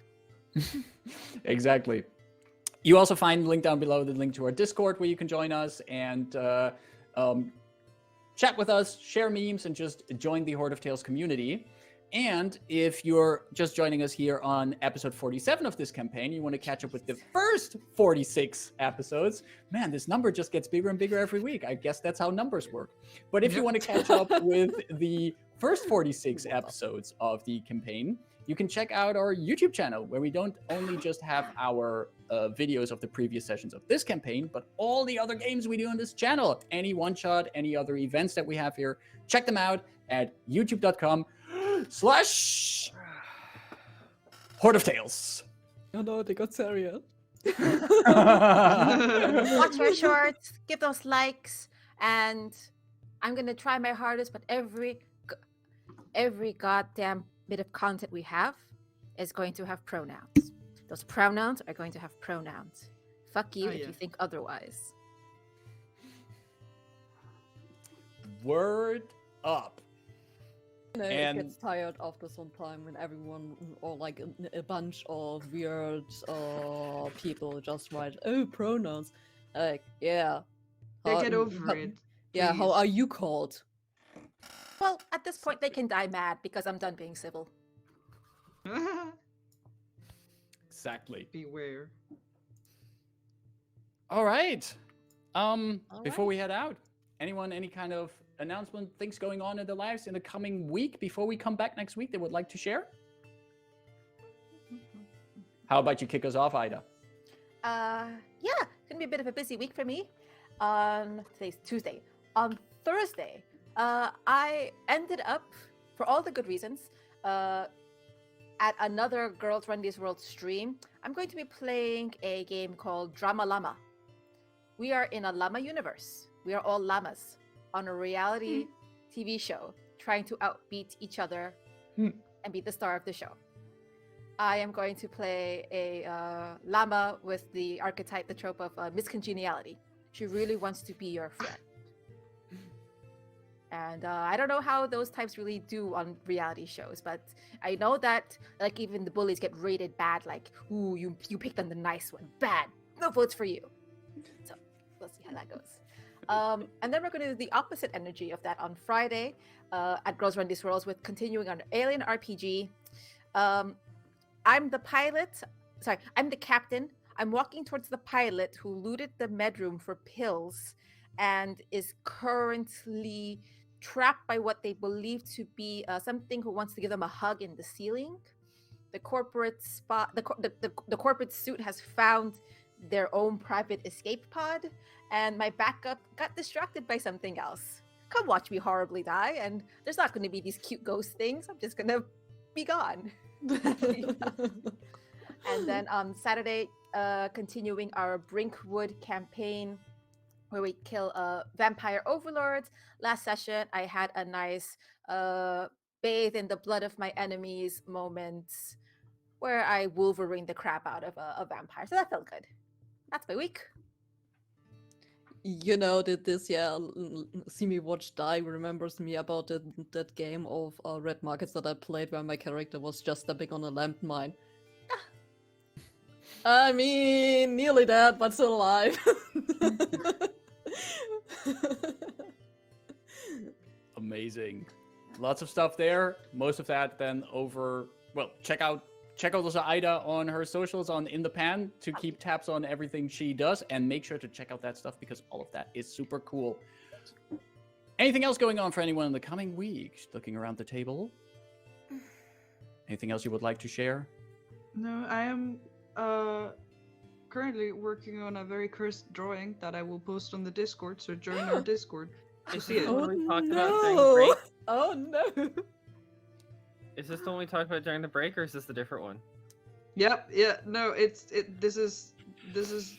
Exactly. You also find the link down below, the link to our Discord, where you can join us and chat with us, share memes, and just join the Horde of Tales community. And if you're just joining us here on episode 47 of this campaign, you want to catch up with the first 46 episodes, man, this number just gets bigger and bigger every week. I guess that's how numbers work. But if you want to catch up with the first 46 episodes of the campaign, you can check out our YouTube channel, where we don't only just have our videos of the previous sessions of this campaign, but all the other games we do on this channel. Any one-shot, any other events that we have here, check them out at youtube.com/Horde of Tales. Oh no, they got serious. Watch your shorts, give those likes, and I'm gonna try my hardest, but every goddamn bit of content we have is going to have pronouns. Those pronouns are going to have pronouns. Fuck you if you think otherwise. Word up. You know, And- it gets tired after some time when everyone, or like a bunch of weird people just write, oh, pronouns. Like, yeah. Yeah, get over it. Yeah, how please. are you called? Well, at this point, they can die mad because I'm done being civil. Exactly. Beware. All right. Before we head out, anyone, any kind of announcement, things going on in their lives in the coming week before we come back next week they would like to share? How about you kick us off, Ida? Yeah, it's gonna be a bit of a busy week for me. Today's Tuesday. On Thursday, I ended up, for all the good reasons, at another Girls Run This World stream. I'm going to be playing a game called Drama Llama. We are in a llama universe. We are all llamas on a reality TV show, trying to outbeat each other and be the star of the show. I am going to play a llama with the archetype, the trope of miscongeniality. She really wants to be your friend. And I don't know how those types really do on reality shows, but I know that like even the bullies get rated bad, like, ooh, you picked on the nice one. Bad. No votes for you. So we'll see how that goes. And then we're going to do the opposite energy of that on Friday at Girls Run This World with continuing on Alien RPG. I'm the pilot. I'm the captain. I'm walking towards the pilot who looted the med room for pills and is currently trapped by what they believe to be something who wants to give them a hug in the ceiling. The corporate the corporate suit has found their own private escape pod, and my backup got distracted by something else. Come watch me horribly die, and there's not going to be these cute ghost things. I'm just going to be gone. And then on Saturday, continuing our Brinkwood campaign, where we kill vampire overlords. Last session, I had a nice bathe in the blood of my enemies moments, where I Wolverine the crap out of a vampire. So that felt good. That's my week. You know that this See Me Watch Die remembers me about that game of Red Markets that I played where my character was just stepping on a landmine. I mean, nearly dead, but still alive. Amazing. Lots of stuff there. Most of that then over. Well, check out also Ida on her socials on In the Pan to keep tabs on everything she does, and make sure to check out that stuff because all of that is super cool. Anything else going on for anyone in the coming week? Looking around the table. Anything else you would like to share? No, I am currently working on a very cursed drawing that I will post on the Discord, so join our Discord to see it. What we talked about during the break? Oh no! Is this the one we talked about during the break, or is this the different one? Yep, yeah, no, this is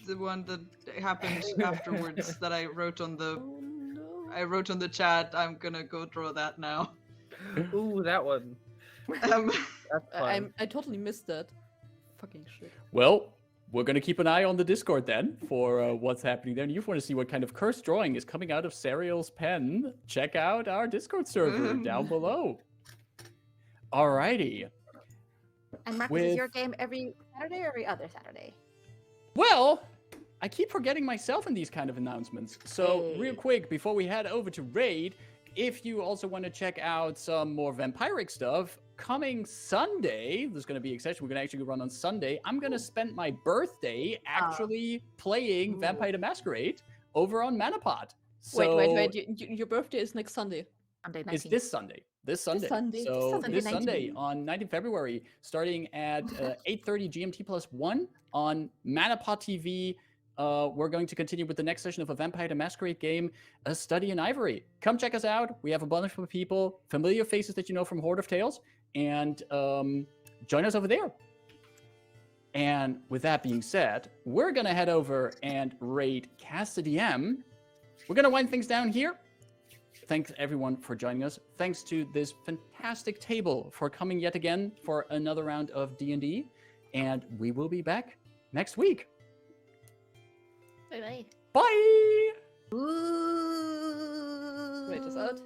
the one that happened afterwards that I wrote on the Oh no! I wrote on the chat. I'm gonna go draw that now. Ooh, that one. Um, That's fun. I totally missed that. Fucking shit. Well, we're going to keep an eye on the Discord then for what's happening there. And you want to see what kind of cursed drawing is coming out of Serial's pen, check out our Discord server down below. Alrighty. And Marcus, is your game every Saturday or every other Saturday? Well, I keep forgetting myself in these kind of announcements. So Hey. real quick, before we head over to Raid, if you also want to check out some more vampiric stuff, coming Sunday, there's going to be a session we're going to actually run on Sunday. I'm going to spend my birthday actually playing Vampire the Masquerade over on Manapod. So Wait. Your birthday is next Sunday. Sunday it's 19th. this Sunday. Sunday. So Sunday, this 19th. Sunday on 19th February, starting at 8:30 GMT +1 on Manapod TV. We're going to continue with the next session of a Vampire the Masquerade game, A Study in Ivory. Come check us out. We have a bunch of people, familiar faces that you know from Horde of Tales, and join us over there. And with that being said, we're going to head over and raid Cast the DM. We're going to wind things down here. Thanks everyone for joining us. Thanks to this fantastic table for coming yet again for another round of D&D. And we will be back next week. Bye-bye. Bye! Ooh. Wait, is that?